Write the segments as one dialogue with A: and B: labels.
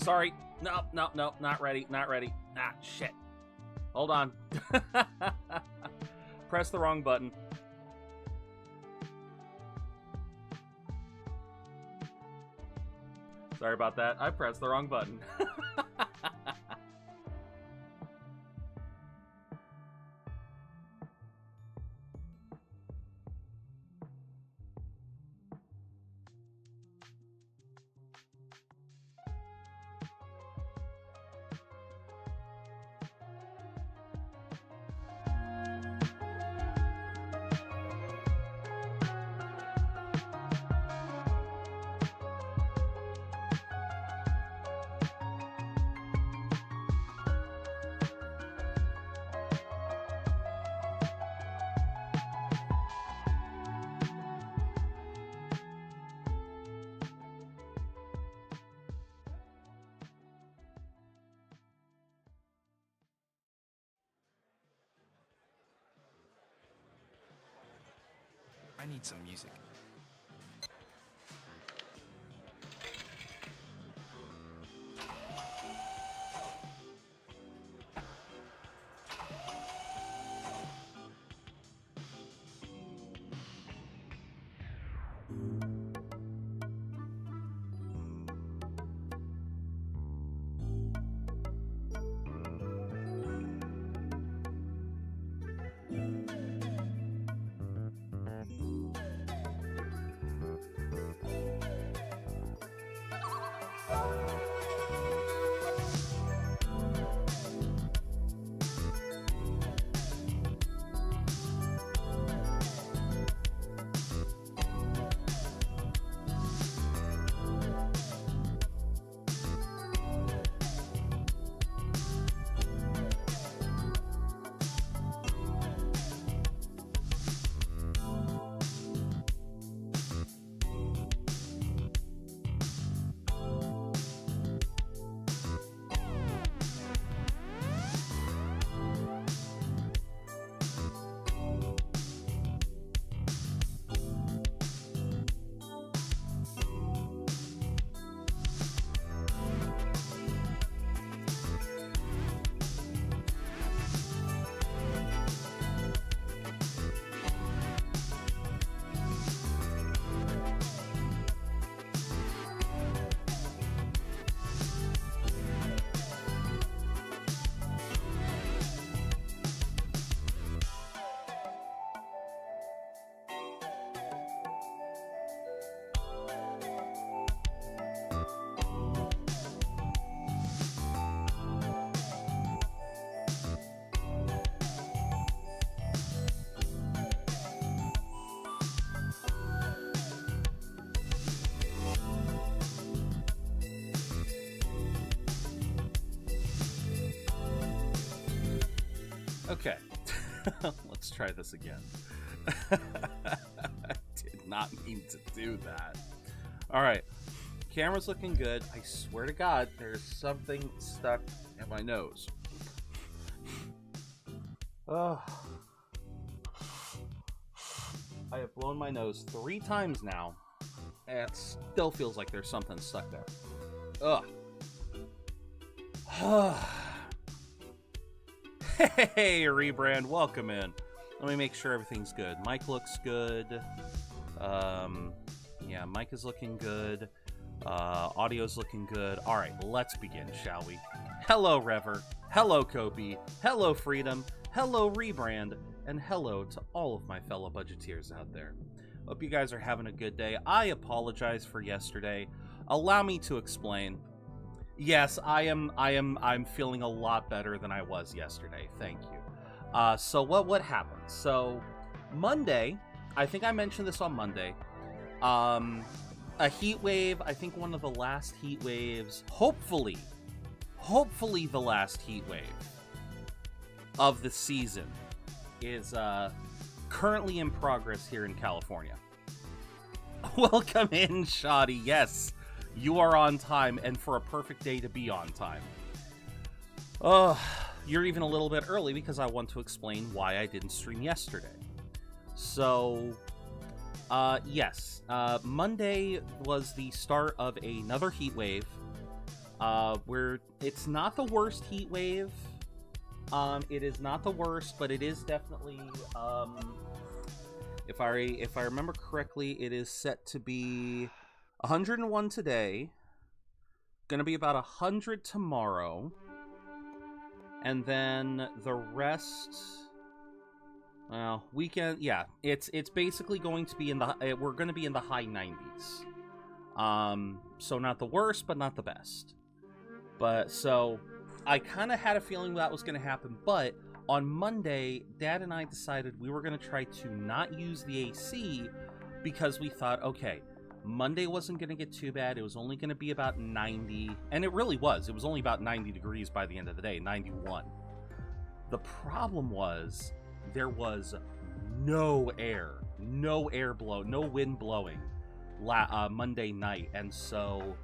A: Sorry. No, not ready. Ah, shit. Hold on. Press the wrong button. Sorry about that. I pressed the wrong button.
B: I need some music.
A: Okay, let's try this again. I did not mean to do that. All right, camera's looking good. I swear to God, there's something stuck in my nose. Oh. I have blown my nose 3 times now, and it still feels like there's something stuck there. Ugh. Hey, Rebrand, welcome in. Let me make sure everything's good. Mic looks good. Yeah, mic is looking good. Audio's looking good. All right, let's begin, shall we? Hello, Rever. Hello, Kopi. Hello, Freedom. Hello, Rebrand. And hello to all of my fellow budgeteers out there. Hope you guys are having a good day. I apologize for yesterday. Allow me to explain. Yes, I'm feeling a lot better than I was yesterday. Thank you. So what happened? So Monday, I think I mentioned this on Monday. A heat wave, I think one of the last heat waves, hopefully the last heat wave of the season is currently in progress here in California. Welcome in, Shoddy. Yes, you are on time, and for a perfect day to be on time. You're even a little bit early because I want to explain why I didn't stream yesterday. So, yes, Monday was the start of another heat wave. It's not the worst heat wave. It is not the worst, but it is definitely, if I remember correctly, it is set to be 101 today. Gonna be about 100 tomorrow. And then the rest, well, weekend, yeah, it's basically going to be we're going to be in the high 90s. So not the worst, but not the best. But so I kind of had a feeling that was going to happen, but on Monday, Dad and I decided we were going to try to not use the AC because we thought, okay, Monday wasn't going to get too bad. It was only going to be about 90. And it really was. It was only about 90 degrees by the end of the day, 91. The problem was there was no wind blowing Monday night. And so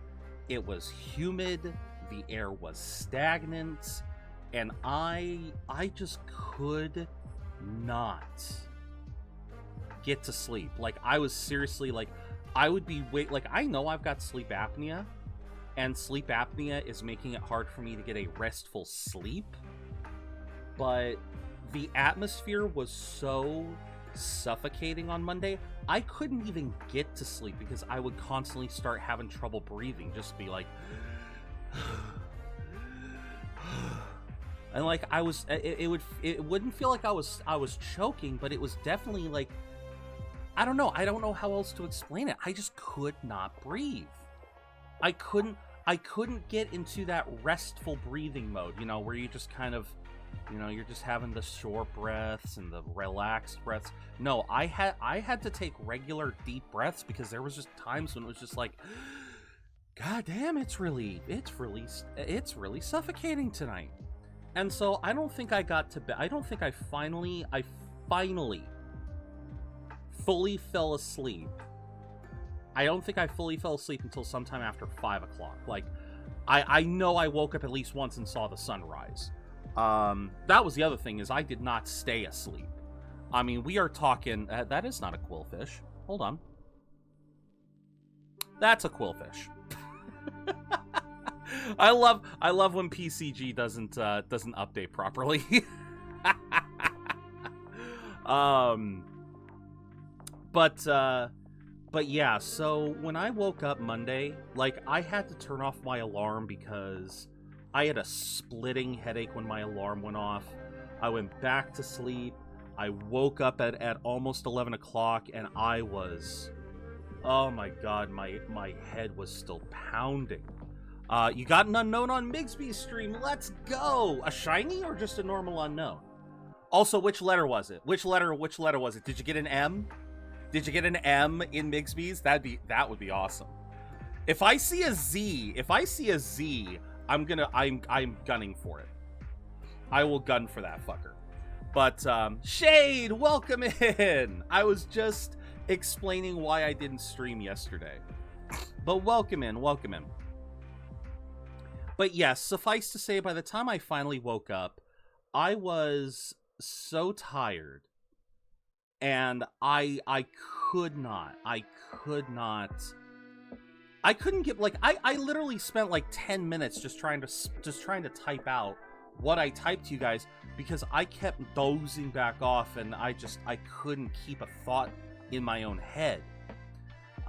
A: it was humid. The air was stagnant. And I just could not get to sleep. Like, I was seriously, like, I would be I know I've got sleep apnea, and sleep apnea is making it hard for me to get a restful sleep, but the atmosphere was so suffocating on Monday, I couldn't even get to sleep because I would constantly start having trouble breathing, just be like, and like I was, it wouldn't feel like I was choking, but it was definitely like, I don't know how else to explain it. I just could not breathe. I couldn't get into that restful breathing mode, you know, where you just kind of, you know, you're just having the short breaths and the relaxed breaths. No, I had to take regular deep breaths because there was just times when it was just like, God damn, it's really suffocating tonight. And so I don't think I got to bed. I don't think I finally fully fell asleep. I don't think I fully fell asleep until sometime after 5 o'clock. Like, I know I woke up at least once and saw the sunrise. That was the other thing, is I did not stay asleep. I mean, we are talking, that is not a quillfish. Hold on. That's a quillfish. I love when PCG doesn't update properly. But yeah, so when I woke up Monday, like, I had to turn off my alarm because I had a splitting headache when my alarm went off. I went back to sleep. I woke up at almost 11 o'clock, and I was, oh my god, my head was still pounding. You got an unknown on Migsby's stream. Let's go! A shiny or just a normal unknown? Also, which letter was it? Which letter was it? Did you get an M? Did you get an M in Migsby's? That would be awesome. If I see a Z, I'm gunning for it. I will gun for that fucker. But Shade, welcome in. I was just explaining why I didn't stream yesterday. But welcome in. But yes, suffice to say, by the time I finally woke up, I was so tired. And I couldn't get, like, I literally spent like 10 minutes just trying to type out what I typed to you guys because I kept dozing back off and I couldn't keep a thought in my own head.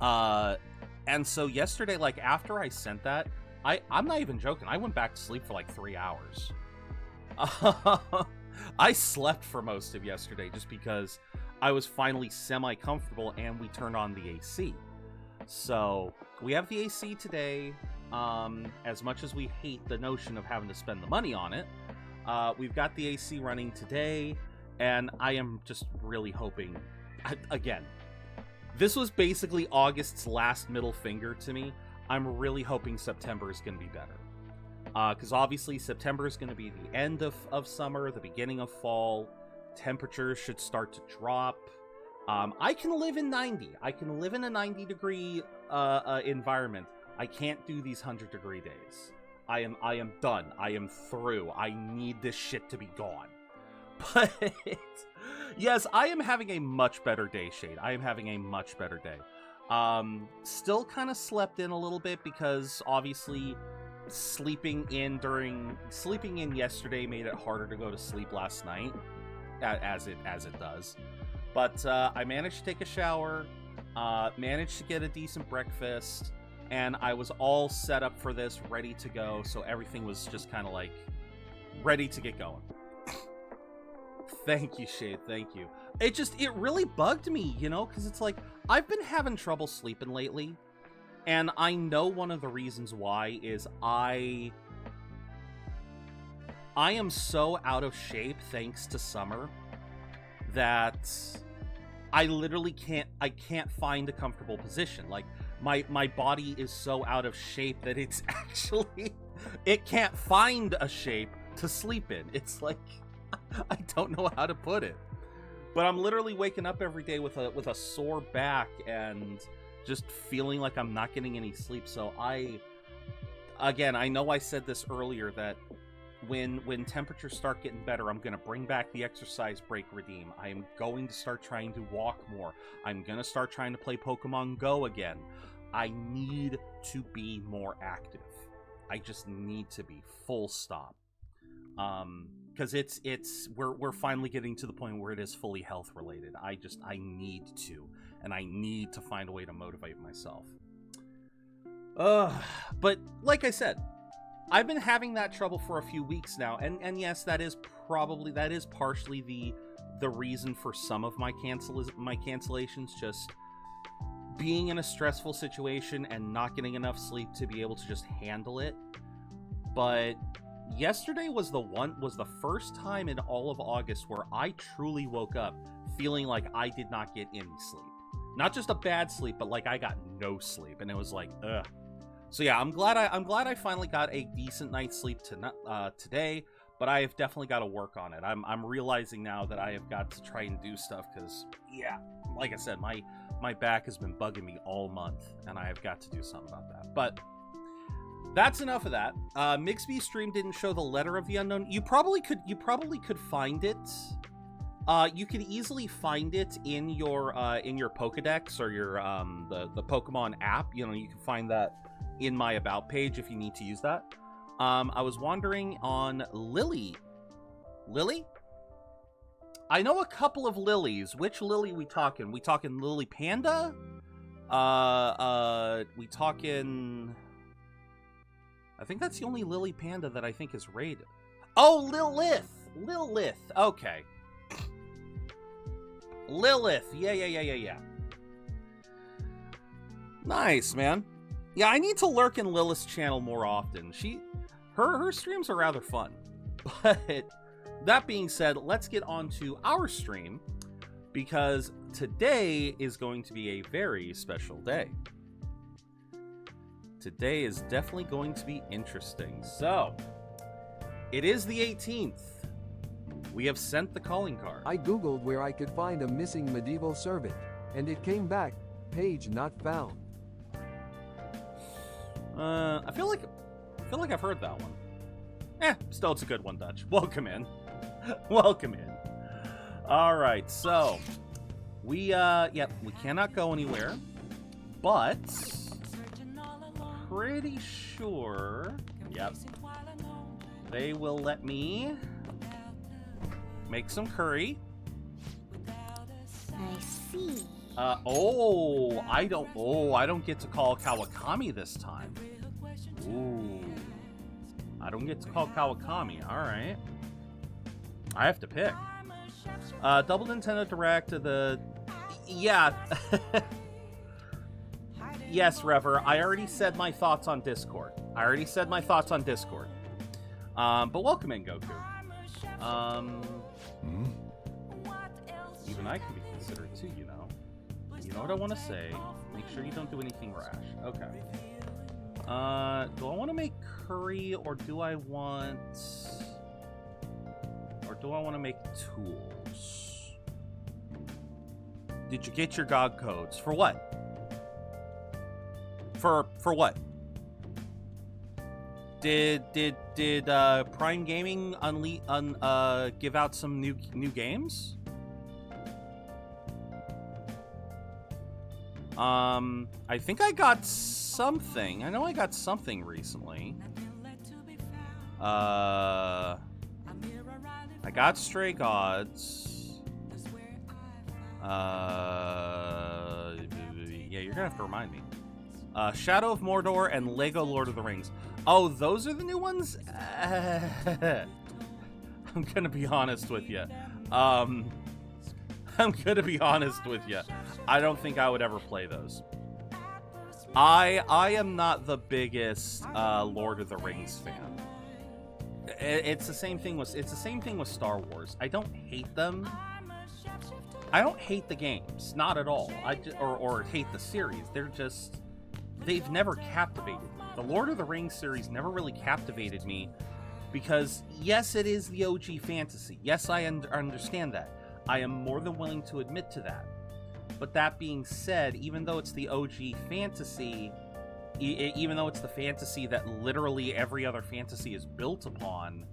A: And so yesterday, like, after I sent that, I'm not even joking, I went back to sleep for like 3 hours. I slept for most of yesterday just because I was finally semi-comfortable and we turned on the AC. So we have the AC today. As much as we hate the notion of having to spend the money on it, we've got the AC running today, and I am just really hoping, again, this was basically August's last middle finger to me. I'm really hoping September is going to be better. Because obviously September is going to be the end of summer, the beginning of fall. Temperatures should start to drop. I can live in 90. I can live in a 90-degree environment. I can't do these 100-degree days. I am done. I am through. I need this shit to be gone. But yes, I am having a much better day, Shade. I am having a much better day. Still kind of slept in a little bit because obviously sleeping in yesterday made it harder to go to sleep last night, as it does. But I managed to take a shower, managed to get a decent breakfast, and I was all set up for this, ready to go. So everything was just kind of like ready to get going. Thank you, Shade. Thank you. It really bugged me, you know, because it's like I've been having trouble sleeping lately, and I know one of the reasons why is I am so out of shape thanks to summer that I literally can't find a comfortable position. Like my body is so out of shape that it's actually it can't find a shape to sleep in. It's like I don't know how to put it. But I'm literally waking up every day with a sore back and just feeling like I'm not getting any sleep. So I know I said this earlier that when temperatures start getting better, I'm going to bring back the exercise break redeem. I am going to start trying to walk more. I'm going to start trying to play Pokemon Go again. I need to be more active. I just need to be, full stop. Because we're finally getting to the point where it is fully health related. I need to, and I need to find a way to motivate myself. But like I said, I've been having that trouble for a few weeks now, and yes, that is partially the reason for some of my cancellations. Just being in a stressful situation and not getting enough sleep to be able to just handle it. But yesterday was the first time in all of August where I truly woke up feeling like I did not get any sleep. Not just a bad sleep, but like I got no sleep, and it was like, ugh. So yeah, I'm glad I finally got a decent night's sleep today, but I have definitely got to work on it. I'm realizing now that I have got to try and do stuff because, yeah, like I said, my back has been bugging me all month, and I have got to do something about that. But that's enough of that. Mixby's stream didn't show the letter of the unknown. You probably could find it. You could easily find it in your Pokedex or your the Pokemon app. You know, you can find that in my About page if you need to use that. I was wandering on Lily. Lily? I know a couple of Lilies. Which Lily we talking? We talking Lily Panda? We talking... I think that's the only Lily Panda that I think is rated. Oh, Lilith! Lilith! Okay. Lilith! Yeah. Nice, man. Yeah, I need to lurk in Lilith's channel more often. Her streams are rather fun. But that being said, let's get on to our stream, because today is going to be a very special day. Today is definitely going to be interesting. So, it is the 18th. We have sent the calling card.
C: I googled where I could find a missing medieval servant, and it came back, page not found.
A: I feel like I've heard that one. Still, it's a good one, Dutch. Welcome in. Welcome in. All right, so we cannot go anywhere, but pretty sure, they will let me make some curry.
D: I see.
A: I don't get to call Kawakami this time. Ooh. I don't get to call Kawakami. All right. I have to pick. Double Nintendo Direct to the... Yeah. Yes, Rever. I already said my thoughts on Discord. But welcome in, Goku. Even I can be considered too, you know. You know what I want to say. Make sure you don't do anything rash. Okay. Do I want to make curry, or do I want to make tools? Did you get your GOG codes? For what? For what? Did Prime Gaming give out some new games? I think I got something. I know I got something recently. I got Stray Gods. Yeah, you're gonna have to remind me. Shadow of Mordor and Lego Lord of the Rings. Oh, those are the new ones? I'm gonna be honest with you. I'm gonna be honest with you. I don't think I would ever play those. I am not the biggest Lord of the Rings fan. It's the same thing with Star Wars. I don't hate them. I don't hate the games, not at all. Or hate the series. They've never captivated me. The Lord of the Rings series never really captivated me because, yes, it is the OG fantasy. Yes, I understand that. I am more than willing to admit to that. But that being said, even though it's the OG fantasy, even though it's the fantasy that literally every other fantasy is built upon,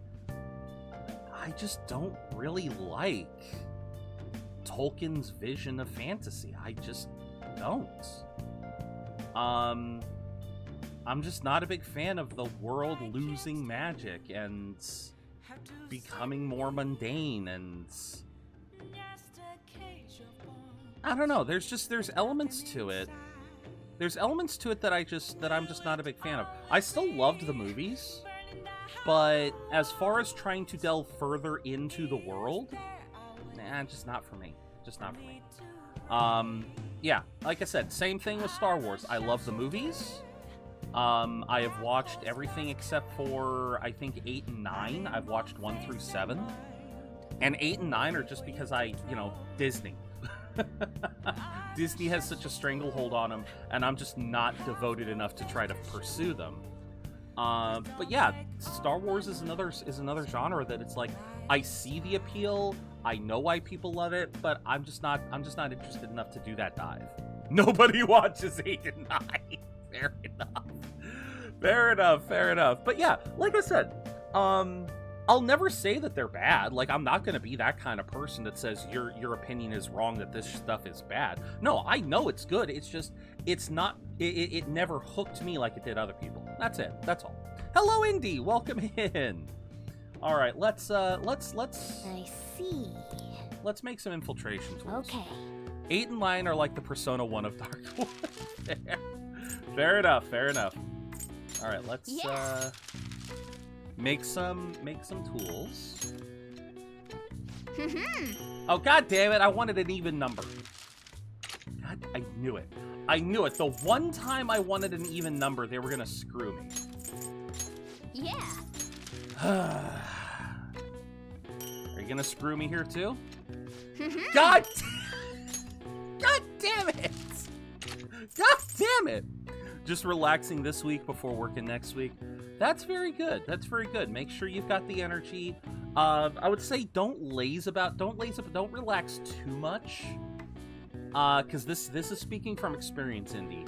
A: I just don't really like Tolkien's vision of fantasy. I just don't. I'm just not a big fan of the world losing magic and becoming more mundane, and I don't know. There's elements to it. There's elements to it that I'm just not a big fan of. I still loved the movies, but as far as trying to delve further into the world, nah, just not for me. Just not for me. Yeah, like I said, same thing with Star Wars. I love the movies. I have watched everything except for, I think, 8 and 9. I've watched 1 through 7. And 8 and 9 are just because Disney. Disney has such a stranglehold on them, and I'm just not devoted enough to try to pursue them. But yeah, Star Wars is another genre that it's like, I see the appeal, I know why people love it, but I'm just not interested enough to do that dive. Nobody watches 8 and 9. Fair enough. But yeah, like I said, I'll never say that they're bad. Like, I'm not gonna be that kind of person that says your opinion is wrong, that this stuff is bad. No, I know it's good. It's just, it's not, it never hooked me like it did other people. That's it. That's all. Hello, Indy. Welcome in. All right, let's
D: I see.
A: Let's make some infiltration tools.
D: Okay.
A: 8 and 9 are like the Persona 1 of Dark Wars. Fair enough. All right, let's make some tools. Oh, god damn it, I wanted an even number. God, I knew it. The one time I wanted an even number, they were gonna screw me.
D: Yeah.
A: Are you gonna screw me here too? God damn it! God damn it! Just relaxing this week before working next week. That's very good. Make sure you've got the energy. I would say don't relax too much. Because this is speaking from experience, Indy.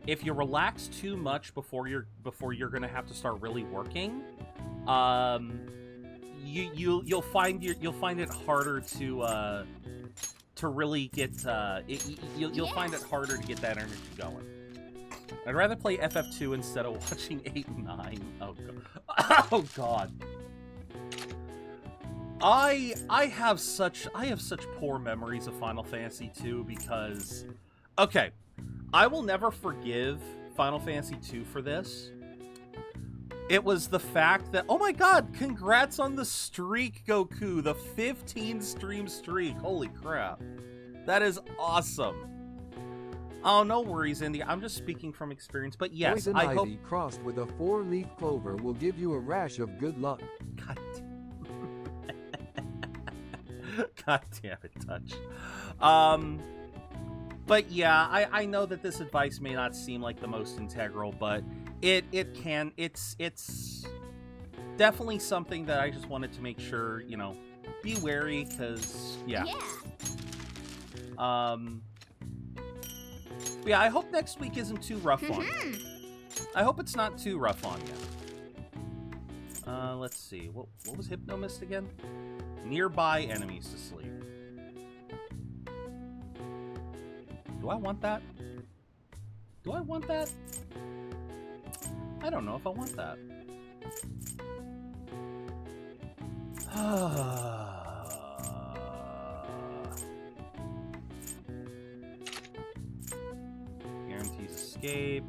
A: If you relax too much before you're gonna have to start really working, you'll find it harder to really get you'll find it harder to get that energy going. I'd rather play FF2 instead of watching 8 and 9. Oh god. Oh god. I have such poor memories of Final Fantasy 2 because, okay, I will never forgive Final Fantasy 2 for this. It was the fact that, oh my god, congrats on the streak, Goku, the 15 stream streak. Holy crap. That is awesome. Oh, no worries, Indy. I'm just speaking from experience, but yes,
C: Poison
A: I hope...
C: ivy crossed with a 4-leaf clover will give you a rash of good luck.
A: God God damn it, Touch. But yeah, I know that this advice may not seem like the most integral, but it's definitely something that I just wanted to make sure, be wary, because, yeah. Yeah, I hope next week isn't too rough on you. I hope it's not too rough on you. Let's see. What was Hypnomist again? Nearby enemies to sleep. Do I want that? Do I want that? I don't know if I want that. Guarantees escape.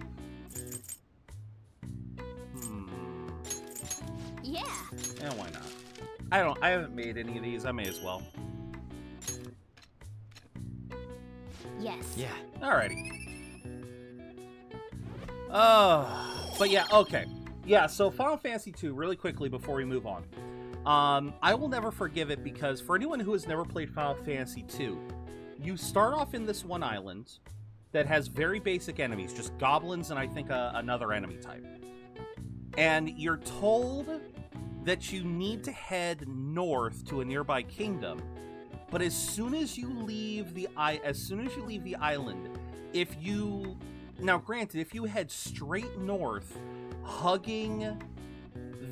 D: Yeah.
A: Yeah, why not? I haven't made any of these. I may as well.
D: Yes.
B: Yeah.
A: Alrighty. But yeah, okay. Yeah, so Final Fantasy II, really quickly before we move on. I will never forgive it because for anyone who has never played Final Fantasy II, you start off in this one island that has very basic enemies, just goblins and I think another enemy type. And you're told that you need to head north to a nearby kingdom. But as soon as you leave the island, if you head straight north, hugging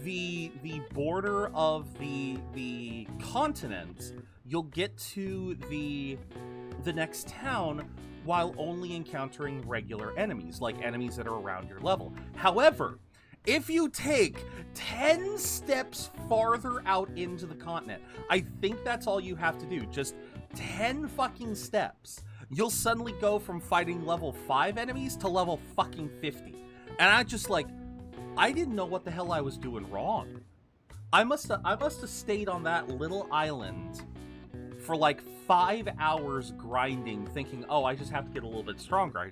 A: the border of the continent, you'll get to the next town while only encountering regular enemies, like enemies that are around your level. However, if you take 10 steps farther out into the continent, I think that's all you have to do. Just 10 fucking steps. You'll suddenly go from fighting level 5 enemies to level fucking 50. And I didn't know what the hell I was doing wrong. I must have stayed on that little island for like 5 hours grinding, thinking, oh, I just have to get a little bit stronger.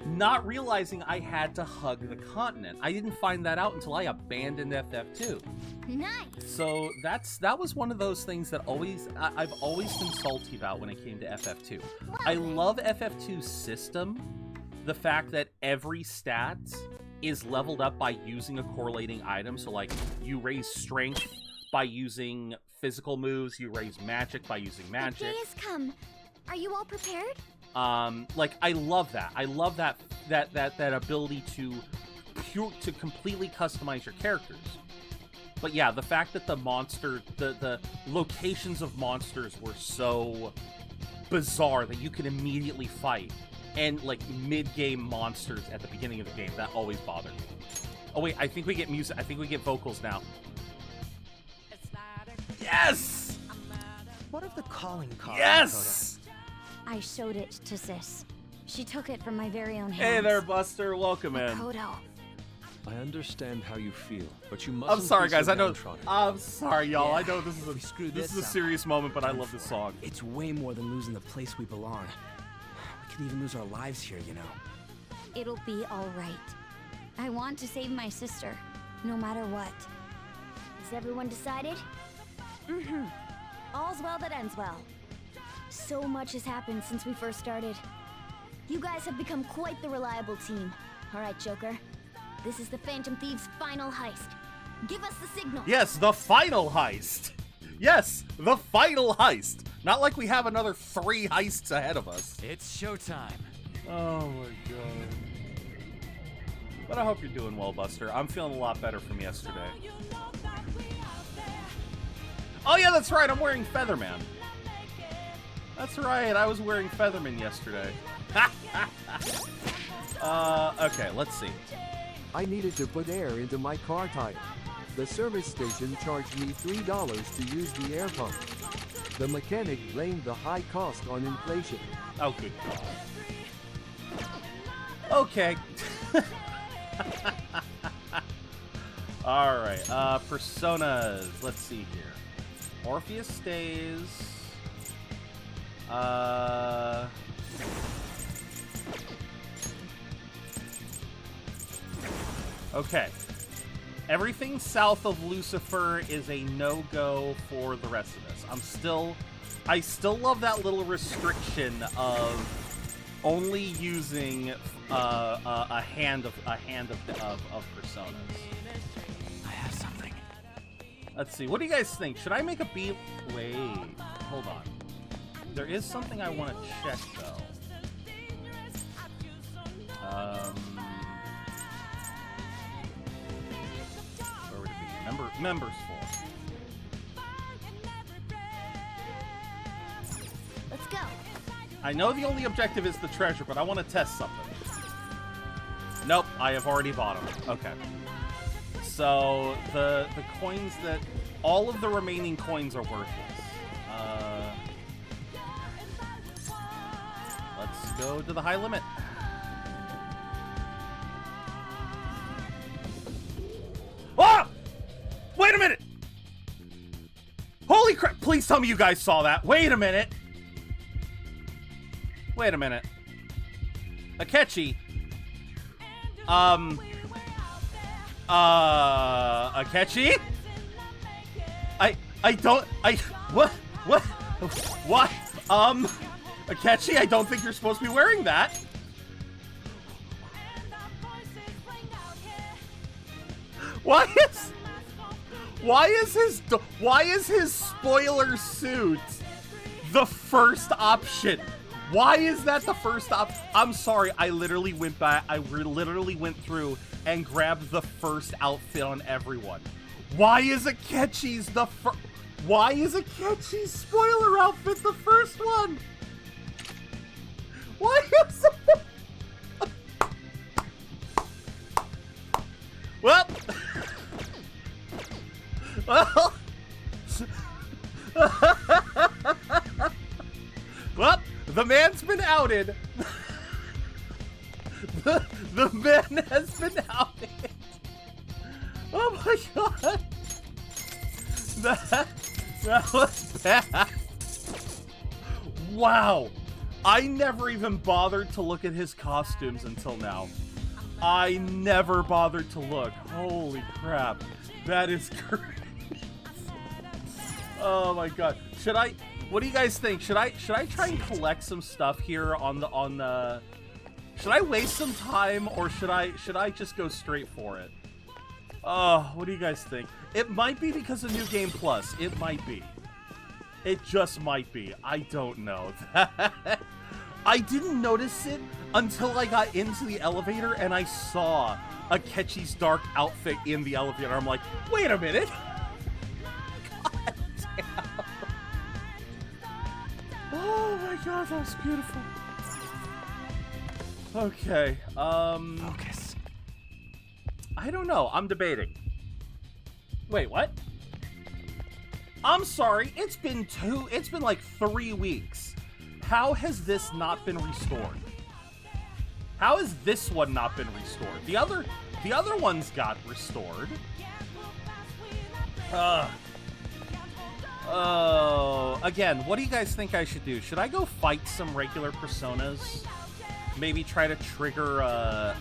A: Not realizing I had to hug the continent. I didn't find that out until I abandoned FF2.
D: Nice.
A: So that was one of those things that I've always been salty about when it came to FF2. I love FF2's system, the fact that every stat is leveled up by using a correlating item. So like you raise strength by using physical moves, you raise magic by using magic.
D: The day has come. Are you all prepared?
A: Like I love that. I love that ability to completely customize your characters. But yeah, the fact that the locations of monsters were so bizarre that you can immediately fight, and like mid-game monsters at the beginning of the game, that always bothered me. Oh wait, I think we get music. I think we get vocals now. Yes!
B: What of the calling card?
A: Yes!
D: I showed it to Sis. She took it from my very own hands.
A: Hey there, Buster. Welcome in.
D: Makoto.
E: I understand how you feel, but you mustn't.
A: I'm sorry,
E: be so
A: guys. I know.
E: downtrodden.
A: I'm sorry, y'all.
B: Yeah.
A: I know this is a serious moment, but I love this song.
B: It's way more than losing the place we belong. We could even lose our lives here, you know.
D: It'll be all right. I want to save my sister, no matter what. Has everyone decided? Mm-hmm. All's well that ends well. So much has happened since we first started. You guys have become quite the reliable team. All right, Joker. This is the Phantom Thieves' final heist. Give us the signal.
A: Yes, the final heist. Yes, the final heist. Not like we have another 3 heists ahead of us.
B: It's showtime.
A: Oh my god. But I hope you're doing well, Buster. I'm feeling a lot better from yesterday. Oh yeah, that's right. I'm wearing Featherman. That's right. I was wearing Featherman yesterday. Okay, let's see.
C: I needed to put air into my car tire. The service station charged me $3 to use the air pump. The mechanic blamed the high cost on inflation.
A: Oh, good God. Okay. Alright, personas. Let's see here. Orpheus stays. Okay. Everything south of Lucifer is a no-go for the rest of us. I still love that little restriction of only using a hand of personas.
B: I have something.
A: Let's see. What do you guys think? Should I make a beat? Wait, hold on. There is something I want to check though. Where would it be? Members for.
D: Let's go.
A: I know the only objective is the treasure, but I want to test something. Nope, I have already bought them. Okay. So the coins that all of the remaining coins are worthless. Let's go to the high limit. Ah! Wait a minute! Holy crap! Please tell me you guys saw that. Wait a minute. Wait a minute. Akechi. Akechi? What? Akechi, I don't think you're supposed to be wearing that. Why is his spoiler suit the first option? Why is that the first option? I'm sorry, I literally went back. I literally went through and grabbed the first outfit on everyone. Why is Akechi's Why is Akechi's spoiler outfit the first one? Why is it? Well, well, the man's been outed. The man has been outed. Oh my god. That was bad. Wow. I never even bothered to look at his costumes until now. I never bothered to look. Holy crap. That is great. Oh my god. What do you guys think? Should I try and collect some stuff here on the should I waste some time, or should I just go straight for it? Oh, what do you guys think? It might be because of New Game Plus. It might be. It just might be. I don't know. I didn't notice it until I got into the elevator and I saw Akechi's dark outfit in the elevator. I'm like, wait a minute. God damn. Oh my god, that was beautiful. Okay,
B: Focus.
A: I don't know. I'm debating. Wait, what? I'm sorry. It's been like 3 weeks. How has this not been restored? How has this one not been restored? The other ones got restored. Oh, again, what do you guys think I should do? Should I go fight some regular personas? Maybe try to trigger a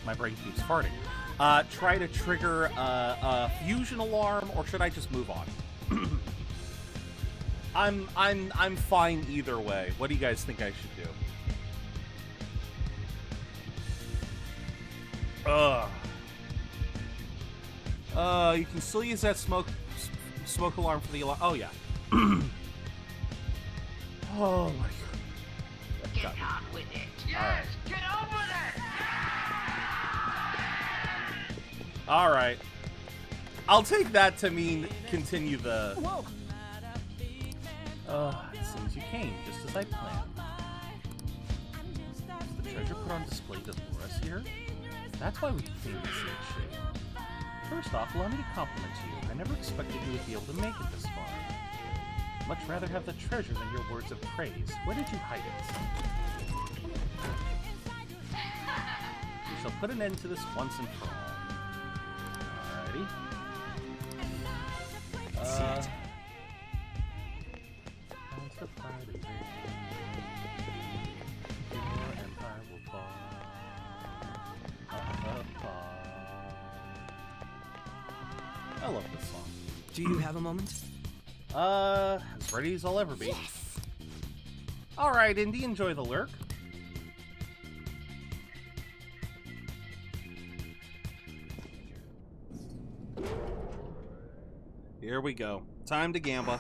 A: my brain keeps farting. Try to trigger a fusion alarm, or should I just move on? I'm fine either way. What do you guys think I should do? You can still use that smoke alarm for the alarm. Oh yeah. Oh my god.
F: Get on with it. Yes, get on with it.
A: All right. I'll take that to mean continue the.
B: Whoa!
A: It seems you came just as I planned. Is the treasure put on display to lure us here? That's why we came to see it shape. First off, allow me to compliment you. I never expected you would be able to make it this far. Much rather have the treasure than your words of praise. Where did you hide it? We shall put an end to this once and for all. Alrighty.
B: See it.
A: How's the party? Your empire will fall. I love this song.
B: Do you have a moment?
A: As ready as I'll ever be.
D: Yes.
A: Alright, Indy, enjoy the lurk. Here we go. Time to gamble.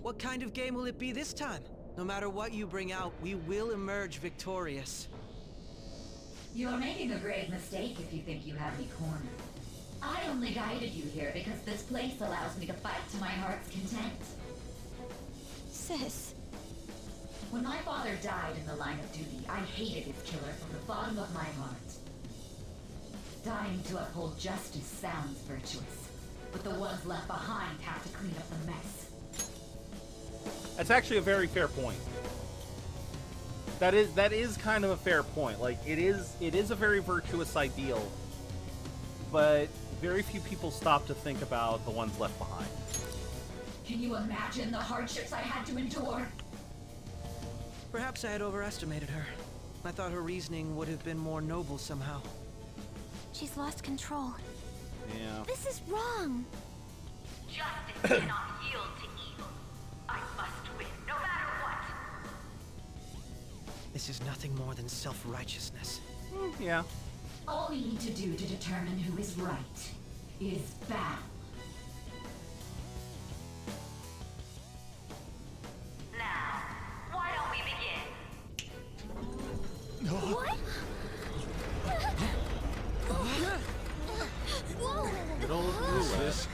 G: What kind of game will it be this time? No matter what you bring out, we will emerge victorious.
H: You're making a grave mistake if you think you have me cornered. I only guided you here because this place allows me to fight to my heart's content.
D: Sis.
H: When my father died in the line of duty, I hated his killer from the bottom of my heart. Dying to uphold justice sounds virtuous, but the ones left behind have to clean up the mess.
A: That's actually a very fair point. That is kind of a fair point. Like, it is a very virtuous ideal, but very few people stop to think about the ones left behind.
H: Can you imagine the hardships I had to endure?
G: Perhaps I had overestimated her. I thought her reasoning would have been more noble somehow.
D: She's lost control.
A: Yeah.
D: This is wrong.
H: Justice cannot yield to evil. I must win, no matter what.
G: This is nothing more than self-righteousness.
A: Yeah.
H: All we need to do to determine who is right is battle. Now, why don't we begin?
D: What?
A: Good old Lewis.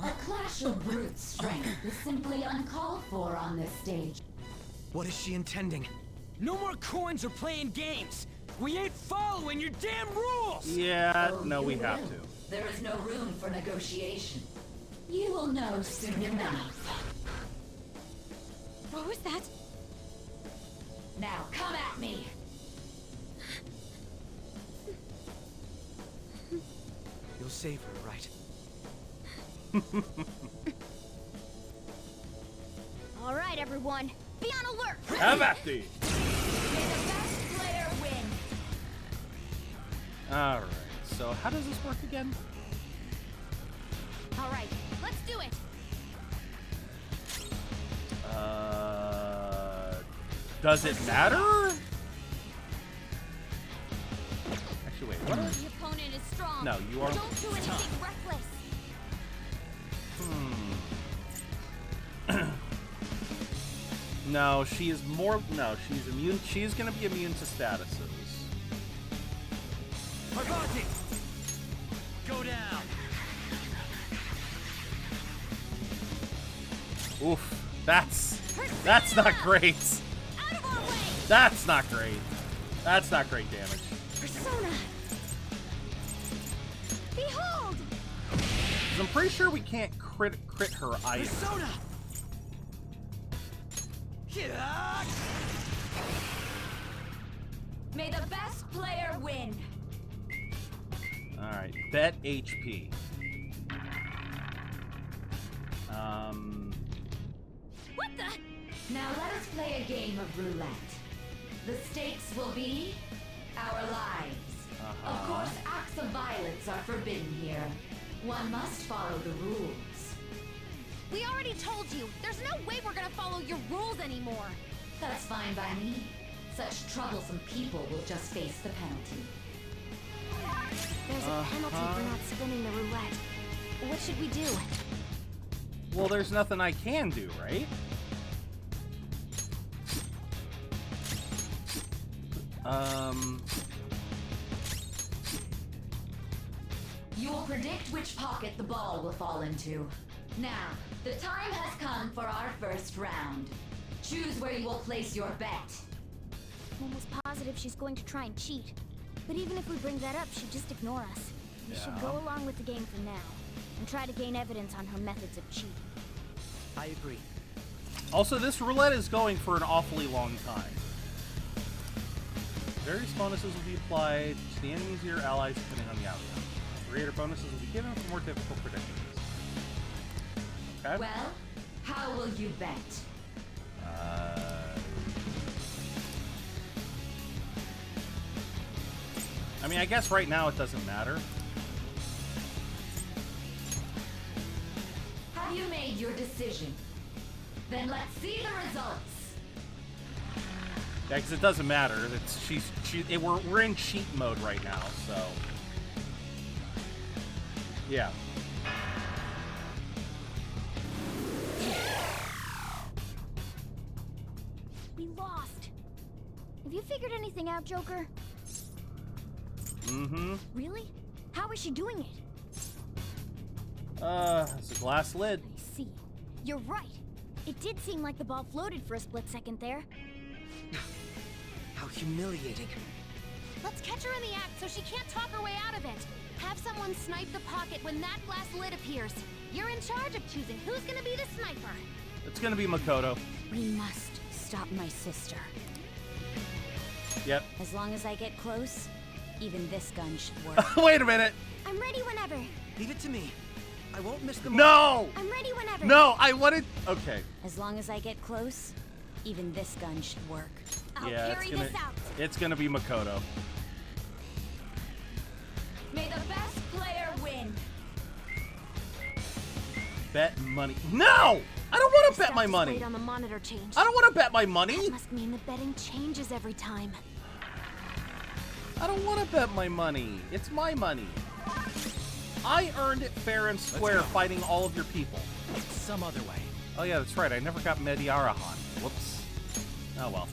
H: A clash of brute strength is simply uncalled for on this stage.
G: What is she intending?
B: No more coins or playing games. We ain't following your damn rules.
A: Yeah,
H: Oh,
A: no,
H: you
A: we have
H: will.
A: to.
H: There is no room for negotiation. You will know soon enough.
D: What was that?
H: Now come at me.
G: You'll save her, right?
D: All right, everyone. Be on alert.
A: Have at thee.
H: May the best player win.
A: All right. So how does this work again?
D: All right, let's do it.
A: Does it matter? Actually, wait. What?
D: The opponent is strong.
A: No, you are.
D: Don't do anything reckless.
A: No, she is more. No, she's immune. She's gonna be immune to statuses.
B: Parvati! Go down.
A: Oof. That's not great.
D: Out of our way.
A: That's not great. That's not great damage.
D: Persona. Behold.
A: 'Cause I'm pretty sure we can't crit her either.
G: Persona!
H: May the best player win.
A: All right. Bet HP.
D: What the?
H: Now let us play a game of roulette. The stakes will be our lives. Of course, acts of violence are forbidden here. One must follow the rules.
D: We already told you. There's no way we're gonna follow your rules anymore.
H: That's fine by me. Such troublesome people will just face the penalty.
D: There's a penalty for not spinning the roulette. What should we do?
A: Well, there's nothing I can do, right?
H: You will predict which pocket the ball will fall into. Now, the time has come for our first round. Choose where you will place your bet.
D: I'm almost positive she's going to try and cheat. But even if we bring that up, she'd just ignore us. We should go along with the game for now, and try to gain evidence on her methods of cheating.
G: I agree.
A: Also, this roulette is going for an awfully long time. Various bonuses will be applied to the enemies of your allies depending on the outcome. Greater bonuses will be given for more difficult predictions. Okay.
H: Well, how will you bet?
A: I mean, I guess right now it doesn't matter.
H: Have you made your decision? Then let's see the results.
A: Yeah, because it doesn't matter. We're in cheat mode right now, so yeah.
D: We lost. Have you figured anything out, Joker?
A: Mm-hmm.
D: Really? How is she doing it?
A: It's a glass lid.
D: I see. You're right. It did seem like the ball floated for a split second there.
G: How humiliating.
I: Let's catch her in the act so she can't talk her way out of it. Have someone snipe the pocket when that glass lid appears. You're in charge of choosing who's gonna be the sniper.
A: It's gonna be Makoto.
D: We must stop my sister.
A: Yep.
D: As long as I get close, even this gun should work.
A: Wait a minute.
D: I'm ready whenever.
G: Leave it to me. I won't miss the mark.
A: No!
D: I'm ready whenever.
A: No, I wanted... Okay.
D: As long as I get close, even this gun should work. I'll
A: Yeah,
D: carry this out.
A: It's gonna be Makoto.
H: May the best player win.
A: Bet money. No! I don't want to bet my
I: Stats
A: money.
I: displayed on the monitor changed.
A: I don't want to bet my money.
I: That must mean the betting changes every time.
A: I don't want to bet my money. It's my money. I earned it fair and square fighting all of your people.
B: Some other way.
A: Oh yeah, that's right. I never got Mediarahan. Whoops. Oh well.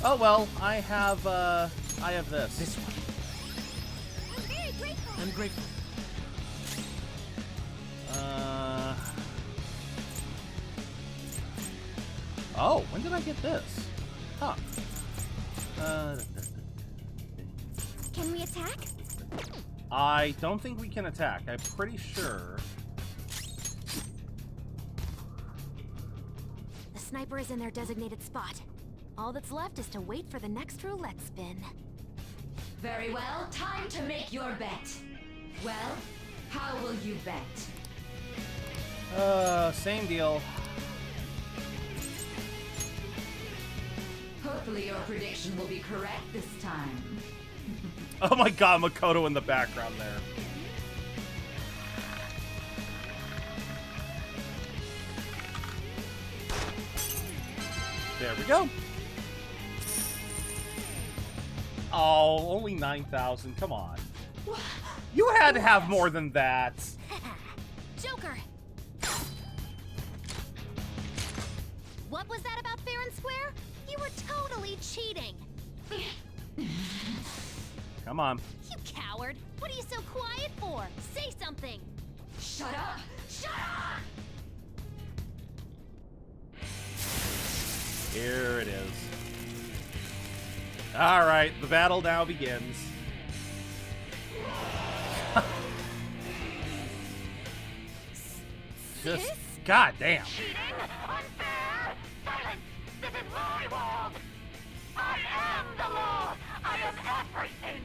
A: Oh well. I have this.
B: This one.
I: I'm very grateful.
B: I'm grateful.
A: Oh, when did I get this? Huh.
I: Can we attack?
A: I don't think we can attack. I'm pretty sure.
I: The sniper is in their designated spot. All that's left is to wait for the next roulette spin.
H: Very well, time to make your bet. Well, how will you bet?
A: Same deal.
H: Hopefully your prediction will be correct this time.
A: Oh my god, Makoto in the background there. There we go. Oh, only 9,000. Come on. You had to have more than that.
I: Joker! What was that about fair and square? You were totally cheating!
A: Come on.
I: You coward! What are you so quiet for? Say something!
H: Shut up! Shut up!
A: Here it is. All right, the battle now begins. Just goddamn.
F: Cheating! Unfair! Silence! This is my world! I am the law! I am everything!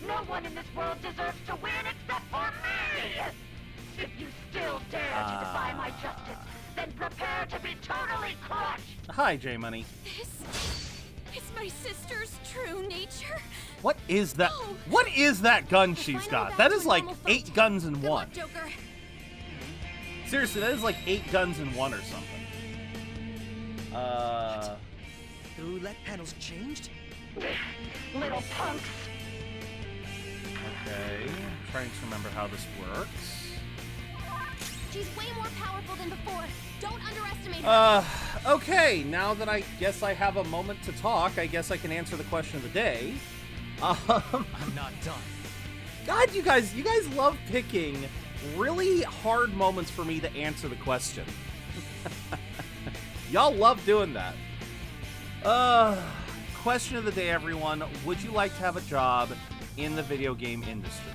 F: No one in this world deserves to win except for me! If you still dare to defy my justice, then prepare to be totally crushed!
A: Hi, J-Money.
I: This is my sister's true nature.
A: What is that? What is that gun she's got? That is like 8 guns in
I: Good
A: one.
I: luck, Joker.
A: Seriously, that is like 8 guns in one or something.
G: The roulette panel's changed?
F: Little punks!
A: Okay, I'm trying to remember how this works.
I: She's way more powerful than before. Don't underestimate her.
A: Okay, now that I guess I have a moment to talk, I guess I can answer the question of the day.
B: I'm not done.
A: God, you guys love picking really hard moments for me to answer the question. Y'all love doing that. Question of the day, everyone. Would you like to have a job in the video game industry?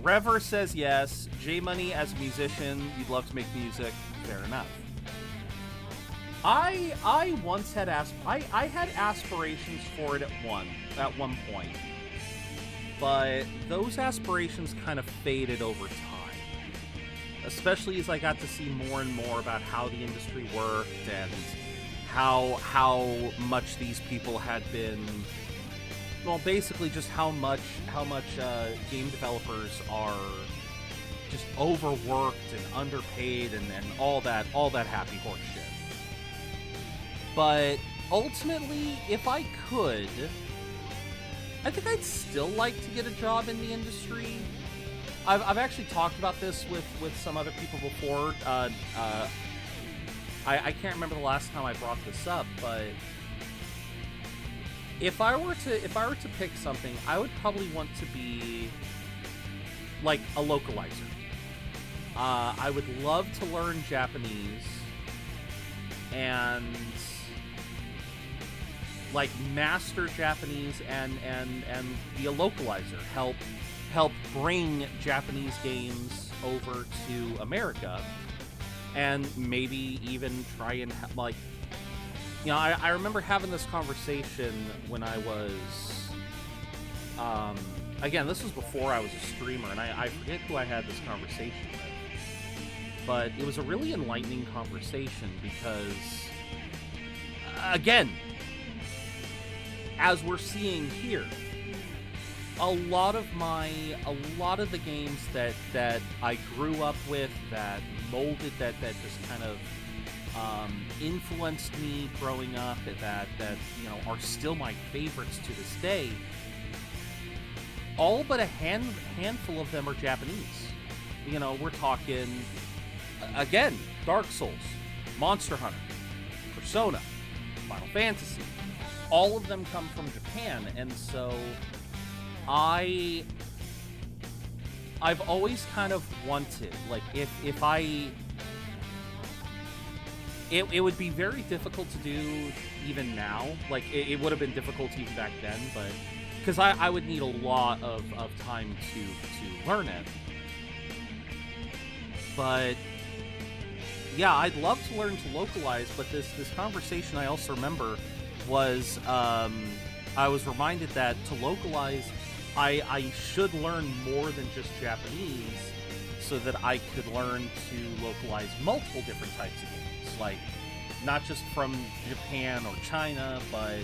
A: Rever says yes. J-Money, as a musician, you'd love to make music. Fair enough. I once had I had aspirations for it at one point, but those aspirations kind of faded over time. Especially as I got to see more and more about how the industry worked and how much these people had been, well, basically just how much game developers are just overworked and underpaid and all that happy horse shit. But ultimately, if I could, I think I'd still like to get a job in the industry. I've actually talked about this with some other people before. I can't remember the last time I brought this up, but if I were to pick something, I would probably want to be like a localizer. I would love to learn Japanese and like master Japanese and be a localizer. Help bring Japanese games over to America, and maybe even try and like, you know, I remember having this conversation when I was, again, this was before I was a streamer, and I forget who I had this conversation with, but it was a really enlightening conversation because, again, as we're seeing here, a lot of the games that I grew up with, that molded, that just kind of influenced me growing up, that you know are still my favorites to this day. All but a handful of them are Japanese. You know, we're talking again, Dark Souls, Monster Hunter, Persona, Final Fantasy. All of them come from Japan, and so I've always kind of wanted, like, if I... It would be very difficult to do even now. Like, it would have been difficult even back then, but... Because I would need a lot of time to learn it. But... Yeah, I'd love to learn to localize, but this conversation I also remember was... I was reminded that to localize... I should learn more than just Japanese so that I could learn to localize multiple different types of games. Like, not just from Japan or China, but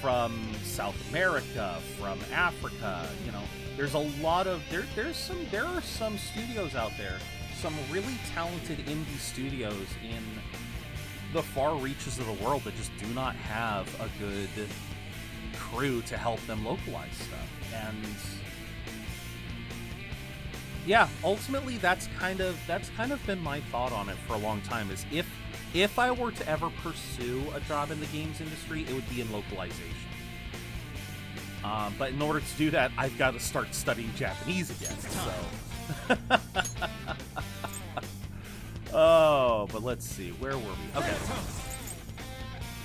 A: from South America, from Africa. You know, there's a lot of... There are some studios out there, some really talented indie studios in the far reaches of the world that just do not have a good crew to help them localize stuff. And yeah, ultimately that's kind of been my thought on it for a long time, is if I were to ever pursue a job in the games industry, it would be in localization. But in order to do that, I've got to start studying Japanese again. So oh, but let's see, where were we? Okay.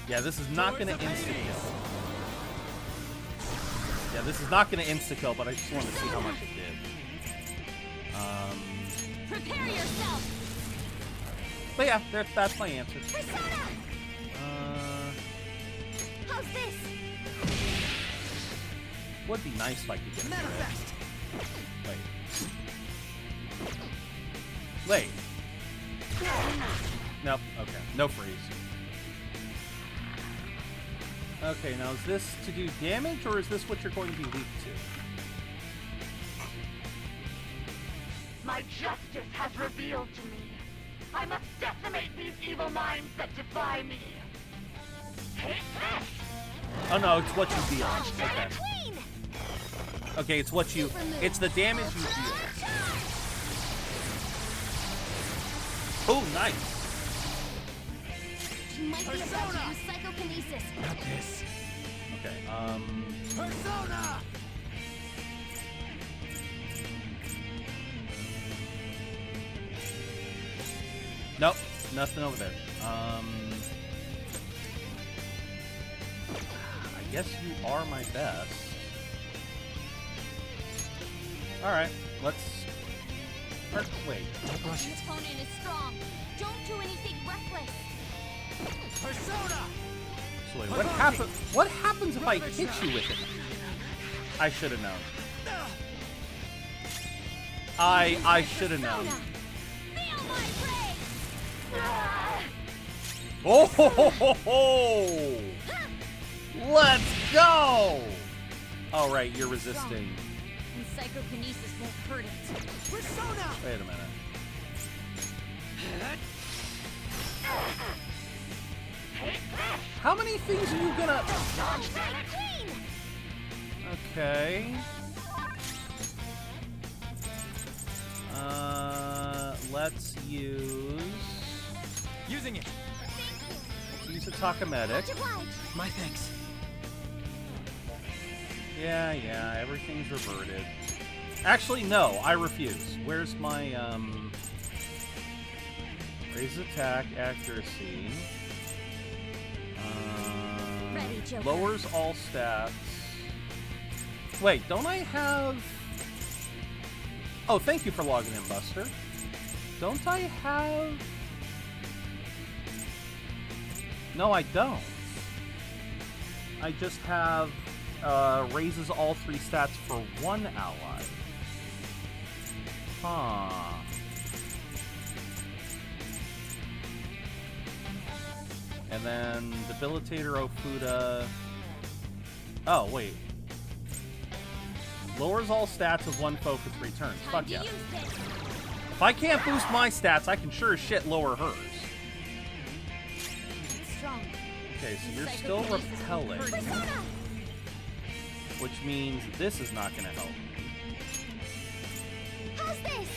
A: Yeah, this is not going to insta-kill. Yeah, this is not going to insta-kill, but I just wanted to see how much it did.
I: Prepare yourself.
A: But yeah, that's my answer.
I: How's this?
A: Would be nice if I could get it.
G: Manifest.
A: Wait. Nope. Okay. No freeze. Okay, now is this to do damage, or is this what you're going to be weak to?
F: My justice has revealed to me. I must decimate these evil minds that defy me. Take this!
A: Oh no, it's what you deal. Okay. Okay, it's what you... It's the damage you deal. Oh, nice!
I: You might be about to use psychokinesis.
B: Not this.
A: Okay,
G: Persona!
A: Nope, nothing over there. I guess you are my best. Alright, let's... Wait.
I: This opponent is strong. Don't do anything reckless.
G: Persona!
A: So wait, what happens if I hit you with it? I should have known. I should have known.
I: Feel my praise.
A: Oh ho ho ho ho! Let's go! Oh right, you're resisting.
I: And psychokinesis won't hurt it.
G: Persona!
A: Wait a minute. How many things are you gonna... Okay. Let's use...
G: Using it.
A: Let's use a Takamedic.
G: My thanks.
A: Yeah, everything's reverted. Actually, no, I refuse. Where's my, Raise attack, accuracy.
I: Ready, Joker.
A: Lowers all stats. Wait, don't I have... Oh, thank you for logging in, Buster. Don't I have... No, I don't. I just have raises all 3 stats for 1 ally. Huh. And then Debilitator Ofuda. Oh, wait. Lowers all stats of 1 foe for 3 turns. Fuck yeah. If I can't boost my stats, I can sure as shit lower hers. Okay, so you're still repelling. Which means this is not gonna help.
I: How's this?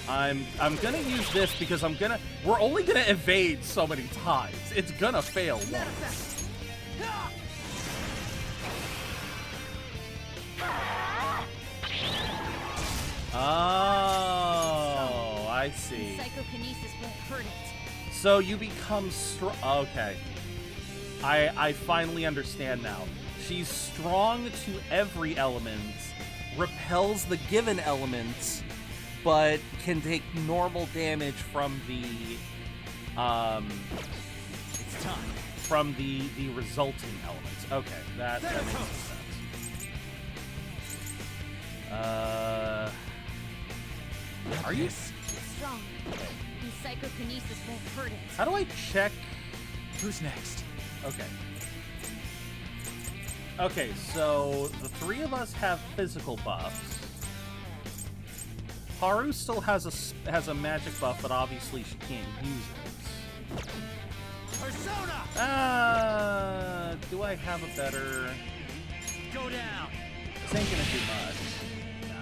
A: I'm gonna use this because we're only gonna evade so many times. It's gonna fail once. Oh, I see.
I: Psychokinesis won't hurt it.
A: So you become strong. Okay. I finally understand now. She's strong to every element, repels the given elements, but can take normal damage from the
B: It's time.
A: from the resulting elements. Okay, that makes sense. Are you?
I: It's strong. And psychokinesis won't hurt it.
A: How do I check?
B: Who's next?
A: Okay. Okay, so the 3 of us have physical buffs. Haru still has a magic buff, but obviously she can't use it.
B: Persona!
A: Do I have a better?
B: Go down.
A: This ain't gonna do much. No.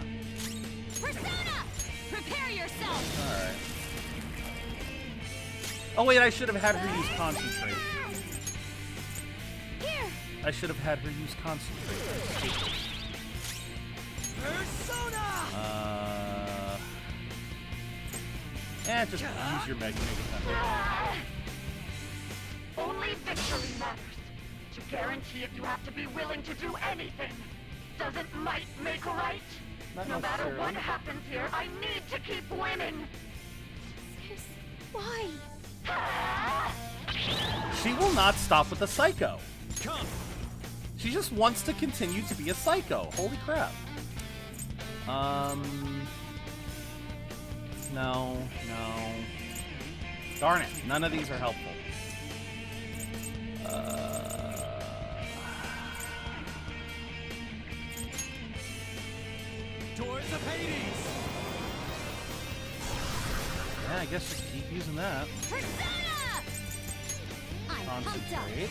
I: Persona! Prepare yourself!
A: Alright. Oh wait, I should have had her use concentrate.
I: Here!
A: I should have had her use concentrate.
B: Persona!
A: Just use your Mega Thunder.
F: Only victory matters. To guarantee it, you have to be willing to do anything. Doesn't might make right?
A: Not
F: No matter
A: necessarily.
F: what happens here, I need to keep winning.
I: Why?
A: She will not stop with the psycho.
B: Come.
A: She just wants to continue to be a psycho. Holy crap. No. Darn it. None of these are helpful.
B: Doors of Hades.
A: Yeah, I guess just keep using that.
I: Persona! I'm pumped up.
A: Concentrate.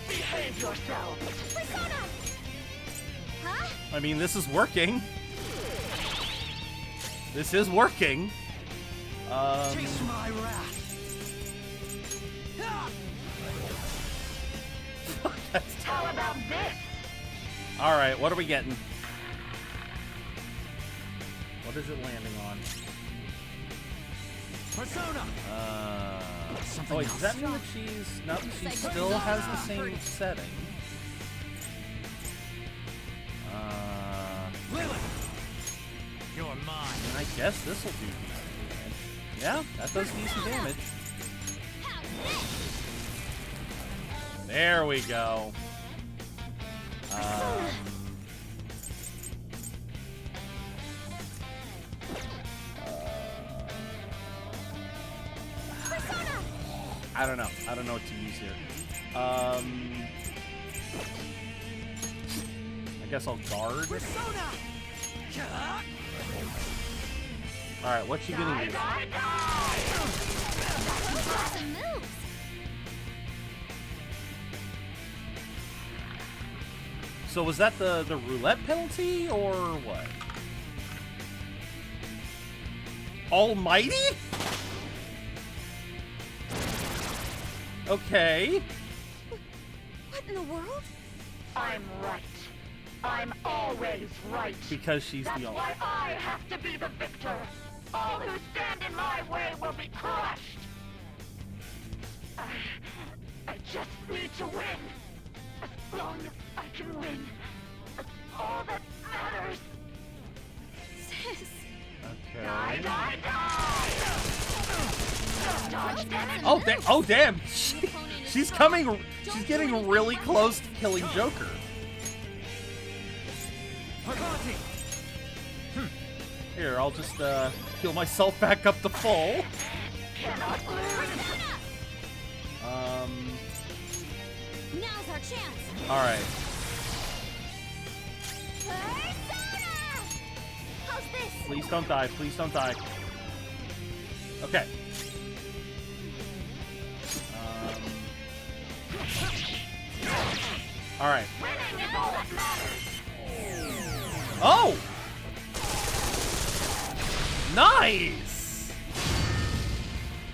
F: Behave yourself.
I: Persona! Huh?
A: I mean, this is working. This is working.
B: Chase my wrath.
F: How about this?
A: Alright, what are we getting? What is it landing on?
B: Persona.
A: Oh wait, does that mean that she's... No, she still has the same setting.
B: Lilith. You're mine.
A: I guess this will do decent damage. Yeah, that does decent damage. There we go. I don't know. I don't know what to use here. I guess I'll guard.
B: Persona.
A: Alright, what you gonna use?
I: Some moves.
A: So was that the roulette penalty or what? Almighty? Okay.
I: What in the world?
F: I'm right. I'm always right.
A: Because she's
F: That's
A: the
F: why I have to be the victor. All who stand in my way will be crushed. I just need to win. As long as I can win. That's all that matters.
I: Sis.
A: Okay.
F: Die, die, die! Dodge, damn it!
A: Oh damn! She's coming. She's getting really close to killing Joker. Here, I'll just heal myself back up to full.
F: Cannot lose.
I: Now's our chance.
A: All right.
I: Persona! How's this?
A: Please don't die. Please don't die. Okay. All right.
F: Winning is all that matters.
A: Oh! Nice!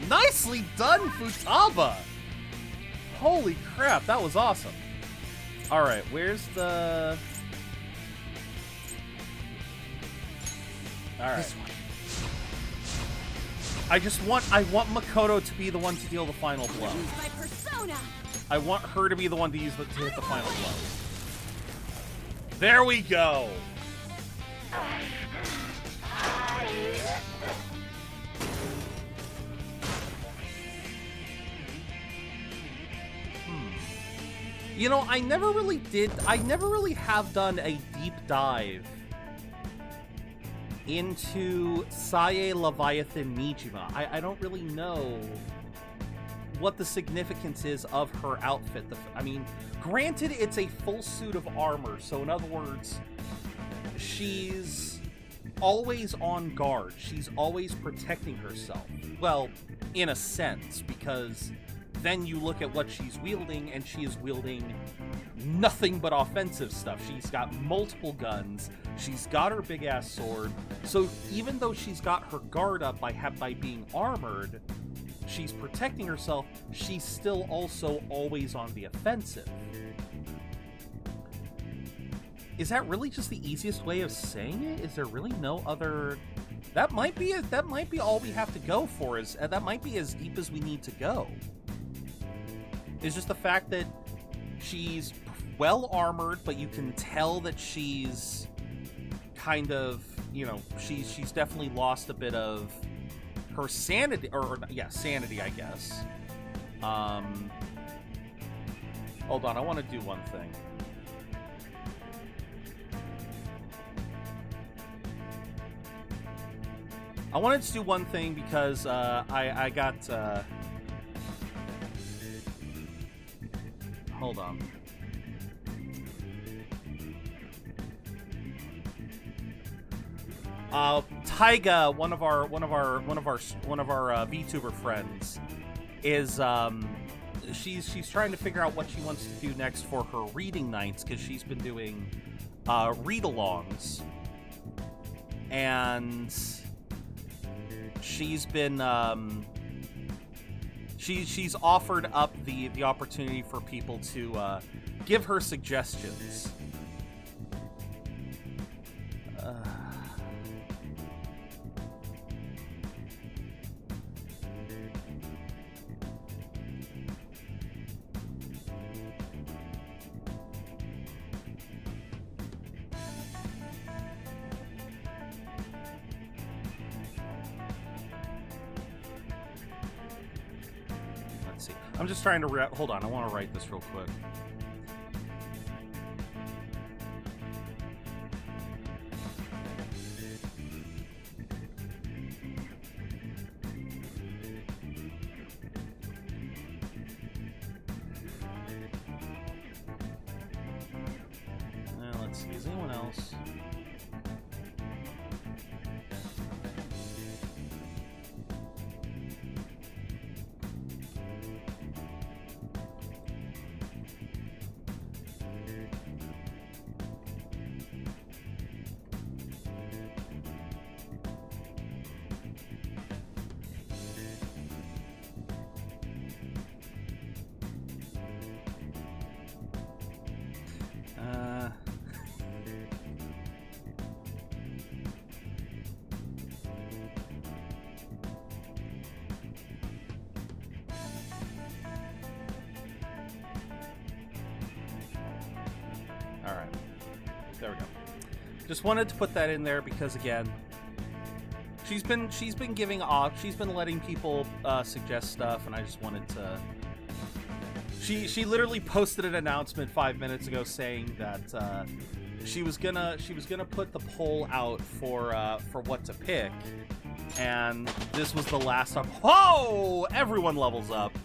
A: Nicely done, Futaba! Holy crap, that was awesome. Alright, where's the... Alright. I want Makoto to be the one to deal the final blow.
I: My persona!
A: I want her to be the one to hit the final blow. There we go! You know, I never really have done a deep dive into Sae Leviathan Nijima. I don't really know what the significance is of her outfit. I mean, granted, it's a full suit of armor, so in other words, she's always on guard. She's always protecting herself. Well, in a sense, because then you look at what she's wielding, and she is wielding nothing but offensive stuff. She's got multiple guns. She's got her big-ass sword. So even though she's got her guard up by being armored, she's protecting herself, she's still also always on the offensive. Is that really just the easiest way of saying it? Is there really no other... That might be all we have to go for. That might be as deep as we need to go. It's just the fact that she's well armored, but you can tell that she's kind of, you know, she's definitely lost a bit of her sanity, sanity, I guess. Hold on, I want to do one thing. I wanted to do one thing because I got... Hold on. Taiga, one of our VTuber friends, is she's trying to figure out what she wants to do next for her reading nights, because she's been doing read-alongs, and she's been she's offered up the opportunity for people to give her suggestions. I'm just trying to hold on, I want to write this real quick. Let's see, is anyone else? There we go. Just wanted to put that in there because, again, she's been giving off. She's been letting people suggest stuff, and I just wanted to. She literally posted an announcement 5 minutes ago saying that she was gonna put the poll out for what to pick, and this was the last time. Whoa! Everyone levels up.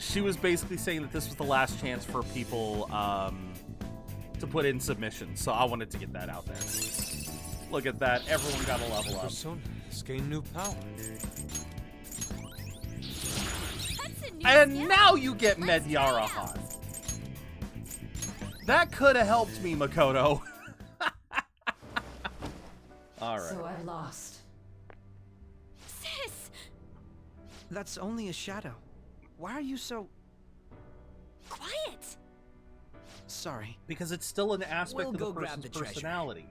A: She was basically saying that this was the last chance for people to put in submissions, so I wanted to get that out there. Look at that, everyone got a level up.
E: Persona has gained new power.
A: And now you get Medyara hot. That could have helped me, Makoto. All right.
H: So I've lost.
I: Sis!
G: That's only a shadow. Why are you so...
I: Quiet!
G: Sorry.
A: Because it's still an aspect
B: We'll
A: of
B: go
A: the
B: grab
A: person's
B: the treasure.
A: personality.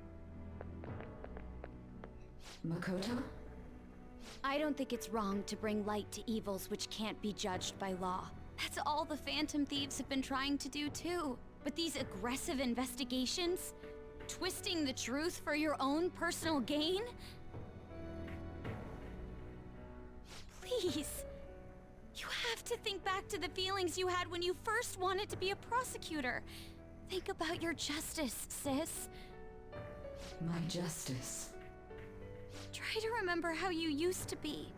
H: Makoto?
D: I don't think it's wrong to bring light to evils which can't be judged by law. That's all the Phantom Thieves have been trying to do too. But these aggressive investigations? Twisting the truth for your own personal gain? Please. You have to think back to the feelings you had when you first wanted to be a prosecutor. Think about your justice, sis.
H: My justice.
D: Try to remember how you used to be.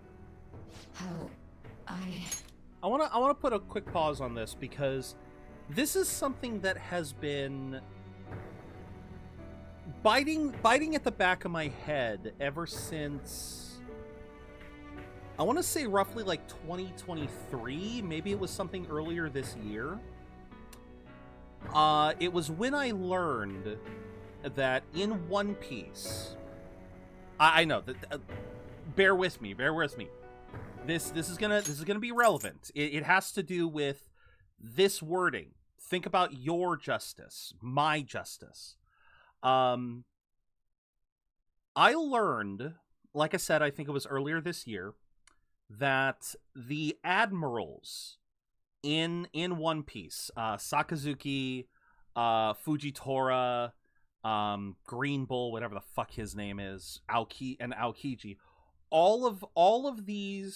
H: How
A: I want to put a quick pause on this because this is something that has been biting at the back of my head ever since, I want to say roughly like 2023. Maybe it was something earlier this year. It was when I learned that in One Piece, I know that. Bear with me. This is gonna be relevant. It has to do with this wording. Think about your justice, my justice. I learned, like I said, I think it was earlier this year, that the admirals in One Piece, Sakazuki, Fujitora, Green Bull, whatever the fuck his name is, Aokiji, all of the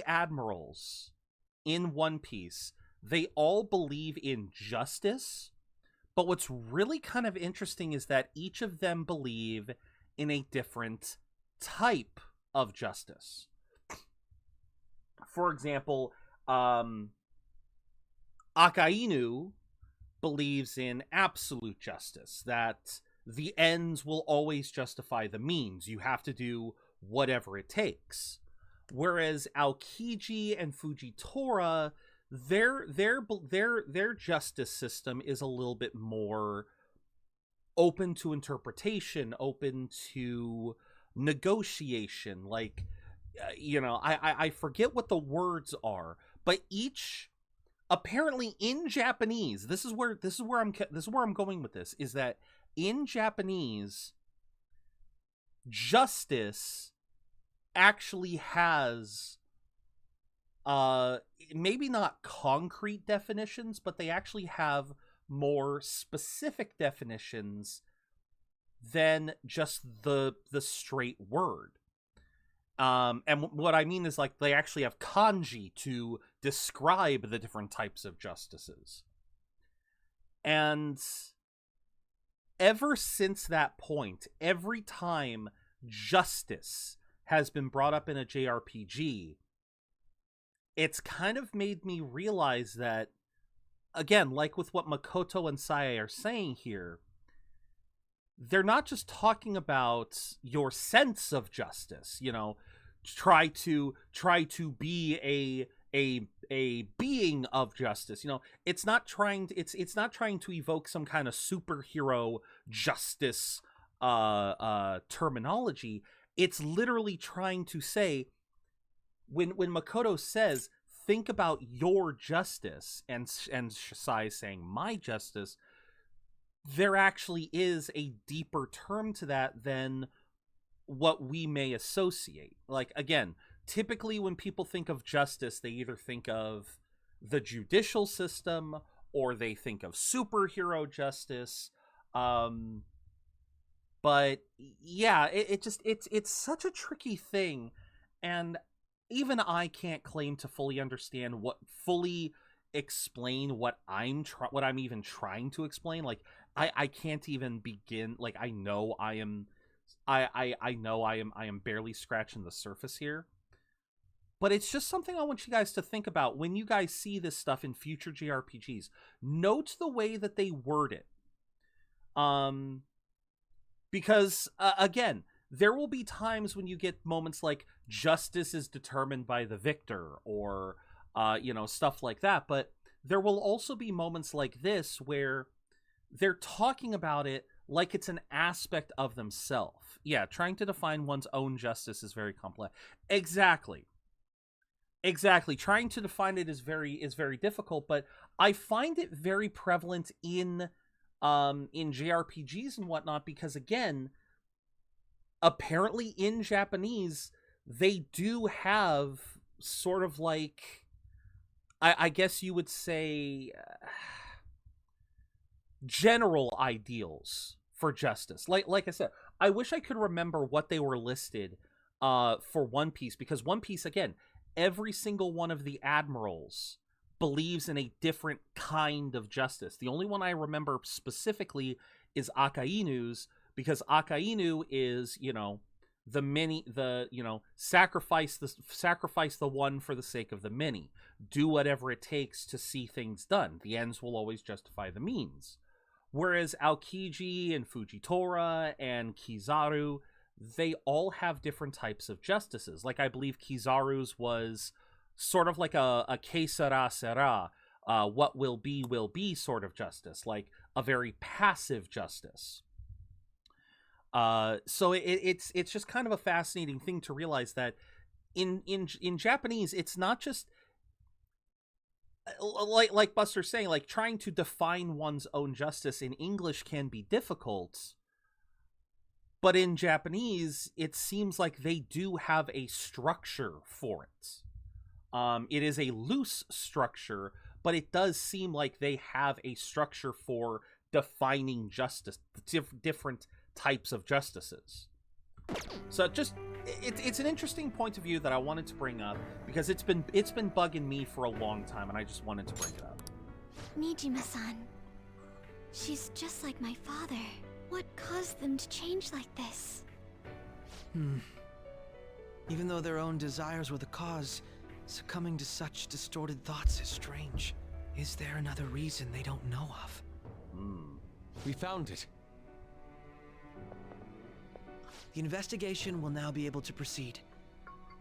A: admirals in One Piece, they all believe in justice. But what's really kind of interesting is that each of them believe in a different type of justice. For example, Akainu believes in absolute justice, that the ends will always justify the means. You have to do whatever it takes. Whereas Aokiji and Fujitora, their justice system is a little bit more open to interpretation, open to negotiation. Like, I forget what the words are, but each, apparently in Japanese, this is where I'm going with this, is that in Japanese, justice actually has maybe not concrete definitions, but they actually have more specific definitions than just the straight word. And what I mean is, like, they actually have kanji to describe the different types of justices. And ever since that point, every time justice has been brought up in a JRPG, it's kind of made me realize that, again, like with what Makoto and Sae are saying here, they're not just talking about your sense of justice, try to be a being of justice. It's not trying to evoke some kind of superhero justice terminology. It's literally trying to say, when Makoto says, think about your justice, and Sae saying my justice, there actually is a deeper term to that than what we may associate. Like, again, typically when people think of justice, they either think of the judicial system, or they think of superhero justice. But yeah, it's such a tricky thing, and even I can't claim to fully understand fully explain what I'm even trying to explain. Like I can't even begin. Like I know I am barely scratching the surface here. But it's just something I want you guys to think about when you guys see this stuff in future JRPGs. Note the way that they word it. Because, again, there will be times when you get moments like justice is determined by the victor or, stuff like that. But there will also be moments like this where they're talking about it like it's an aspect of themselves. Yeah, trying to define one's own justice is very complex. Exactly. Trying to define it is very difficult, but I find it very prevalent in JRPGs and whatnot because, again, apparently in Japanese they do have sort of like, I guess you would say, general ideals for justice. Like I said, I wish I could remember what they were listed for One Piece, because One Piece, again, every single one of the admirals believes in a different kind of justice. The only one I remember specifically is Akainu's, because Akainu is, sacrifice the one for the sake of the many. Do whatever it takes to see things done. The ends will always justify the means. Whereas Aokiji and Fujitora and Kizaru, they all have different types of justices. Like, I believe Kizaru's was sort of like a que sera sera, what will be sort of justice, like a very passive justice. So it's just kind of a fascinating thing to realize that in Japanese, it's not just like Buster's saying, like trying to define one's own justice in English can be difficult. But in Japanese, it seems like they do have a structure for it. It is a loose structure, but it does seem like they have a structure for defining justice, different types of justices. So it's an interesting point of view that I wanted to bring up because it's been bugging me for a long time, and I just wanted to bring it up.
D: Nijima-san, she's just like my father. What caused them to change like this?
G: Even though their own desires were the cause, succumbing to such distorted thoughts is strange. Is there another reason they don't know of?
E: We found it.
G: The investigation will now be able to proceed.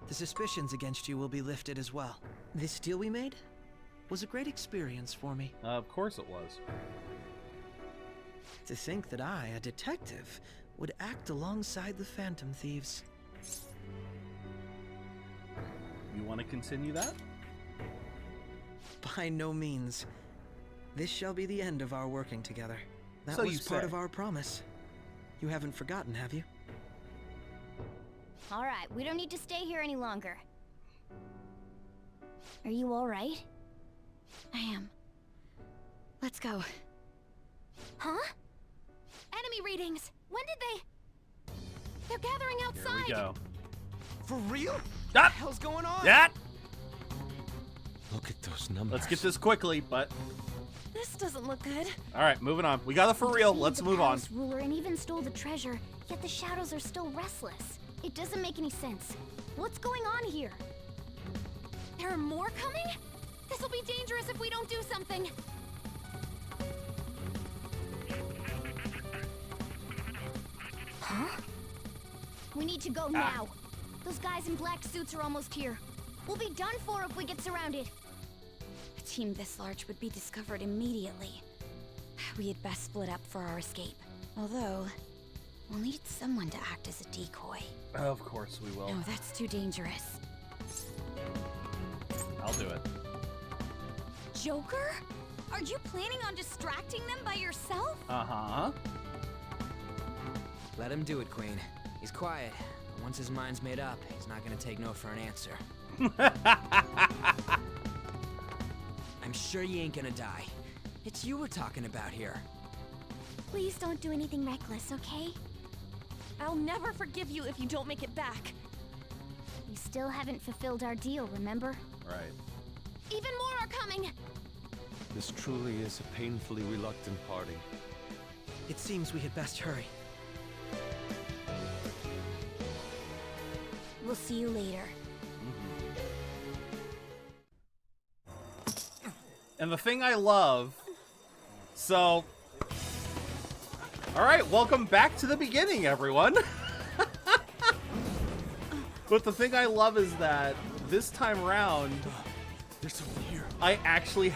G: The suspicions against you will be lifted as well. This deal we made was a great experience for me.
A: Of course it was.
G: To think that I, a detective, would act alongside the Phantom Thieves.
A: You want to continue that?
G: By no means. This shall be the end of our working together. That
A: So
G: was
A: you
G: part
A: say.
G: of our promise. You haven't forgotten, have you?
D: All right, we don't need to stay here any longer. Are you all right? I am. Let's go.
I: Huh? Enemy readings! When did they... They're gathering outside!
A: Here we go.
G: For real? What
A: Ah!
G: the hell's going on?
A: Yeah!
E: Look at those numbers.
A: Let's get this quickly, but...
I: This doesn't look good.
A: Alright, moving on. We got it for real.
D: Freed
A: Let's
D: the
A: move on.
D: palace ruler and even stole the treasure, yet the shadows are still restless. It doesn't make any sense. What's going on here?
I: There are more coming? This'll be dangerous if we don't do something.
D: Huh? We need to go now. Those guys in black suits are almost here. We'll be done for if we get surrounded. A team this large would be discovered immediately. We had best split up for our escape. Although, we'll need someone to act as a decoy.
A: Of course we will.
D: No, that's too dangerous.
A: I'll do it.
I: Joker? Are you planning on distracting them by yourself?
A: Uh-huh.
B: Let him do it, Queen. He's quiet. But once his mind's made up, he's not gonna take no for an answer. I'm sure you ain't gonna die. It's you we're talking about here.
D: Please don't do anything reckless, okay?
I: I'll never forgive you if you don't make it back.
D: We still haven't fulfilled our deal, remember?
A: Right.
I: Even more are coming!
E: This truly is a painfully reluctant party.
G: It seems we had best hurry.
D: We'll see you later.
A: And the thing I love... So... Alright, welcome back to the beginning, everyone! But the thing I love is that this time around...
B: There's someone here.
A: I actually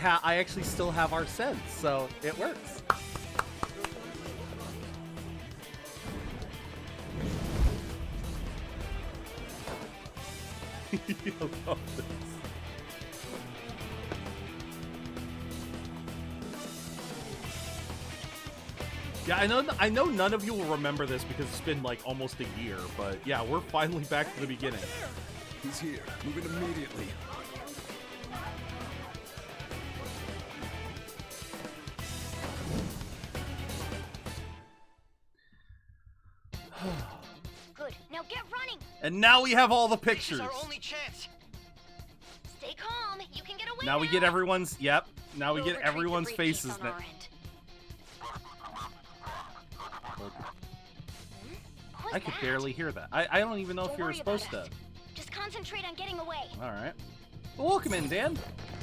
A: still have our sense, so it works. I love this. Yeah, I know none of you will remember this because it's been like almost a year, but yeah, we're finally back to the beginning.
B: He's here. Moving immediately.
I: Good. Now get running!
A: And now we have all the pictures.
G: This is our only chance.
I: Stay calm. You can get away
A: Now we get everyone's, yep, now we
I: We'll
A: get
I: retrieve the
A: everyone's
I: briefcase
A: faces.
I: on our end.
A: I could barely hear that. I don't even know if you were supposed to.
I: Just concentrate on getting away.
A: Alright. Well, welcome in, Dan.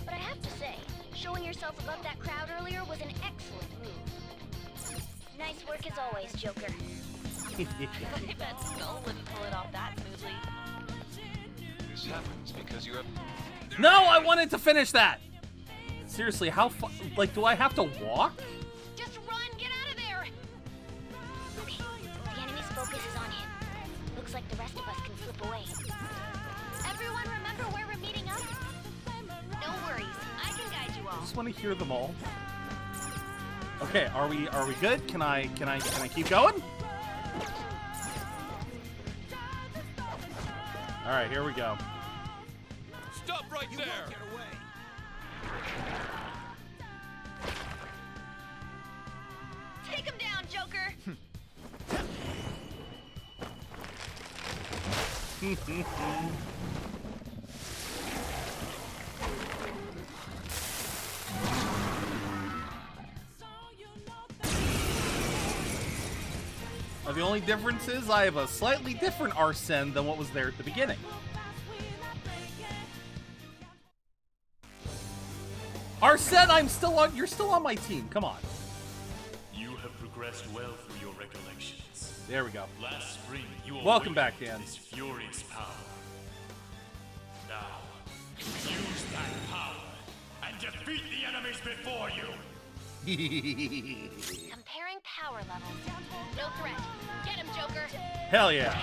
I: But I have to say, showing yourself above that crowd earlier was an excellent move. Nice work as always, Joker.
J: I bet Skull wouldn't pull it off that smoothly.
E: This happens because you have...
A: No, I wanted to finish that! Seriously, how far? Like, do I have to walk?
I: Just run! Get out of there! Okay, the enemy's focus is on him. Looks like the rest of us can slip away. Everyone remember where we're meeting up? No worries, I can guide you all.
A: I just want to hear them all. Okay, are we good? Can I keep going? All right, here we go.
B: Stop right there! Get away!
I: Take him down, Joker!
A: The only difference is I have a slightly different Arsene than what was there at the beginning. Arsene, you're still on my team. Come on.
K: You have progressed well through your recollections.
A: There we go.
K: Last spring, you
A: Welcome
K: awakened
A: back, Dan.
K: this furious power. Now, use that power and defeat the enemies before you.
I: Comparing power levels. No threat. Get him, Joker!
A: Hell yeah.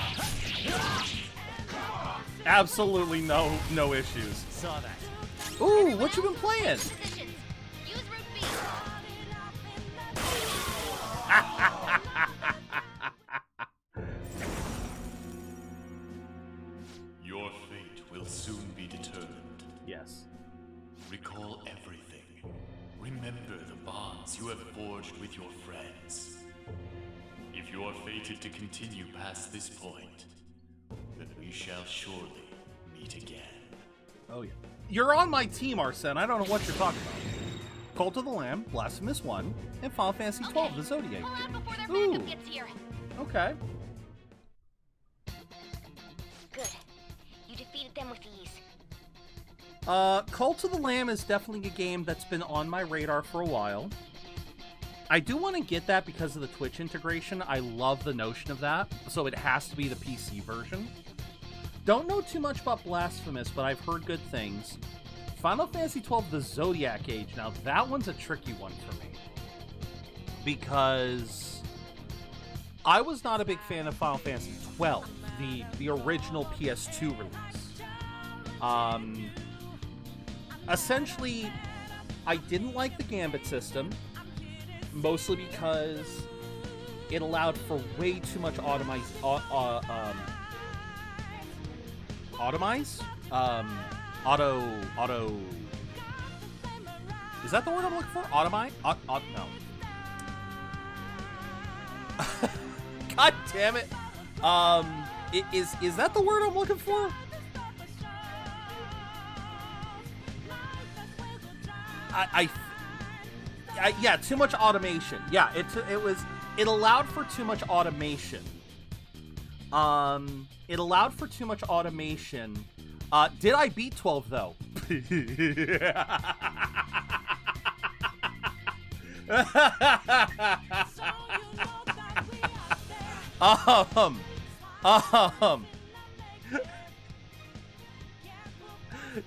A: Absolutely no issues.
J: Saw that.
A: Ooh, what you been playing?
I: Positions. Use root B.
K: Your fate will soon be determined.
A: Yes.
K: Recall everything. Remember the bonds you have forged with your friends. If you are fated to continue past this point, then we shall surely meet again.
A: Oh yeah. You're on my team, Arsene. I don't know what you're talking about. Cult of the Lamb, Blasphemous 1, and Final Fantasy 12, the Zodiac
I: Pull out before their
A: Ooh.
I: backup gets here.
A: Okay.
I: Good. You defeated them with ease.
A: Cult of the Lamb is definitely a game that's been on my radar for a while. I do want to get that because of the Twitch integration. I love the notion of that, so it has to be the PC version. Don't know too much about Blasphemous, but I've heard good things. Final Fantasy 12, the Zodiac Age. Now, that one's a tricky one for me. Because I was not a big fan of Final Fantasy 12, the original PS2 release. Essentially, I didn't like the Gambit system, mostly because it allowed for way too much automize. Is that the word I'm looking for? No. God damn it. Is that the word I'm looking for? Yeah, too much automation. Yeah, it allowed for too much automation. It allowed for too much automation. Did I beat 12 though?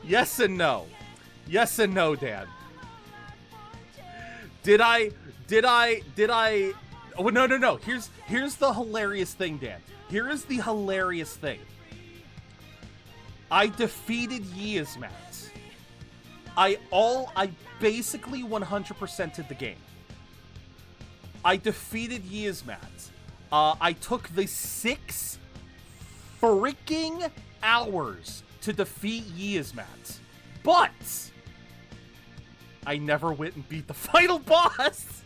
A: Yes and no. Yes and no, Dan. Did I? Oh, no. Here's the hilarious thing, Dan. Here is the hilarious thing. I defeated Yzmat. I basically 100%ed the game. I defeated Yzmat. I took the 6 freaking hours to defeat Yzmat. But I never went and beat the final boss.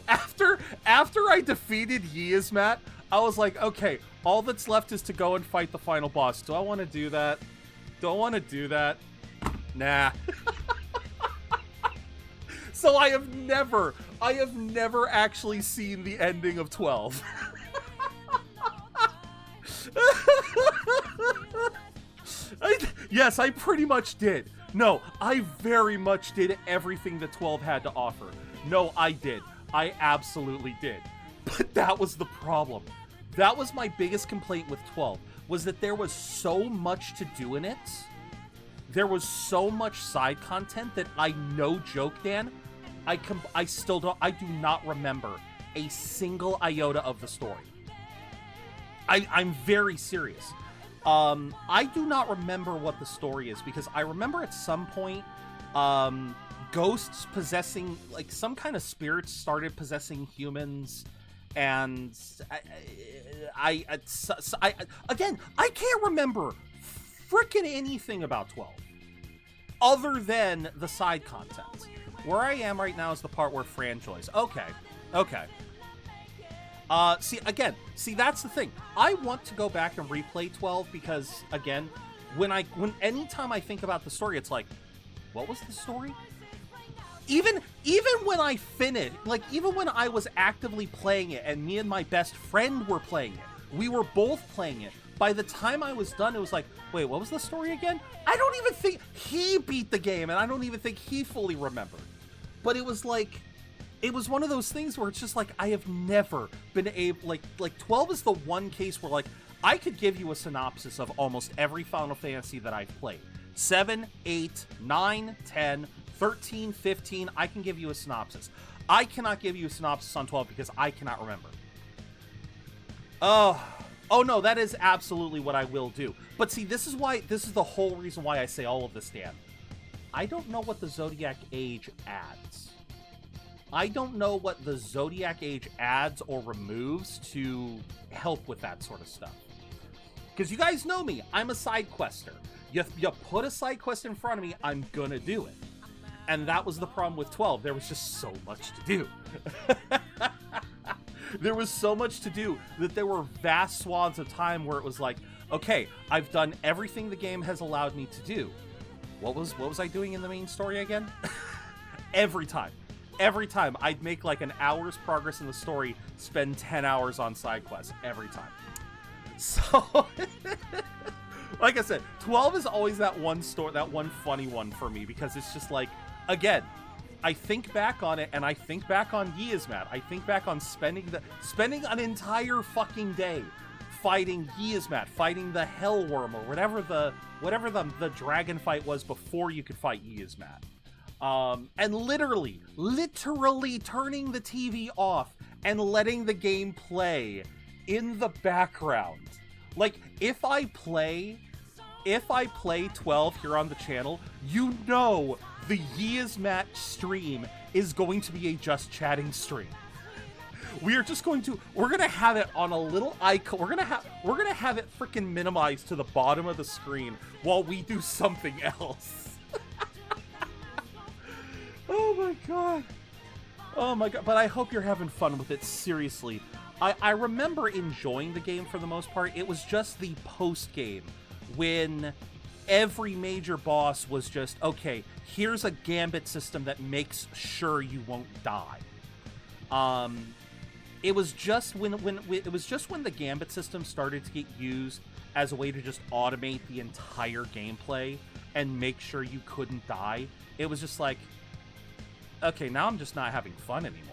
A: After I defeated Yzmat, I was like, okay, all that's left is to go and fight the final boss. Do I want to do that? Do I want to do that? Nah. So I have never actually seen the ending of 12. Yes, I pretty much did. No, I very much did everything that 12 had to offer. No, I did. I absolutely did. But that was the problem. That was my biggest complaint with 12, was that there was so much to do in it. There was so much side content that no joke, Dan, I do not remember a single iota of the story. I'm very serious. I do not remember what the story is, because I remember at some point, ghosts possessing, like, some kind of spirits started possessing humans, and again, I can't remember frickin' anything about 12 other than the side content. Where I am right now is the part where Fran joins. Okay. See, that's the thing. I want to go back and replay 12 because, again, anytime I think about the story, it's like, what was the story? Even when I finished, like, even when I was actively playing it and me and my best friend were playing it, we were both playing it. By the time I was done, it was like, wait, what was the story again? I don't even think he beat the game, and I don't even think he fully remembered. But it was like, it was one of those things where it's just like, I have never been able, like 12 is the one case where, like, I could give you a synopsis of almost every Final Fantasy that I've played. 7, 8, 9, 10, 13, 15, I can give you a synopsis. I cannot give you a synopsis on 12 because I cannot remember. Oh no, that is absolutely what I will do. But see, this is the whole reason why I say all of this, Dan. I don't know what the Zodiac Age adds. I don't know what the Zodiac Age adds or removes to help with that sort of stuff. Because you guys know me, I'm a side quester. You put a side quest in front of me, I'm gonna do it. And that was the problem with 12. There was just so much to do. There was so much to do that there were vast swaths of time where it was like, okay, I've done everything the game has allowed me to do. What was I doing in the main story again? Every time I'd make like an hour's progress in the story, spend 10 hours on side quests every time. So like I said, 12 is always that one funny one for me, because it's just like, again, I think back on it, and I think back on Yzmat. I think back on spending an entire fucking day fighting Yzmat, fighting the Hellworm, or whatever the dragon fight was before you could fight Yzmat. And literally turning the TV off and letting the game play in the background. Like, if I play 12 here on the channel, you know the Yzmat stream is going to be a just chatting stream. We're gonna have it on a little icon. We're gonna have it freaking minimized to the bottom of the screen while we do something else. Oh my god. Oh my god, but I hope you're having fun with it, seriously. I remember enjoying the game for the most part. It was just the post-game when every major boss was just, okay, here's a gambit system that makes sure you won't die. It was just when the gambit system started to get used as a way to just automate the entire gameplay and make sure you couldn't die. It was just like, okay, now I'm just not having fun anymore.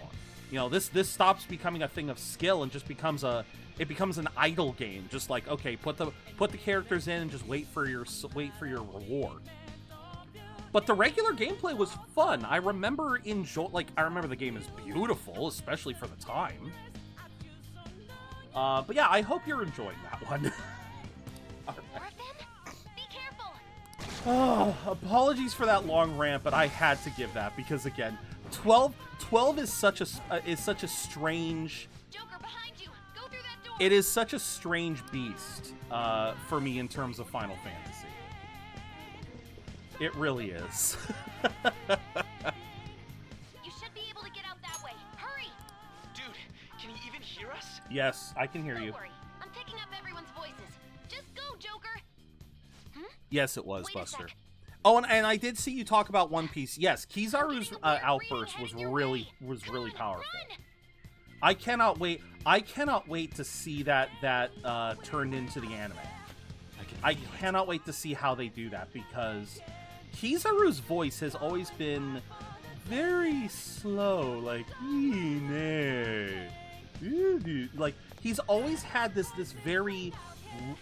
A: You know, this stops becoming a thing of skill and just becomes an idle game. Just like, okay, put the characters in and just wait for your reward. But the regular gameplay was fun. I remember the game is beautiful, especially for the time. But yeah, I hope you're enjoying that one. Oh, apologies for that long rant, but I had to give that because again, 12 is such a strange.
I: Joker, behind you. Go through that door.
A: It is such a strange beast for me in terms of Final Fantasy. It really is.
I: You should be able to get out that way. Hurry!
G: Dude, can you even hear us?
A: Yes, I can hear you.
I: Don't worry. I'm picking up everyone's voices. Just go, Joker.
A: Yes, it was,
I: Wait a
A: Buster.
I: sec.
A: Oh, and I did see you talk about One Piece. Yes, Kizaru's outburst was really powerful. I cannot wait to see that turned into the anime. I cannot wait to see how they do that because Kizaru's voice has always been very slow, like like he's always had this very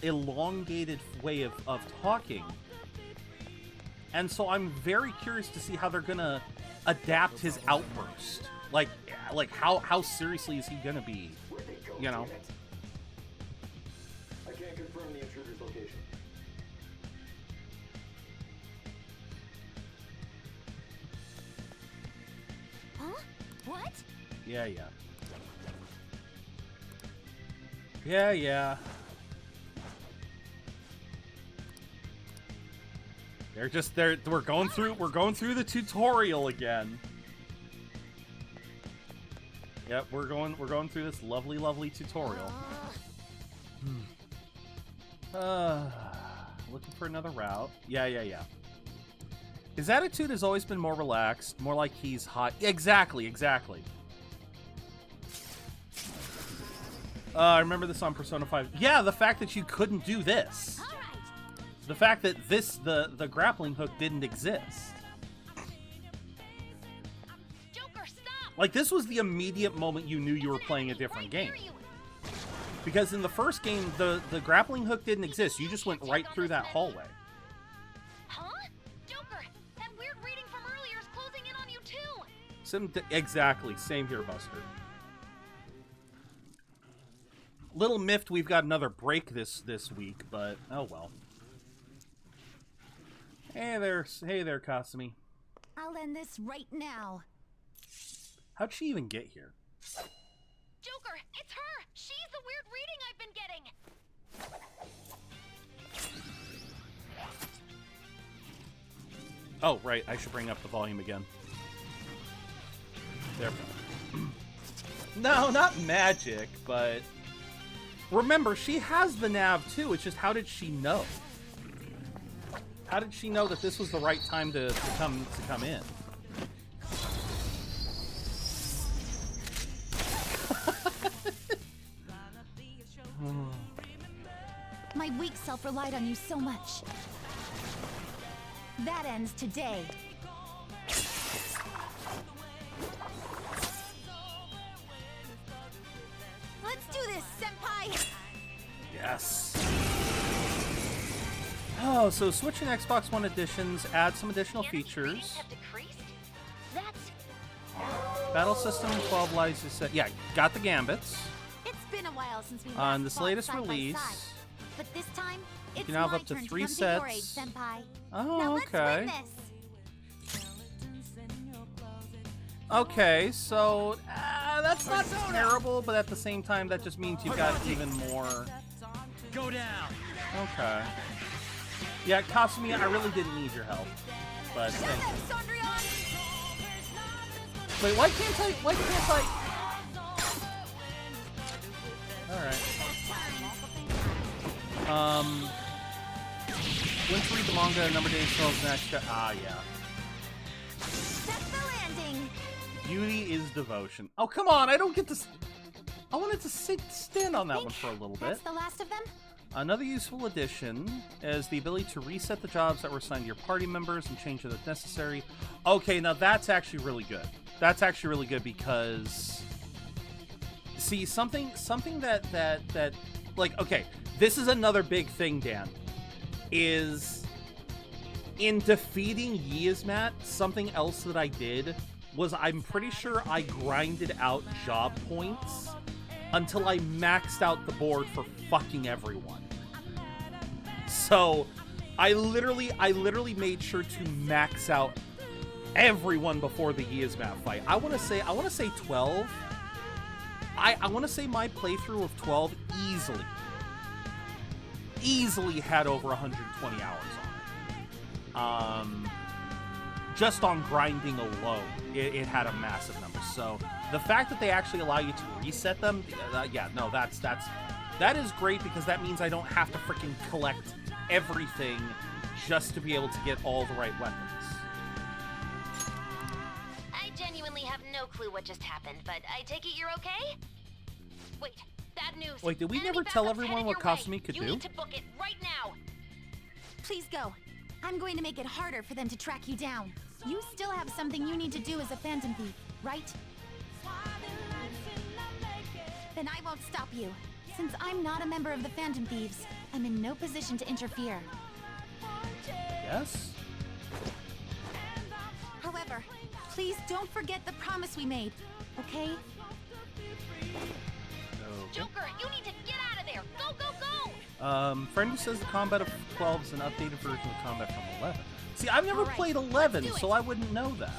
A: elongated way of talking. And so I'm very curious to see how they're gonna adapt his outburst. Like how seriously is he gonna be? You know?
L: I can't confirm the intruder's location.
D: Huh? What?
A: Yeah. Yeah. We're going through the tutorial again. Yep, we're going through this lovely tutorial. Looking for another route. Yeah. His attitude has always been more relaxed, more like he's hot. Exactly. I remember this on Persona 5. Yeah, the fact that you couldn't do this. The fact that the grappling hook didn't exist.
I: Joker, stop!
A: Like, this was the immediate moment you knew you were playing a different game. Because in the first game, the grappling hook didn't exist. You just went right through that hallway.
I: Huh? Joker, that weird reading from earlier is closing in on you too.
A: Exactly. Same here, Buster. Little miffed we've got another break this week, but oh well. Hey there, Kasumi.
D: I'll end this right now.
A: How'd she even get here?
I: Joker, it's her! She's the weird reading I've been getting!
A: Oh, right, I should bring up the volume again. There. No, not magic, but... Remember, she has the nav too, it's just how did she know? How did she know that this was the right time to come in?
D: My weak self relied on you so much. That ends today. Let's do this, Senpai!
A: Yes. Oh, so switching Xbox One editions add some additional features. Battle system, 12 lives is set. Yeah, got the gambits.
D: It's been a while since we
A: on this latest release.
D: But this time, it's
A: you can have
D: my
A: up to
D: turn
A: 3
D: to
A: sets.
D: Your age, Senpai.
A: Oh,
D: now
A: okay.
D: Let's win this.
A: Okay, so that's not terrible, but at the same time, that just means you've got even more.
G: Go down.
A: Okay. Yeah, Kasumi, I really didn't need your help, but thank you. Wait, why can't I? Why can't I? All right. When to read the manga, number days till next. Ah, yeah.
D: That's the landing.
A: Beauty is devotion. Oh, come on! I don't get to. I wanted to stand on that one for a little bit.
D: That's the last of them?
A: Another useful addition is the ability to reset the jobs that were assigned to your party members and change it if necessary. Okay, now that's actually really good. That's actually really good because, see, something that like, okay, this is another big thing, Dan, is in defeating Yzmat, something else that I did was I'm pretty sure I grinded out job points until I maxed out the board for fucking everyone. So I literally made sure to max out everyone before the Yzmat fight. I want to say 12. I want to say my playthrough of 12 easily had over 120 hours on it. Just on grinding alone, it had a massive number. So the fact that they actually allow you to reset them, yeah, no, that is great because that means I don't have to freaking collect everything just to be able to get all the right weapons.
I: I genuinely have no clue what just happened, but I take it you're okay? Wait, bad news.
A: Wait, did we
I: Enemy
A: never tell
I: backup's
A: everyone
I: headed
A: what
I: your way.
A: Kasumi could
I: You
A: do?
I: need to book it right now.
D: Please go. I'm going to make it harder for them to track you down. You still have something you need to do as a Phantom Thief, right? Then I won't stop you. Since I'm not a member of the Phantom Thieves, I'm in no position to interfere.
A: Yes?
D: However, please don't forget the promise we made, okay?
I: Joker, you need to get out of there. Go, go, go!
A: Friend who says the combat of 12 is an updated version of combat from 11. See, I've never played 11, so I wouldn't know that.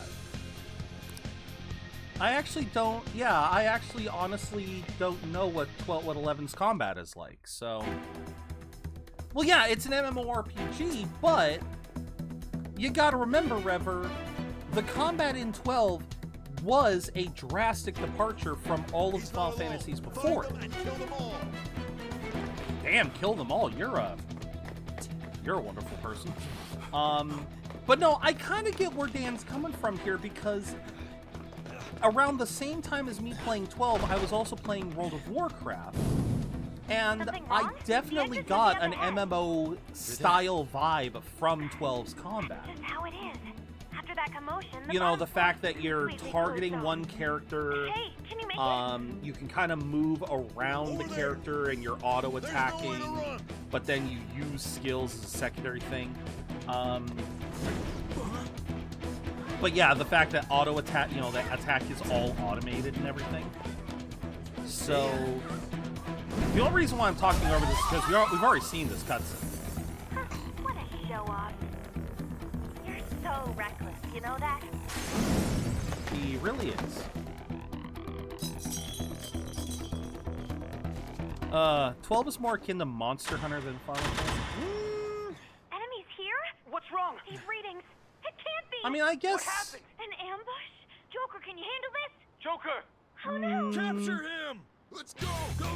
A: I actually don't, yeah, I actually honestly don't know what 11's combat is like, so... Well, yeah, it's an MMORPG, but you gotta remember, Rever, the combat in 12 was a drastic departure from all of the Final Fantasies before it. Damn, kill them all. You're a wonderful person. But no, I kind of get where Dan's coming from here because around the same time as me playing 12, I was also playing World of Warcraft. And I definitely got an MMO style vibe from 12's combat.
F: This is how it is. After that commotion,
A: You know, the fact that you're targeting one character,
F: Hey, can you make
A: you can kind of move around the character and you're auto-attacking, but then you use skills as a secondary thing. But yeah, the fact that auto-attack, you know, that attack is all automated and everything. So, the only reason why I'm talking over this is because we've already seen this cutscene.
F: What a show-off. You're so reckless, you know that?
A: He really is. 12 is more akin to Monster Hunter than Final Fantasy.
F: Enemies here? What's wrong? These readings. It can't be.
A: I mean, I guess...
F: An ambush? Joker, can you handle this?
M: Joker!
F: Oh no!
M: Capture him! Let's go!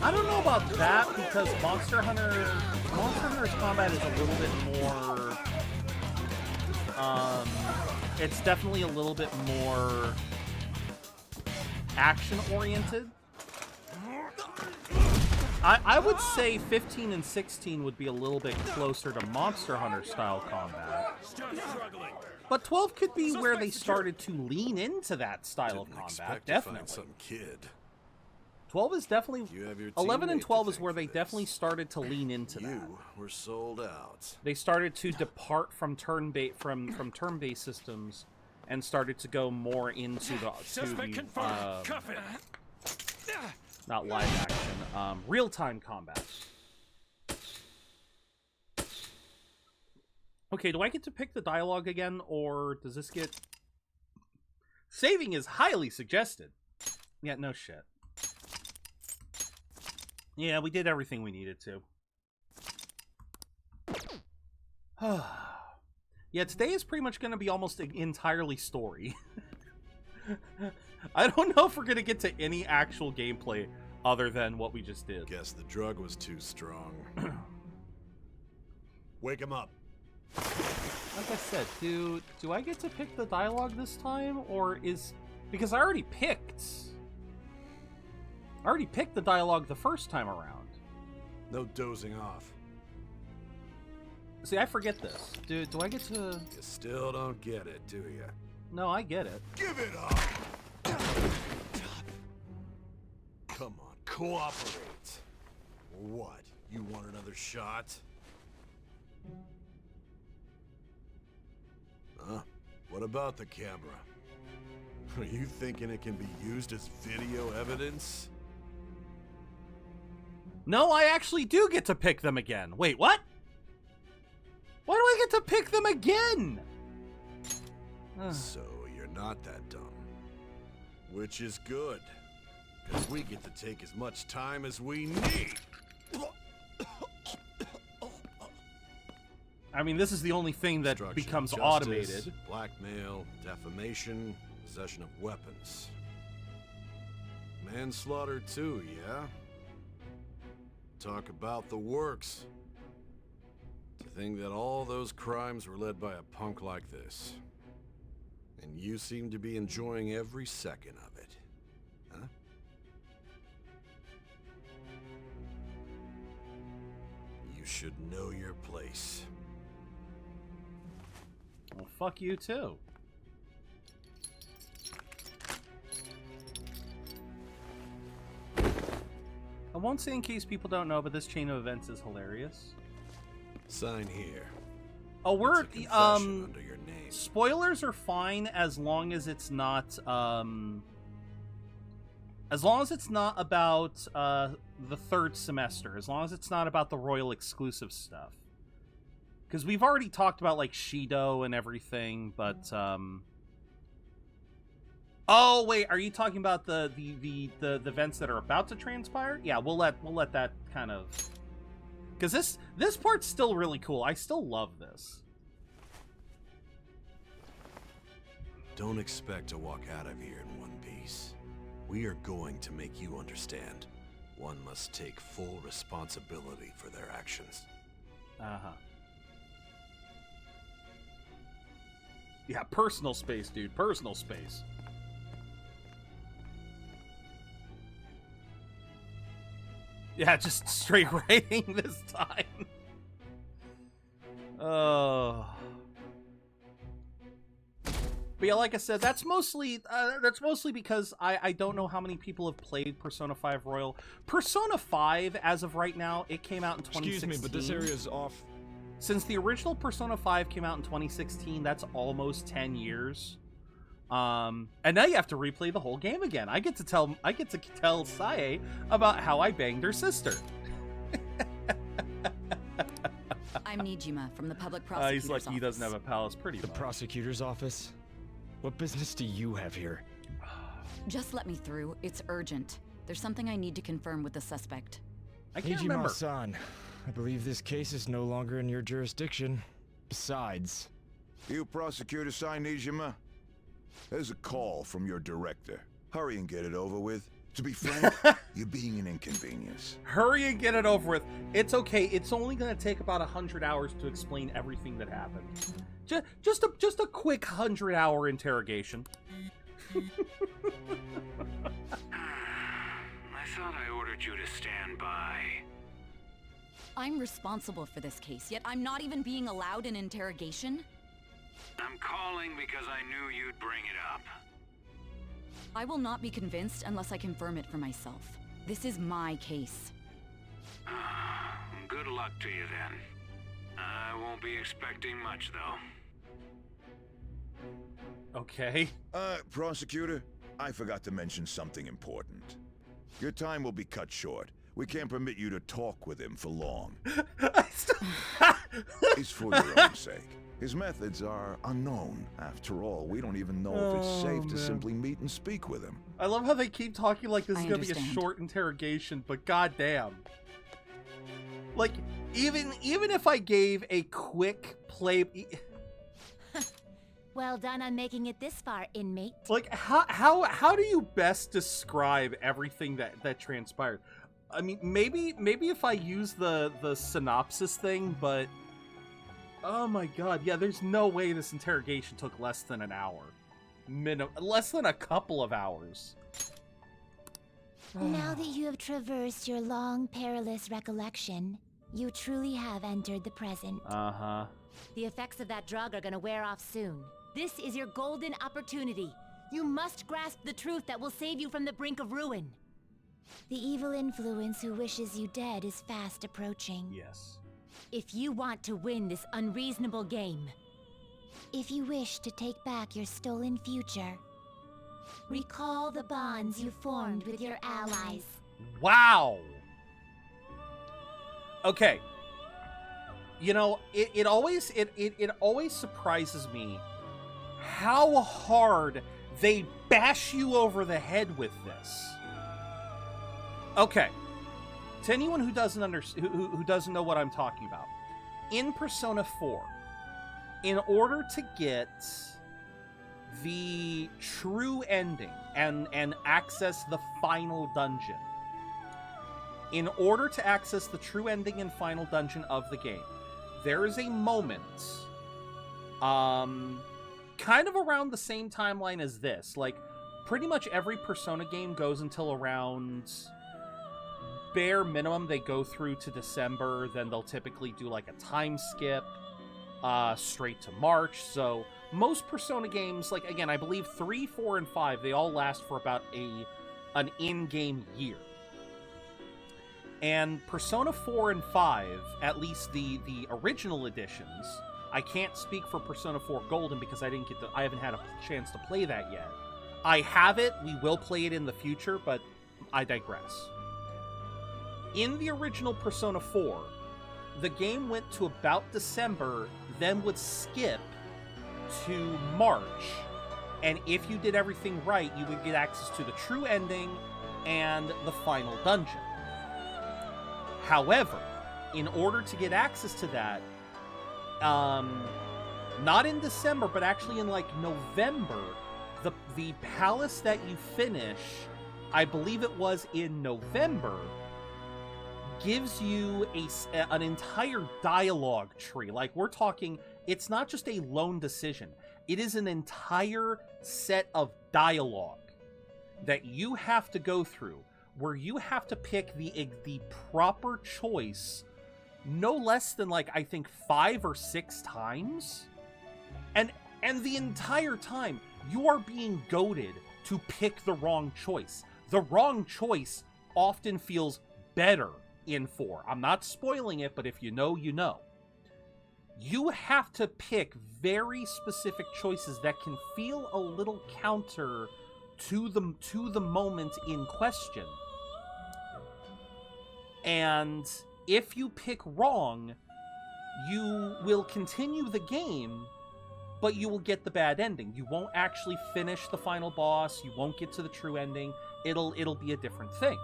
A: I don't know about that because Monster Hunter's combat is a little bit more, it's definitely a little bit more action-oriented. I would say 15 and 16 would be a little bit closer to Monster Hunter style combat. But 12 could be where they started to lean into that style of combat, definitely.
M: Some kid.
A: 12 is definitely... 11 and 12 is where they
M: this.
A: definitely started to lean into that.
M: You were sold out.
A: They started to depart from turn-based systems and started to go more into not live action, real-time combat. Okay, do I get to pick the dialogue again, or does this get... Saving is highly suggested. Yeah, no shit. Yeah, we did everything we needed to. Yeah, today is pretty much going to be almost entirely story. I don't know if we're gonna get to any actual gameplay other than what we just did.
M: Guess the drug was too strong. Wake him up.
A: Like I said, do I get to pick the dialogue this time, or is... Because I already picked the dialogue the first time around.
M: No dozing off.
A: See, I forget this. Do I get to...
M: You still don't get it, do you?
A: No, I get it.
M: Give it up! Come on, cooperate. What? You want another shot? Huh? What about the camera? Are you thinking it can be used as video evidence?
A: No, I actually do get to pick them again. Wait, what? Why do I get to pick them again?
M: So you're not that dumb. Which is good. Because we get to take as much time as we need.
A: I mean, this is the only thing that becomes
M: Justice,
A: automated.
M: Blackmail, defamation, possession of weapons. Manslaughter too, yeah? Talk about the works. To think that all those crimes were led by a punk like this. And you seem to be enjoying every second of it. Huh? You should know your place.
A: Well, fuck you too. I won't say in case people don't know, but this chain of events is hilarious.
M: Sign here.
A: Oh, we're
M: It's a confession under your name.
A: spoilers are fine as long as it's not about the third semester, as long as it's not about the Royal exclusive stuff. Because we've already talked about like Shido and everything, but oh wait, are you talking about the events that are about to transpire? Yeah, we'll let that kind of, because this part's still really cool. I still love this.
M: Don't expect to walk out of here in one piece. We are going to make you understand. One must take full responsibility for their actions.
A: Uh-huh. Yeah, personal space, dude. Personal space. Yeah, just straight writing this time. Oh. But yeah, like I said, that's mostly because I don't know how many people have played Persona 5 Royal. Persona 5, as of right now, it came out in 2016.
E: Excuse me, but this area is off.
A: Since the original Persona 5 came out in 2016, that's almost 10 years. And now you have to replay the whole game again. I get to tell Sae about how I banged her sister.
N: I'm Nijima from the public prosecutor's
A: He's like,
N: office.
A: he doesn't have a palace, pretty much.
E: The prosecutor's office? What business do you have here?
N: Just let me through. It's urgent. There's something I need to confirm with the suspect.
A: I can't remember.
E: Nijima-san, I believe this case is no longer in your jurisdiction. Besides...
O: You prosecutor, Nijima? There's a call from your director. Hurry and get it over with. To be frank, you're being an inconvenience.
A: Hurry and get it over with. It's okay. It's only going to take about 100 hours to explain everything that happened. Just a quick 100-hour interrogation.
P: I thought I ordered you to stand by.
N: I'm responsible for this case, yet I'm not even being allowed an interrogation?
P: I'm calling because I knew you'd bring it up.
N: I will not be convinced unless I confirm it for myself. This is my case.
P: Good luck to you then. I won't be expecting much, though.
A: Okay.
O: Prosecutor, I forgot to mention something important. Your time will be cut short. We can't permit you to talk with him for long. It's for your own sake. His methods are unknown. After all, we don't even know if it's safe to simply meet and speak with him.
A: I love how they keep talking like this is going to be a short interrogation, but goddamn. Like, even if I gave a quick play...
Q: Well done on making it this far, inmate.
A: Like, how do you best describe everything that transpired? I mean, maybe if I use the synopsis thing, but oh my god, yeah, there's no way this interrogation took less than an hour. Less than a couple of hours.
Q: Now that you have traversed your long, perilous recollection, you truly have entered the present.
A: Uh-huh.
Q: The effects of that drug are gonna wear off soon. This is your golden opportunity. You must grasp the truth that will save you from the brink of ruin. The evil influence who wishes you dead is fast approaching.
A: Yes.
Q: If you want to win this unreasonable game, if you wish to take back your stolen future, recall the bonds you formed with your allies.
A: Wow! Okay. You know, it always surprises me how hard they bash you over the head with this. Okay. To anyone who doesn't who doesn't know what I'm talking about, in Persona 4, in order to get the true ending and access the final dungeon, in order to access the true ending and final dungeon of the game, there is a moment, kind of around the same timeline as this. Like, pretty much every Persona game goes until around, bare minimum, they go through to December, then they'll typically do like a time skip, straight to March. So most Persona games, like, again, I believe 3, 4, and 5, they all last for about an in-game year. And Persona 4 and 5, at least the original editions, I can't speak for Persona 4 Golden because I haven't had a chance to play that yet. I have it, we will play it in the future, but I digress. In the original Persona 4, the game went to about December, then would skip to March, and if you did everything right, you would get access to the true ending and the final dungeon. However, in order to get access to that, not in December, but actually in like November, the palace that you finish, I believe it was in November, gives you an entire dialogue tree. Like, we're talking, it's not just a lone decision. It is an entire set of dialogue that you have to go through, where you have to pick the proper choice no less than, like, I think 5 or 6 times. And the entire time, you are being goaded to pick the wrong choice. The wrong choice often feels better in 4. I'm not spoiling it, but if you know, you know. You have to pick very specific choices that can feel a little counter to the moment in question. And if you pick wrong, you will continue the game, but you will get the bad ending. You won't actually finish the final boss. You won't get to the true ending. It'll be a different thing.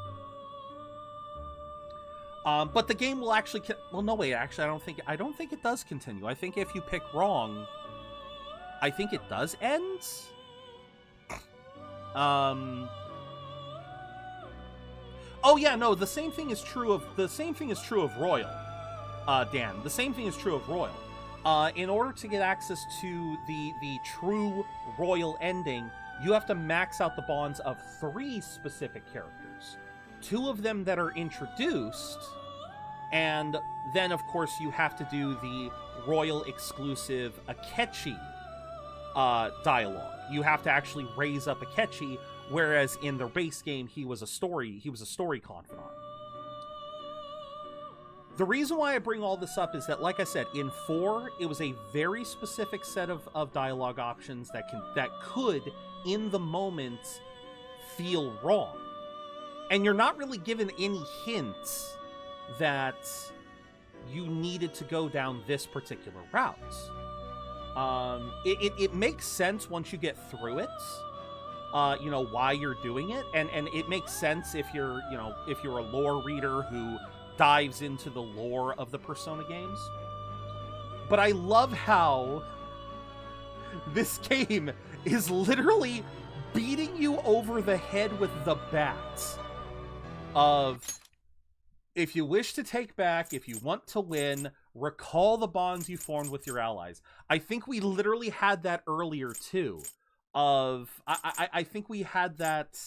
A: But the game will actually... Well, no, wait, actually, I don't think it does continue. I think if you pick wrong, I think it does end. Oh yeah, no, the same thing is true of Royal. Dan, the same thing is true of Royal. In order to get access to the true Royal ending, you have to max out the bonds of 3 specific characters. 2 of them that are introduced, and then, of course, you have to do the Royal exclusive Akechi dialogue. You have to actually raise up Akechi, whereas in the base game, he was a story confidant. The reason why I bring all this up is that, like I said, in 4, it was a very specific set of dialogue options that could, in the moment, feel wrong. And you're not really given any hints that you needed to go down this particular route. It makes sense once you get through it, why you're doing it, and it makes sense if you're a lore reader who dives into the lore of the Persona games. But I love how This game is literally beating you over the head with the bats of, if you wish to take back, if you want to win, recall the bonds you formed with your allies. I think we literally had that earlier too. I think we had that.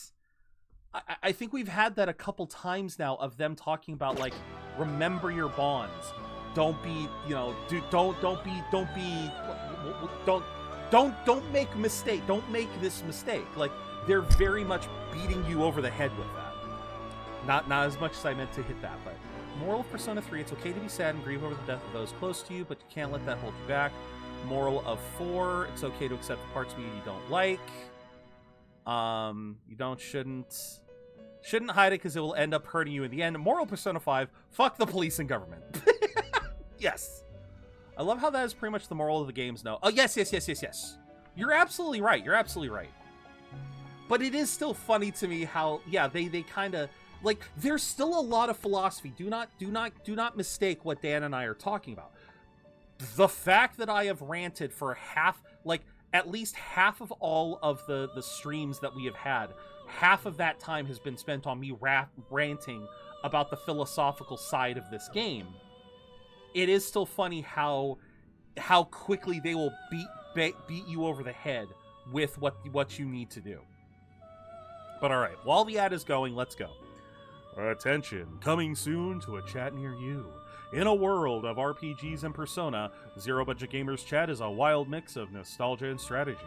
A: I think we've had that a couple times now of them talking about, like, remember your bonds. Don't be, you know, don't make a mistake. Don't make this mistake. Like, they're very much beating you over the head with that. Not as much as I meant to hit that, but moral of Persona 3, it's okay to be sad and grieve over the death of those close to you, but you can't let that hold you back. Moral of 4, it's okay to accept the parts of you don't like. You shouldn't hide it because it will end up hurting you in the end. Moral Persona 5, fuck the police and government. Yes. I love how that is pretty much the moral of the games now. Oh, yes. You're absolutely right. But it is still funny to me how, yeah, they kind of, like, there's still a lot of philosophy. Do not mistake what Dan and I are talking about. The fact that I have ranted for at least half of all of the streams that we have had, half of that time has been spent on me ranting about the philosophical side of this game. It is still funny how quickly they will beat you over the head with what you need to do. But all right, while the ad is going, let's go. Attention, coming soon to a chat near you. In a world of RPGs and Persona, ZeroBudgetGamer's chat is a wild mix of nostalgia and strategy.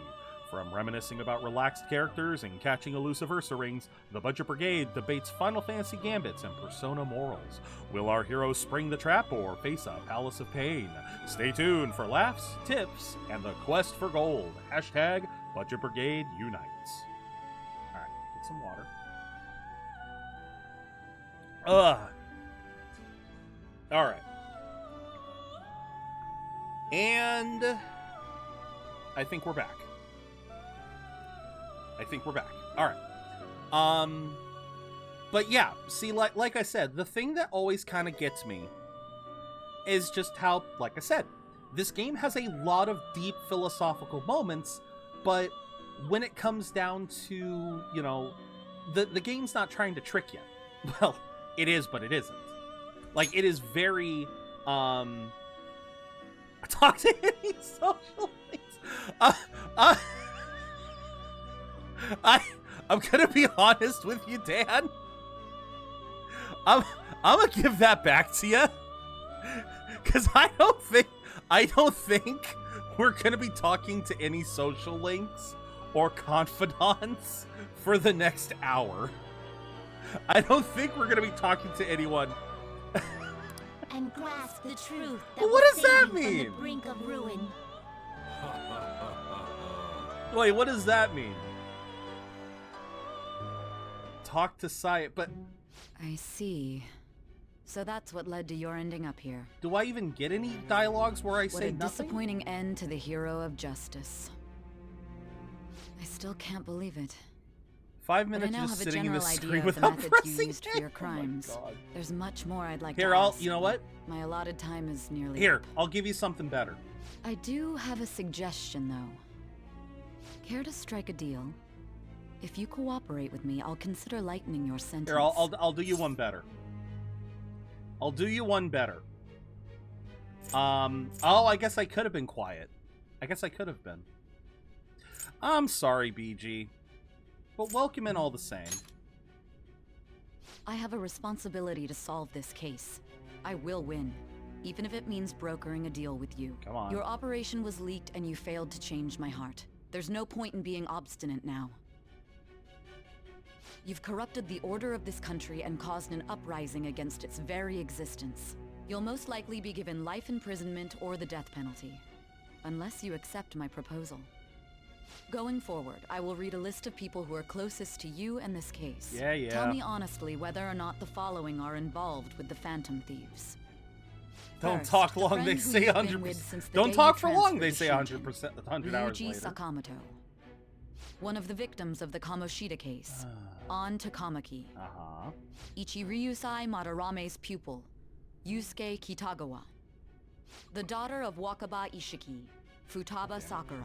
A: From reminiscing about relaxed characters and catching elusive Ursa rings, the Budget Brigade debates Final Fantasy gambits and Persona morals. Will our heroes spring the trap or face a palace of pain? Stay tuned for laughs, tips, and the quest for gold. Hashtag Budget Brigade Unites. Alright, get some water. Alright. And I think we're back. All right. But yeah, see, like I said, the thing that always kind of gets me is just how, like I said, this game has a lot of deep philosophical moments, but when it comes down to, you know, the game's not trying to trick you. Well, it is, but it isn't. Like, it is very, talk to any social links. I'm gonna be honest with you, Dan. I'm gonna give that back to you, because I don't think we're gonna be talking to any social links or confidants for the next hour. I don't think we're gonna be talking to anyone.
Q: And grasp the truth.
A: But what does that mean?
Q: From the brink of ruin.
A: Wait, what does that mean? Talk to Sai, but
N: I see. So that's what led to your ending up here.
A: Do I even get any dialogues where I say nothing?
N: What a disappointing end to the hero of justice. I still can't believe it.
A: 5 minutes just sitting in the screen without pressing
N: you used for your crimes.
A: Oh my God.
N: There's much more I'd like
A: Here,
N: to ask.
A: you know what?
N: My allotted time is nearly
A: Here,
N: up.
A: I'll give you something better.
N: I do have a suggestion, though. Care to strike a deal? If you cooperate with me, I'll consider lightening your sentence.
A: Here, I'll do you one better. I'll do you one better. Oh, I guess I could have been quiet. I guess I could have been. I'm sorry, BG. But welcome in all the same.
N: I have a responsibility to solve this case. I will win, even if it means brokering a deal with you.
A: Come on.
N: Your operation was leaked and you failed to change my heart. There's no point in being obstinate now. You've corrupted the order of this country and caused an uprising against its very existence. You'll most likely be given life imprisonment or the death penalty, unless you accept my proposal. Going forward, I will read a list of people who are closest to you and this case.
A: Yeah.
N: Tell me honestly whether or not the following are involved with the Phantom Thieves.
A: Don't
N: First,
A: talk
N: the
A: long,
N: friend
A: they
N: who
A: say
N: you've been
A: 100%.
N: with since the
A: Don't
N: day
A: talk
N: you
A: for long, they
N: transferred
A: say
N: to
A: 100 hours
N: Ryuji
A: later.
N: Sakamoto. One of the victims of the Kamoshida case. On to Kamaki. Ichiryusai Madarame's pupil. Yusuke Kitagawa. The daughter of Wakaba Ishiki. Futaba Sakura.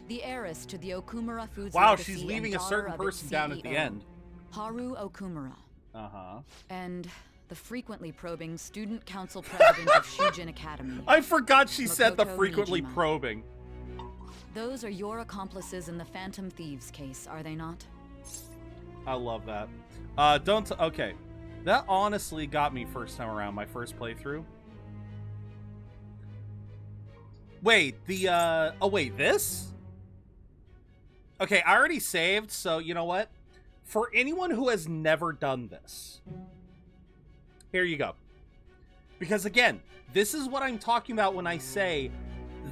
N: The heiress to the Okumura Foods
A: Wow,
N: legacy
A: she's leaving
N: and
A: a certain
N: daughter of its
A: person down at the
N: CEO,
A: end.
N: Haru Okumura.
A: Uh-huh.
N: And the frequently probing student council president of Shujin Academy.
A: I forgot she said the
N: Makoto
A: frequently
N: Nijima.
A: probing.
N: Those are your accomplices in the Phantom Thieves case, are they not?
A: I love that. Okay. That honestly got me first time around, my first playthrough. Wait, oh wait, this? Okay, I already saved, so you know what? For anyone who has never done this, here you go. Because again, this is what I'm talking about when I say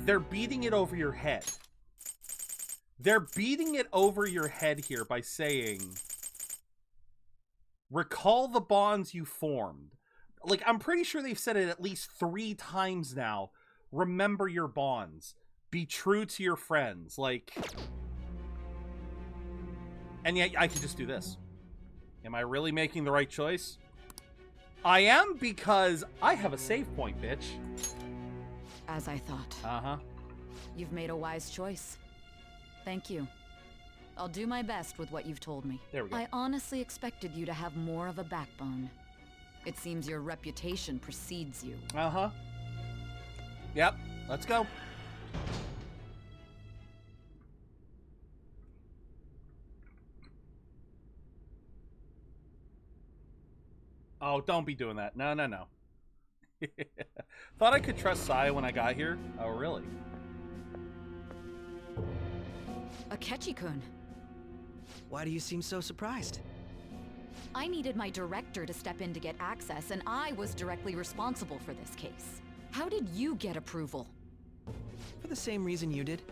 A: they're beating it over your head. They're beating it over your head here by saying, recall the bonds you formed. Like, I'm pretty sure they've said it at least 3 times now. Remember your bonds. Be true to your friends. Like, and yet I can just do this. Am I really making the right choice? I am, because I have a save point, bitch.
N: As I thought.
A: Uh-huh.
N: You've made a wise choice. Thank you. I'll do my best with what you've told me.
A: There we go.
N: I honestly expected you to have more of a backbone. It seems your reputation precedes you.
A: Uh-huh. Yep. Let's go. Oh, don't be doing that. No, no, no. Thought I could trust Saya when I got here. Oh, really?
N: Akechi-kun.
G: Why do you seem so surprised?
N: I needed my director to step in to get access, and I was directly responsible for this case. How did you get approval?
G: For the same reason you did.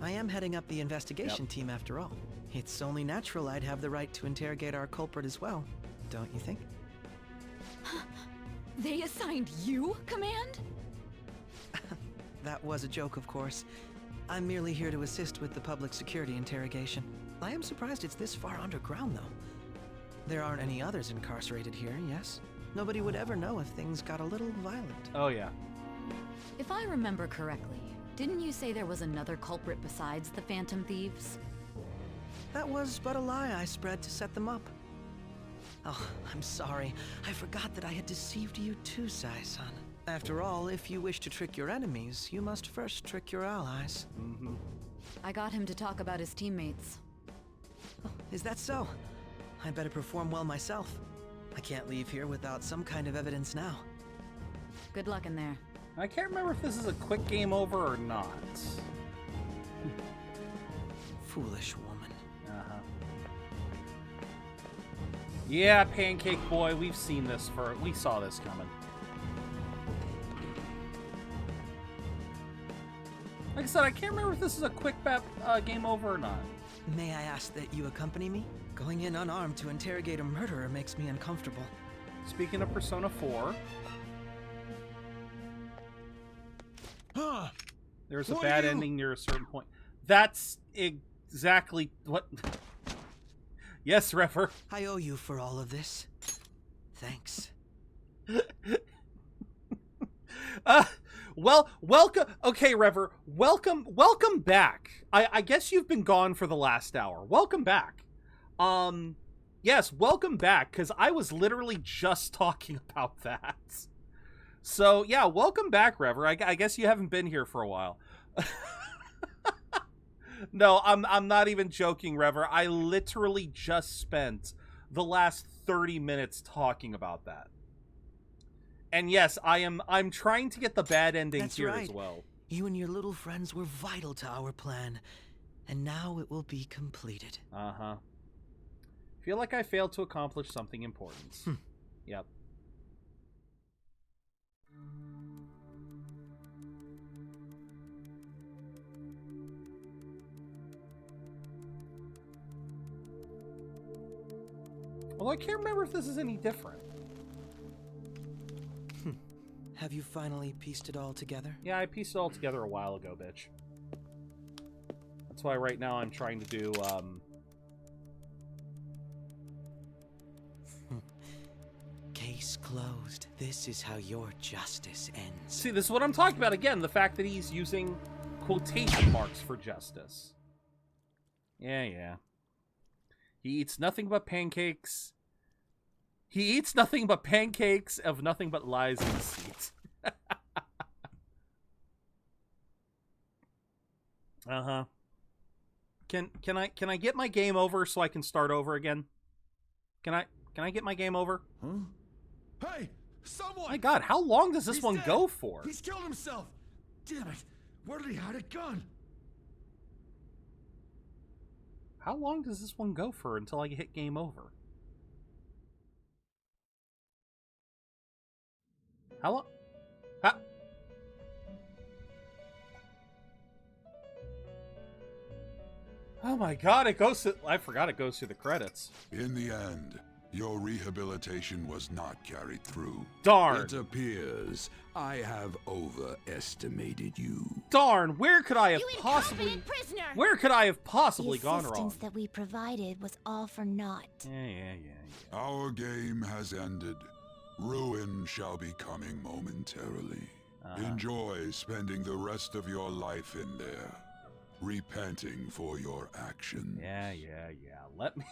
G: I am heading up the investigation team after all. It's only natural I'd have the right to interrogate our culprit as well, don't you think?
N: They assigned you command?
G: That was a joke, of course. I'm merely here to assist with the public security interrogation. I am surprised it's this far underground, though. There aren't any others incarcerated here, yes? Nobody would ever know if things got a little violent.
A: Oh, yeah.
N: If I remember correctly, didn't you say there was another culprit besides the Phantom Thieves?
G: That was but a lie I spread to set them up. Oh, I'm sorry. I forgot that I had deceived you too, Sai-san. After all, if you wish to trick your enemies, you must first trick your allies.
A: Mm-hmm.
N: I got him to talk about his teammates.
G: Oh, is that so? I better perform well myself. I can't leave here without some kind of evidence now.
N: Good luck in there.
A: I can't remember if this is a quick game over or not.
G: Foolish woman.
A: Uh-huh. Yeah, Pancake Boy, we saw this coming. Like I said, I can't remember if this is a quick game over or not.
G: May I ask that you accompany me? Going in unarmed to interrogate a murderer makes me uncomfortable.
A: Speaking of Persona 4... There's a bad ending near a certain point. That's exactly what... Yes, Rever.
G: I owe you for all of this. Thanks.
A: Well, welcome... Okay, Rever, welcome back. I guess you've been gone for the last hour. Welcome back. Yes, welcome back, because I was literally just talking about that. So, yeah, welcome back, Rever. I guess you haven't been here for a while. No, I'm not even joking, Rever. I literally just spent the last 30 minutes talking about that. And yes, I'm trying to get the bad ending
G: That's
A: here
G: right.
A: as well.
G: You and your little friends were vital to our plan, and now it will be completed.
A: Uh-huh. Feel like I failed to accomplish something important. Yep. Well, I can't remember if this is any different.
G: Have you finally pieced it all together?
A: Yeah, I pieced it all together a while ago, bitch. That's why right now I'm trying to do,
G: Case closed. This is how your justice ends.
A: See, this is what I'm talking about again. The fact that he's using quotation marks for justice. Yeah. He eats nothing but pancakes. He eats nothing but pancakes of nothing but lies and deceit. Uh-huh. Can I get my game over so I can start over again? Can I get my game over?
R: Huh? Hey, someone!
A: My God, how long does this one
R: dead.
A: go for?
R: He's killed himself. Damn it! Where did he hide a gun?
A: How long does this one go for until I hit game over? How long? Oh my God, it goes to... I forgot it goes through the credits.
S: In the end, your rehabilitation was not carried through.
A: Darn.
S: It appears I have overestimated you.
A: Darn, where could I have possibly... Where could I have possibly gone wrong?
Q: The assistance that we provided was all for naught.
A: Yeah.
S: Our game has ended. Ruin shall be coming momentarily. Enjoy spending the rest of your life in there, repenting for your actions.
A: Yeah. Let me...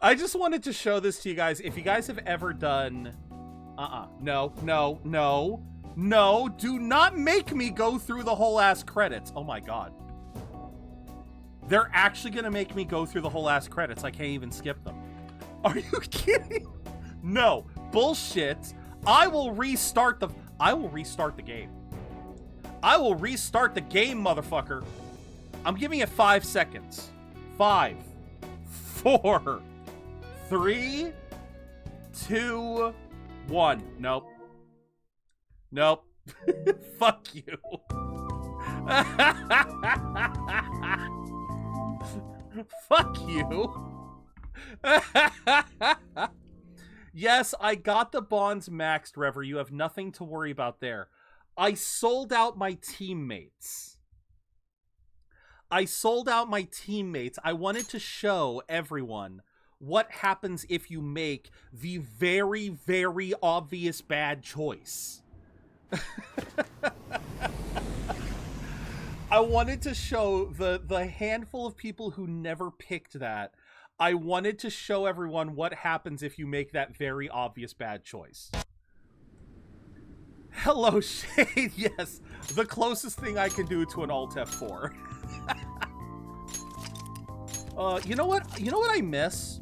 A: I just wanted to show this to you guys. If you guys have ever done... No. Do not make me go through the whole ass credits. Oh my God. They're actually going to make me go through the whole ass credits. I can't even skip them. Are you kidding? No. Bullshit. I will restart the game. I will restart the game, motherfucker. I'm giving it 5 seconds. 5, 4, 3, 2, 1. Nope. Fuck you. Fuck you. Yes, I got the bonds maxed, Rever. You have nothing to worry about there. I sold out my teammates. I wanted to show everyone what happens if you make the very, very obvious bad choice. I wanted to show the handful of people who never picked that. I wanted to show everyone what happens if you make that very obvious bad choice. Hello, Shade. Yes, the closest thing I can do to an Alt F4. You know what I miss?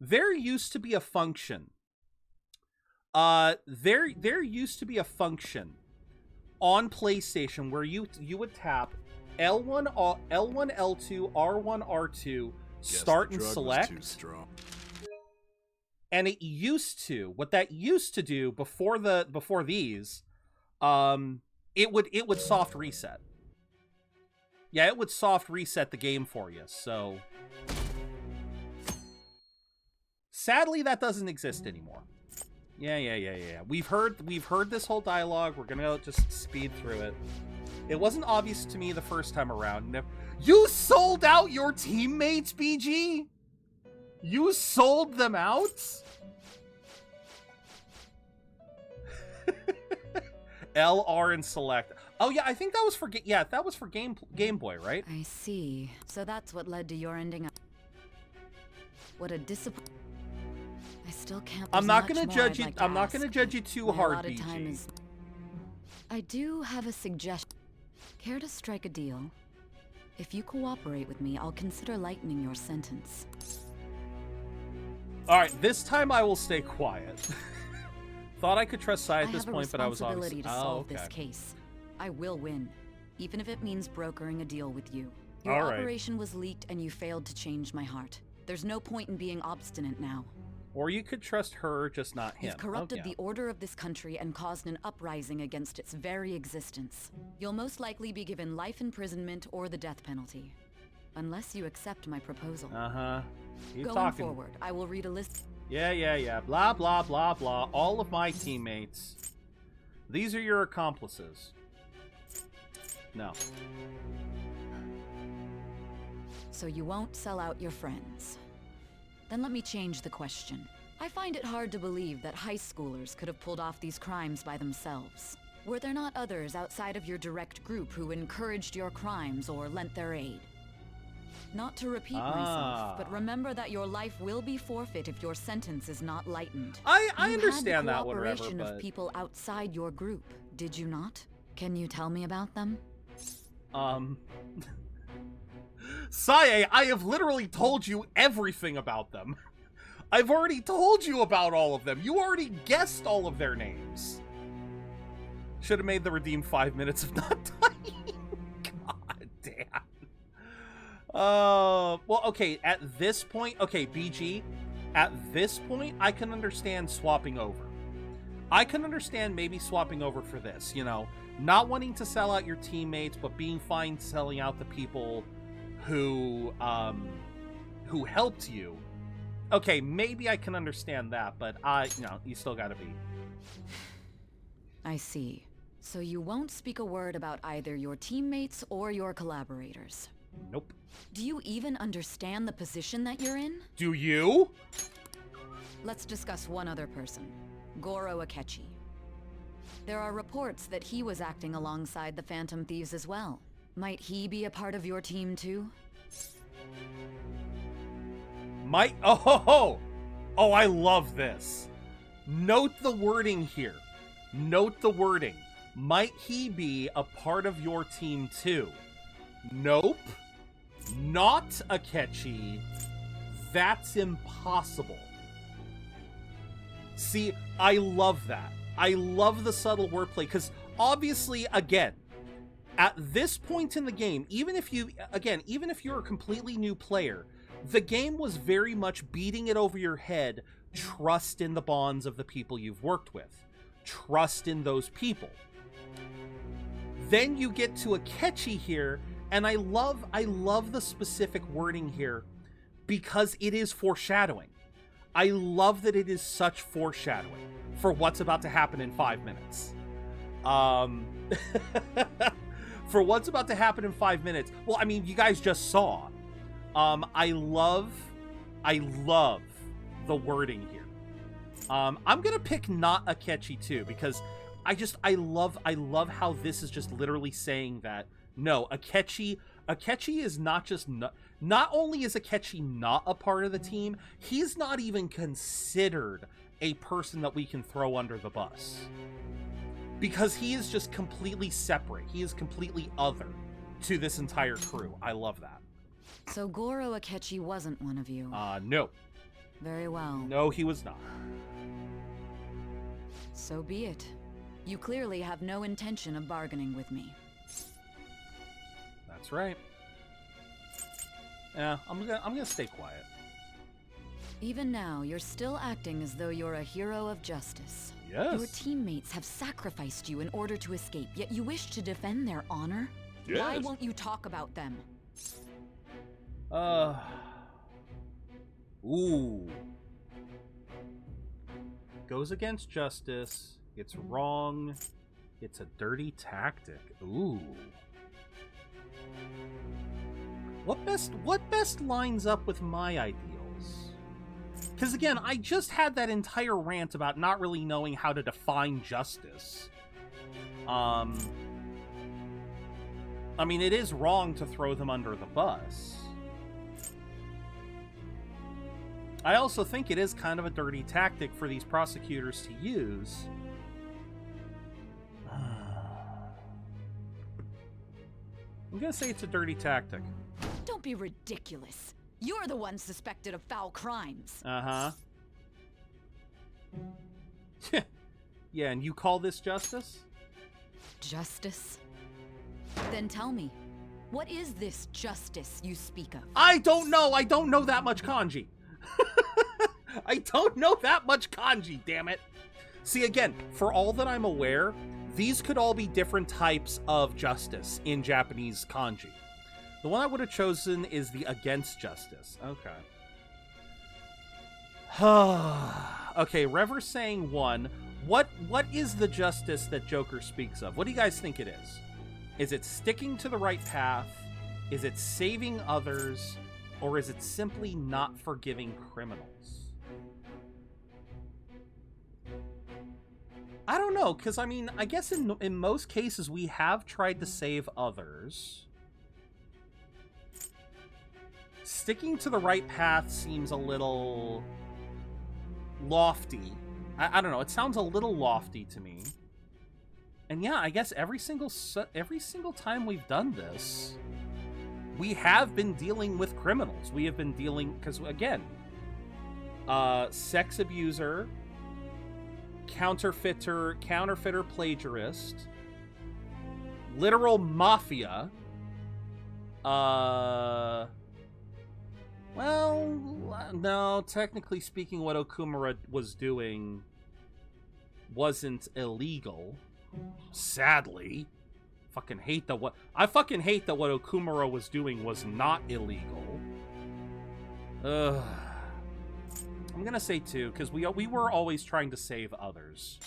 A: There used to be a function. There used to be a function on PlayStation where you would tap L1, L2, R1, R2, start and select. And it used to, what that used to do before these, it would soft reset. Yeah, it would soft reset the game for you. So sadly that doesn't exist anymore. Yeah. We've heard this whole dialogue. We're gonna just speed through it. It wasn't obvious to me the first time around. You sold out your teammates, BG? You sold them out? L, R, and select. Oh yeah, I think that was for Game Boy, right?
N: I see. So that's what led to your ending up. What a disappointment. I still can't.
A: I'm not gonna judge you. I'm not gonna judge you too hard, BG.
N: I do have a suggestion. Care to strike a deal? If you cooperate with me, I'll consider lightening your sentence.
A: All right, this time I will stay quiet. Thought I could trust Sai at this point, but I was obviously...
N: to solve this case. I will win, even if it means brokering a deal with you. Your operation was leaked and you failed to change my heart. There's no point in being obstinate now.
A: Or you could trust her, just not him.
N: You've corrupted the order of this country and caused an uprising against its very existence. You'll most likely be given life imprisonment or the death penalty. Unless you accept my proposal.
A: Going
N: forward, I will read a list.
A: Yeah. Blah, blah, blah, blah. All of my teammates. These are your accomplices. No.
N: So you won't sell out your friends. Then let me change the question. I find it hard to believe that high schoolers could have pulled off these crimes by themselves. Were there not others outside of your direct group who encouraged your crimes or lent their aid? Not to repeat myself, but remember that your life will be forfeit if your sentence is not lightened.
A: I understand that one,
N: You had the
A: Rever,
N: cooperation of people outside your group, did you not? Can you tell me about them?
A: Sae, I have literally told you everything about them. I've already told you about all of them. You already guessed all of their names. Should have made the redeem 5 minutes of not dying. God damn. Well, okay, at this point, okay, BG, at this point, I can understand swapping over. I can understand maybe swapping over for this, you know, not wanting to sell out your teammates, but being fine selling out the people who helped you. Okay, maybe I can understand that, but you still gotta be.
N: I see. So you won't speak a word about either your teammates or your collaborators?
A: Nope.
N: Do you even understand the position that you're in?
A: Do you?
N: Let's discuss one other person, Goro Akechi. There are reports that he was acting alongside the Phantom Thieves as well. Might he be a part of your team too?
A: Oh, I love this. Note the wording here. Note the wording. Might he be a part of your team too? Nope. Not Akechi. That's impossible. See, I love that. I love the subtle wordplay, because obviously, again, at this point in the game, even if you're a completely new player, the game was very much beating it over your head. Trust in the bonds of the people you've worked with. Trust in those people. Then you get to Akechi here, and I love the specific wording here because it is foreshadowing. I love that it is such foreshadowing for what's about to happen in 5 minutes. For what's about to happen in 5 minutes. Well, I mean, you guys just saw. I love the wording here. I'm gonna pick not Akechi too, because I love how this is just literally saying that no, Akechi is not only is Akechi not a part of the team, he's not even considered a person that we can throw under the bus. Because he is just completely separate. He is completely other to this entire crew. I love that.
N: So Goro Akechi wasn't one of you?
A: No.
N: Very well.
A: No, he was not.
N: So be it. You clearly have no intention of bargaining with me.
A: That's right. Yeah, I'm gonna stay quiet.
N: Even now, you're still acting as though you're a hero of justice.
A: Yes.
N: Your teammates have sacrificed you in order to escape, yet you wish to defend their honor?
A: Yes.
N: Why won't you talk about them?
A: Ooh. Goes against justice. It's wrong. It's a dirty tactic. Ooh. What best lines up with my ideals? Because again, I just had that entire rant about not really knowing how to define justice. I mean, it is wrong to throw them under the bus. I also think it is kind of a dirty tactic for these prosecutors to use. I'm gonna say it's a dirty tactic.
N: Don't be ridiculous. You're the one suspected of foul crimes.
A: Uh-huh. Yeah, and you call this justice?
N: Justice? Then tell me, what is this justice you speak of?
A: I don't know! I don't know that much kanji! I don't know that much kanji, damn it! See, again, for all that I'm aware, these could all be different types of justice in Japanese kanji. The one I would have chosen is the against justice. Okay. Okay, Rever's saying 1. What is the justice that Joker speaks of? What do you guys think it is? Is it sticking to the right path? Is it saving others? Or is it simply not forgiving criminals? I don't know, because I mean, I guess in most cases we have tried to save others. Sticking to the right path seems a little lofty. I don't know, it sounds a little lofty to me. And yeah, I guess every single time we've done this, we have been dealing with criminals. We have been dealing, because again, sex abuser, counterfeiter plagiarist, literal mafia, well, no, technically speaking, what Okumura was doing wasn't illegal. Sadly. I fucking hate that what Okumura was doing was not illegal. Ugh. I'm gonna say 2, because we were always trying to save others.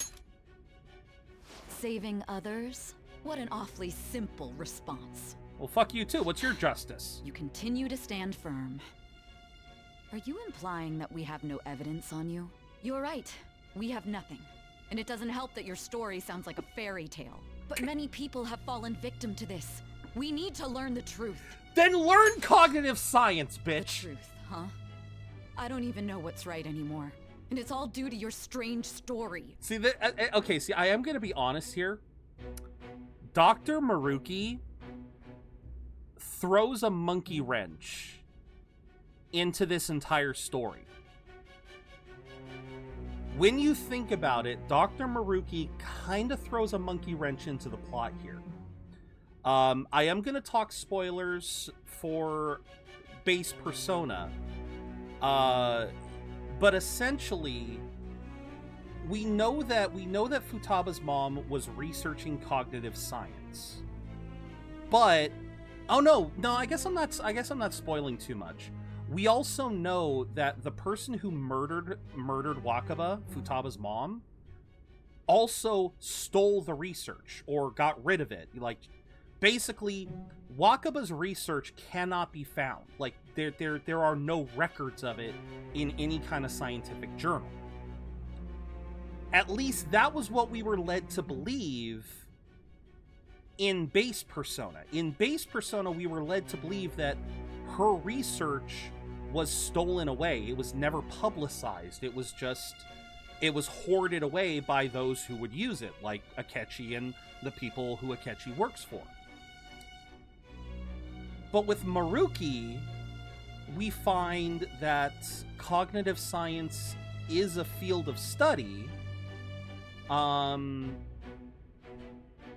N: Saving others? What an awfully simple response.
A: Well, fuck you too. What's your justice?
N: You continue to stand firm. Are you implying that we have no evidence on you? You're right. We have nothing. And it doesn't help that your story sounds like a fairy tale. But many people have fallen victim to this. We need to learn the truth.
A: Then learn cognitive science, bitch!
N: The truth, huh? I don't even know what's right anymore. And it's all due to your strange story.
A: See, okay, see, I am gonna be honest here. Dr. Maruki throws a monkey wrench into this entire story. When you think about it, Dr. Maruki kind of throws a monkey wrench into the plot here. I am going to talk spoilers for base Persona. But essentially, we know that Futaba's mom was researching cognitive science. But oh no, I guess I'm not spoiling too much. We also know that the person who murdered Wakaba, Futaba's mom, also stole the research or got rid of it. Like, basically, Wakaba's research cannot be found. Like, there are no records of it in any kind of scientific journal. At least that was what we were led to believe in base Persona. In base Persona, we were led to believe that her research was stolen away. It was never publicized. It was hoarded away by those who would use it, like Akechi and the people who Akechi works for. But with Maruki, we find that cognitive science is a field of study.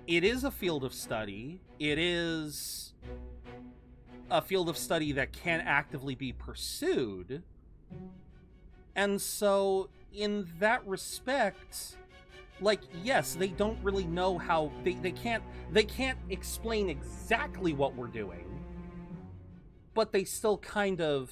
A: It is a field of study. It is a field of study that can actively be pursued. And so, in that respect, like, yes, they don't really know how, they can't explain exactly what we're doing, but they still kind of,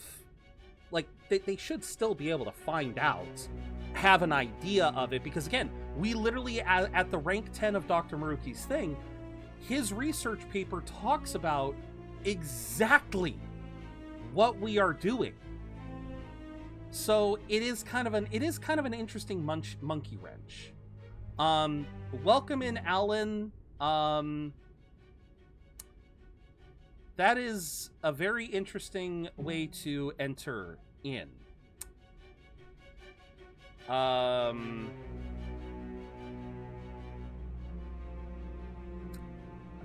A: like, they should still be able to find out, have an idea of it, because again, we literally, at the rank 10 of Dr. Maruki's thing, his research paper talks about exactly what we are doing. So it is kind of an interesting monkey wrench. Welcome in, Alan. That is a very interesting way to enter in. I'm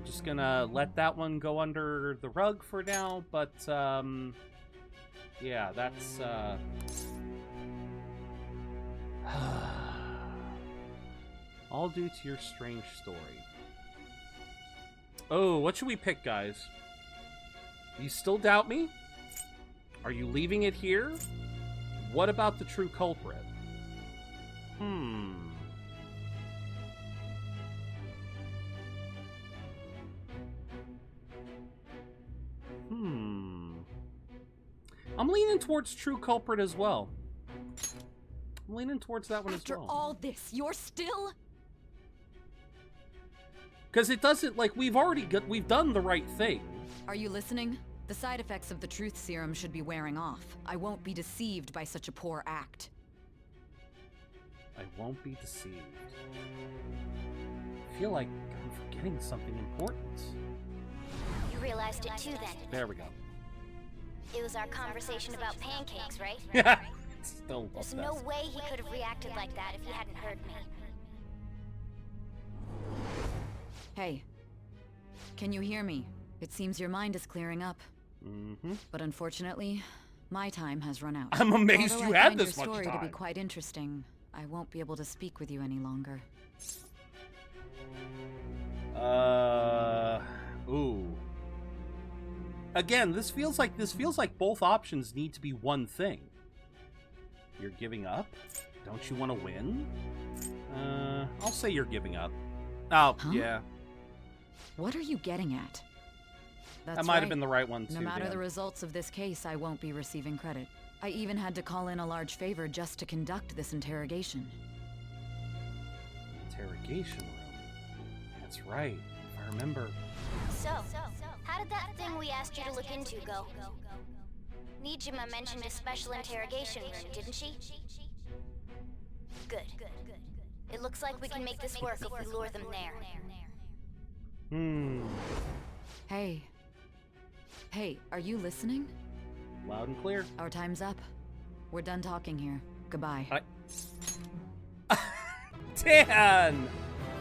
A: just gonna let that one go under the rug for now, but yeah, that's all due to your strange story. Oh, what should we pick, guys? You still doubt me? Are you leaving it here? What about the true culprit? I'm leaning towards true culprit as well. I'm leaning towards that one as well.
N: After all this, you're still...
A: Because it doesn't, like, we've done the right thing.
N: Are you listening? The side effects of the truth serum should be wearing off. I won't be deceived by such a poor act.
A: I won't be deceived. feel like I'm forgetting something important.
I: You realized it too then.
A: There we go.
I: It was our conversation about pancakes, right?
A: Yeah. Still
I: There's no way he could have reacted like that if he hadn't heard me.
N: Hey. Can you hear me? It seems your mind is clearing up.
A: Mm-hmm.
N: But unfortunately, my time has run out.
A: I'm amazed
N: Although
A: you
N: I
A: had
N: find
A: this
N: your
A: much
N: story
A: time.
N: to be quite interesting, I won't be able to speak with you any longer.
A: Ooh. Again, this feels like both options need to be one thing. You're giving up? Don't you want to win? I'll say you're giving up. Oh,
N: huh?
A: Yeah.
N: What are you getting at?
A: That might have been the right one, too.
N: No matter
A: Dan.
N: the results of this case, I won't be receiving credit. I even had to call in a large favor just to conduct this interrogation.
A: Interrogation room. That's right. If I remember.
I: So, how did that thing we asked you to look into go? Nijima mentioned a special interrogation room, didn't she? Good. It looks like we can make this work if we lure them there.
N: Hey. Hey, are you listening?
A: Loud and clear.
N: Our time's up. We're done talking here. Goodbye.
A: Dan!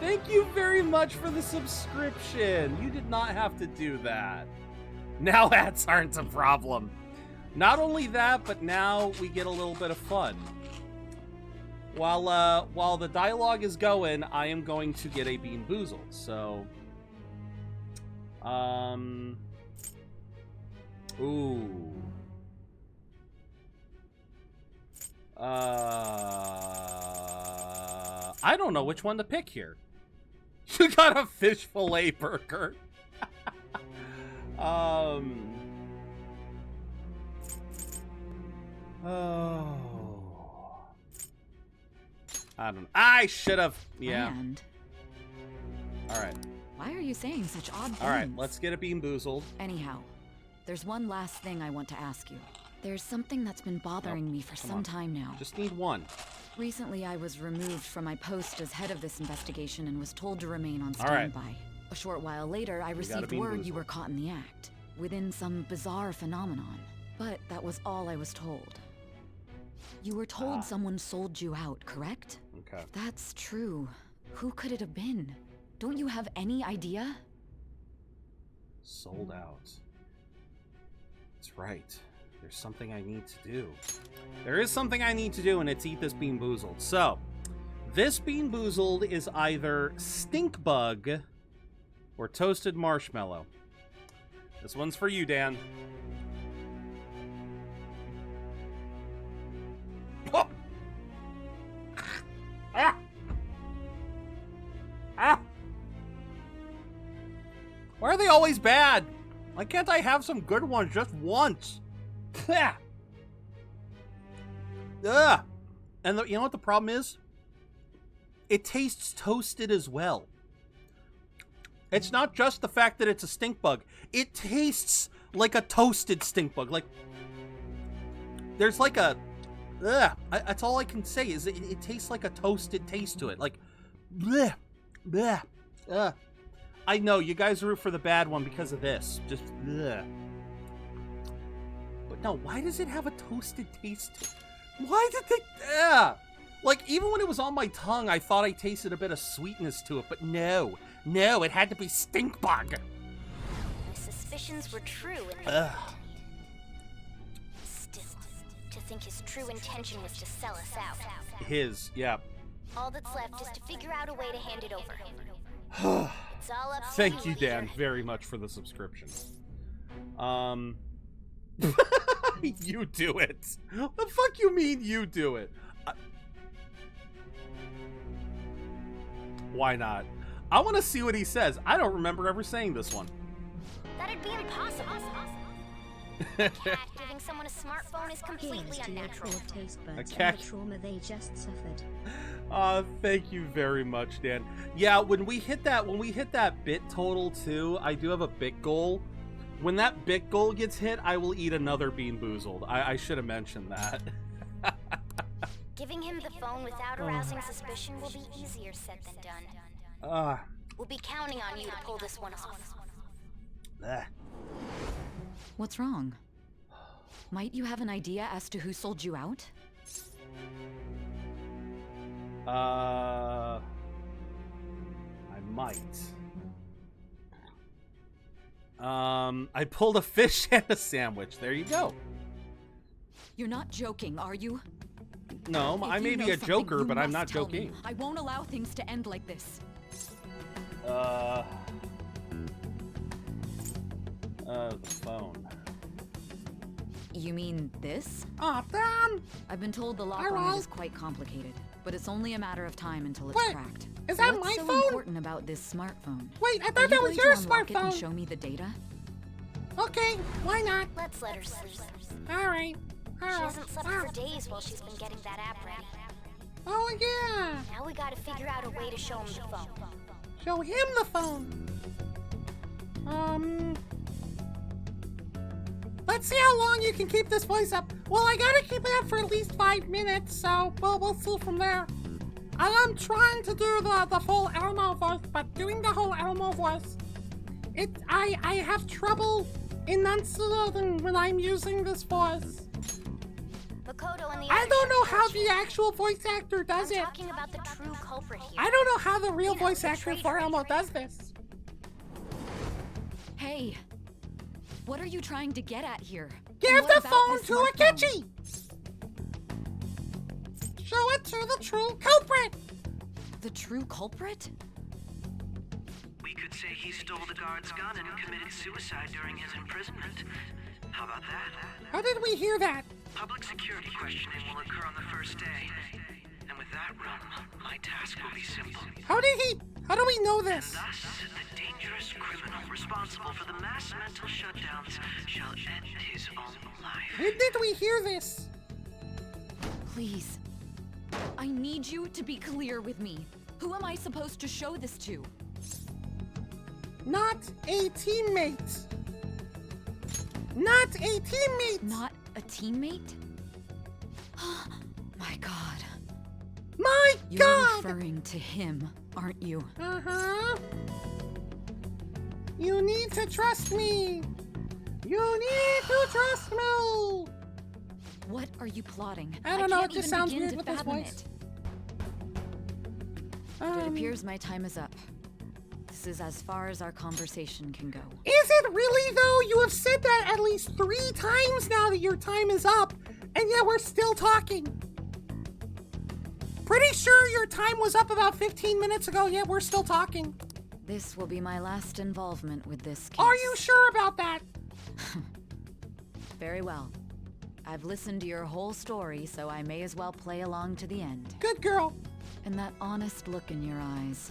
A: Thank you very much for the subscription. You did not have to do that. Now ads aren't a problem. Not only that, but now we get a little bit of fun. While the dialogue is going, I am going to get a Bean Boozled. So, ooh. I don't know which one to pick here. You got a fish fillet burger. Oh. I don't know. I should have. Yeah.
N: And
A: all right.
N: Why are you saying such odd things?
A: All right, let's get a Bean Boozled.
N: Anyhow, there's one last thing I want to ask you. There's something that's been bothering me for some time now.
A: Just need one.
N: Recently, I was removed from my post as head of this investigation and was told to remain on standby. A short while later, I received word you were caught in the act, within some bizarre phenomenon. But that was all I was told. You were told someone sold you out, correct?
A: Okay.
N: If that's true, who could it have been? Don't you have any idea?
A: Sold out. That's right. There's something I need to do. There is something I need to do, and it's eat this Bean Boozled. So, this Bean Boozled is either stink bug or toasted marshmallow. This one's for you, Dan. Oh. Why are they always bad? Why can't I have some good ones just once? Ugh. And you know what the problem is? It tastes toasted as well. It's not just the fact that it's a stink bug. It tastes like a toasted stink bug. Like, there's like a... Ugh. That's all I can say is it tastes like a toasted taste to it. Like, bleh, bleh, ugh. I know, you guys root for the bad one because of this. Just, ugh. But no, why does it have a toasted taste? Why did they... Ugh. Like, even when it was on my tongue, I thought I tasted a bit of sweetness to it, but no. No, it had to be stink bug.
I: My suspicions were true.
A: Ugh.
I: Still, to think his true intention was to sell us out.
A: His, yeah.
I: All that's left is to figure out a way to hand it over. It's all up to
A: Thank you, Dan, very much for the subscription. You do it. The fuck you mean you do it? Why not? I want to see what he says. I don't remember ever saying this one.
I: That'd be impossible. A cat giving someone a smartphone is completely unnatural.
A: A cat.
T: The trauma they just suffered.
A: Thank you very much, Dan. Yeah, when we hit that bit total too, I do have a bit goal. When that bit goal gets hit, I will eat another Bean Boozled. I should have mentioned that.
I: Giving him the phone without arousing suspicion will be easier said than done. We'll be counting on you to pull this one off.
N: What's wrong? Might you have an idea as to who sold you out?
A: I might. I pulled a fish and a sandwich. There you go.
N: You're not joking, are you?
A: No, I may be a joker, but I'm not joking.
N: I won't allow things to end like this.
A: The phone.
N: You mean this?
U: Aw, damn!
N: I've been told the lock on it is quite complicated, but it's only a matter of time until it's cracked.
U: Is that
N: What's
U: my
N: so
U: phone?
N: important about this smartphone?
U: Wait, I
N: Are
U: thought that was
N: you
U: your
N: going to unlock it and
U: smartphone.
N: show me the data?
U: Okay, why not?
I: Let's let her sleep.
U: Alright.
I: She hasn't slept for days while she's been getting that app ready.
U: Oh, yeah.
I: Now we gotta figure out a way to show him the phone.
U: Show him the phone. Let's see how long you can keep this voice up. Well, I gotta keep it up for at least 5 minutes, so we'll see from there. I'm trying to do the full Elmo voice, but doing the whole Elmo voice, I have trouble enunciating when I'm using this voice.
I: Makoto and the
U: I
I: other
U: don't know
I: Sharou
U: how the
I: children.
U: actual voice actor does
I: I'm
U: it.
I: talking about the true culprit here.
U: I don't know how the real
I: You know,
U: voice
I: the
U: actor
I: traitor.
U: for Elmo does this.
N: Hey, what are you trying to get at here?
U: Give
N: And what
U: the
N: about
U: phone
N: this
U: to
N: smartphone?
U: Akechi! Show it to the true culprit!
N: The true culprit?
V: We could say he stole the guard's gun and committed suicide during his imprisonment. How about that?
U: How did we hear that?
V: Public security questioning will occur on the first day. And with that run, my task will be simple.
U: How do we know this?
V: And thus, the dangerous criminal responsible for the mass mental shutdowns shall end his own life.
U: When did we hear this?
N: Please. I need you to be clear with me. Who am I supposed to show this to?
U: Not a teammate. Not a teammate.
N: Not a teammate? My God.
U: My
N: You're
U: God!
N: referring to him, aren't you?
U: Uh-huh. You need to trust me. You need to trust me.
N: What are you plotting?
U: I don't know,
N: can't
U: it just
N: even
U: sounds
N: begin
U: weird
N: to
U: with this
N: fathom
U: voice.
N: It appears my time is up. This is as far as our conversation can go.
U: Is it really, though? You have said that at least 3 times now that your time is up, and yet we're still talking. Pretty sure your time was up about 15 minutes ago, yet we're still talking.
N: This will be my last involvement with this case.
U: Are you sure about that?
N: Very well. I've listened to your whole story, so I may as well play along to the end.
U: Good girl.
N: And that honest look in your eyes.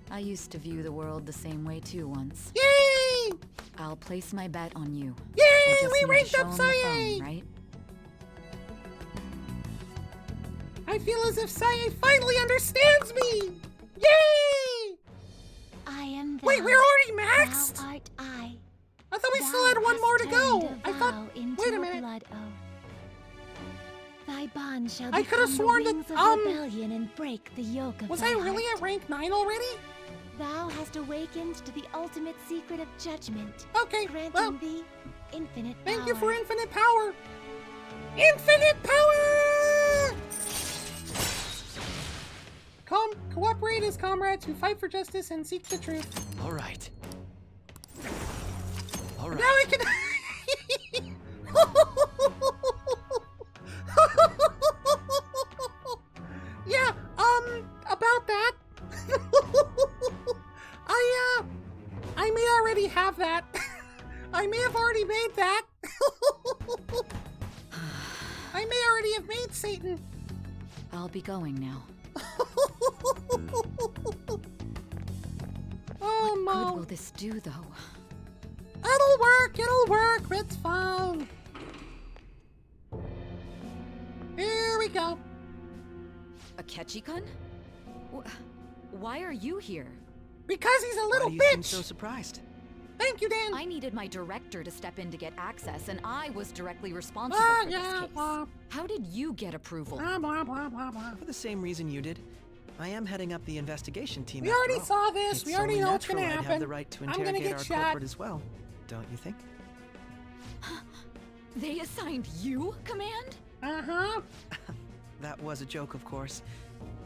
N: I used to view the world the same way too once.
U: Yay!
N: I'll place my bet on you.
U: Yay!
N: I just
U: We
N: need to
U: ranked
N: show
U: up
N: him the
U: Sae!
N: phone, right?
U: I feel as if Sae finally understands me! Yay!
Q: I am thou.
U: Wait, we're already maxed?
Q: Thou art I.
U: I thought we
Q: Thou
U: still had one
Q: hast
U: more to go.
Q: turned a
U: I thought.
Q: vow into
U: Wait a minute.
Q: blood oath. Thy bond shall
U: I could have
Q: become
U: sworn
Q: the
U: that,
Q: wings of rebellion and break the yoke of
U: Was
Q: thy
U: I really
Q: heart.
U: at rank 9 already?
Q: Thou hast awakened to the ultimate secret of judgment.
U: Okay,
Q: granting
U: well,
Q: thee infinite
U: Thank
Q: power.
U: you for infinite power. Infinite power! Cooperate as comrades who fight for justice and seek the truth.
V: All right. All right.
U: Now I can. Yeah. About that. I may already have that. I may have already made that. I may already have made Satan.
N: I'll be going now.
U: Oh,
N: What
U: Mo.
N: good will this do, though?
U: It'll work, it's fine. Here we go.
N: Akechi-kun? Why are you here?
U: Because he's a little
G: Why do you seem
U: bitch.
G: so surprised?
U: Thank you, Dan.
N: I needed my director to step in to get access, and I was directly responsible for this case. How did you get approval?
G: For the same reason you did. I am heading up the investigation team.
U: We
G: after
U: already
G: all.
U: saw this. We already know what's gonna
G: I'd have
U: happen.
G: the right to
U: I'm gonna
G: interrogate
U: get
G: our
U: shot.
G: culprit as well, don't you think?
N: They assigned you command?
U: Uh-huh.
G: That was a joke, of course.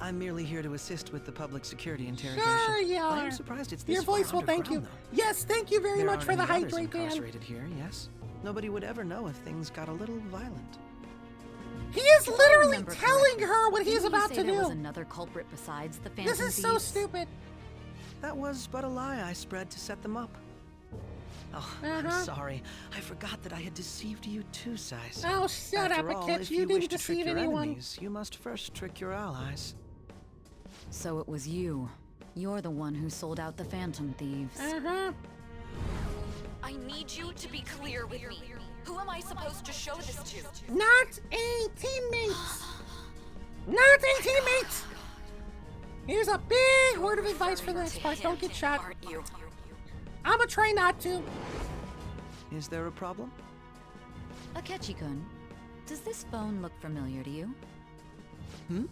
G: I'm merely here to assist with the public security interrogation.
U: Sure you
G: I
U: are.
G: am surprised it's this
U: Your
G: far
U: voice will thank you.
G: underground, though.
U: Yes, thank you very
G: There
U: much
G: aren't
U: for the
G: any others
U: hydrate, Dan.
G: incarcerated here, yes? Nobody would ever know if things got a little violent.
U: He is
N: If I
U: literally
N: remember
U: telling
N: correctly,
U: her what he's
N: didn't you
U: about
N: say
U: to
N: there
U: do.
N: was another culprit besides the Phantom
U: This is so
N: Thieves?
U: stupid.
G: That was but a lie I spread to set them up. Oh, I'm sorry. I forgot that I had deceived you too, Sais.
U: Oh, shut
G: After
U: up,
G: all,
U: Aketch.
G: if
U: You
G: wish
U: didn't
G: to trick
U: deceive
G: your
U: anyone.
G: enemies, you must first trick your allies.
N: So it was you. You're the one who sold out the Phantom Thieves.
U: Uh-huh.
N: I need you to be clear with me. Who am I supposed to show this to?
U: Not a teammate. Not a teammate. Here's a big word of advice for this part. Don't get shot. I'ma try not to.
G: Is there a problem?
N: Akechi-kun, does this phone look familiar to you?
G: Hmm?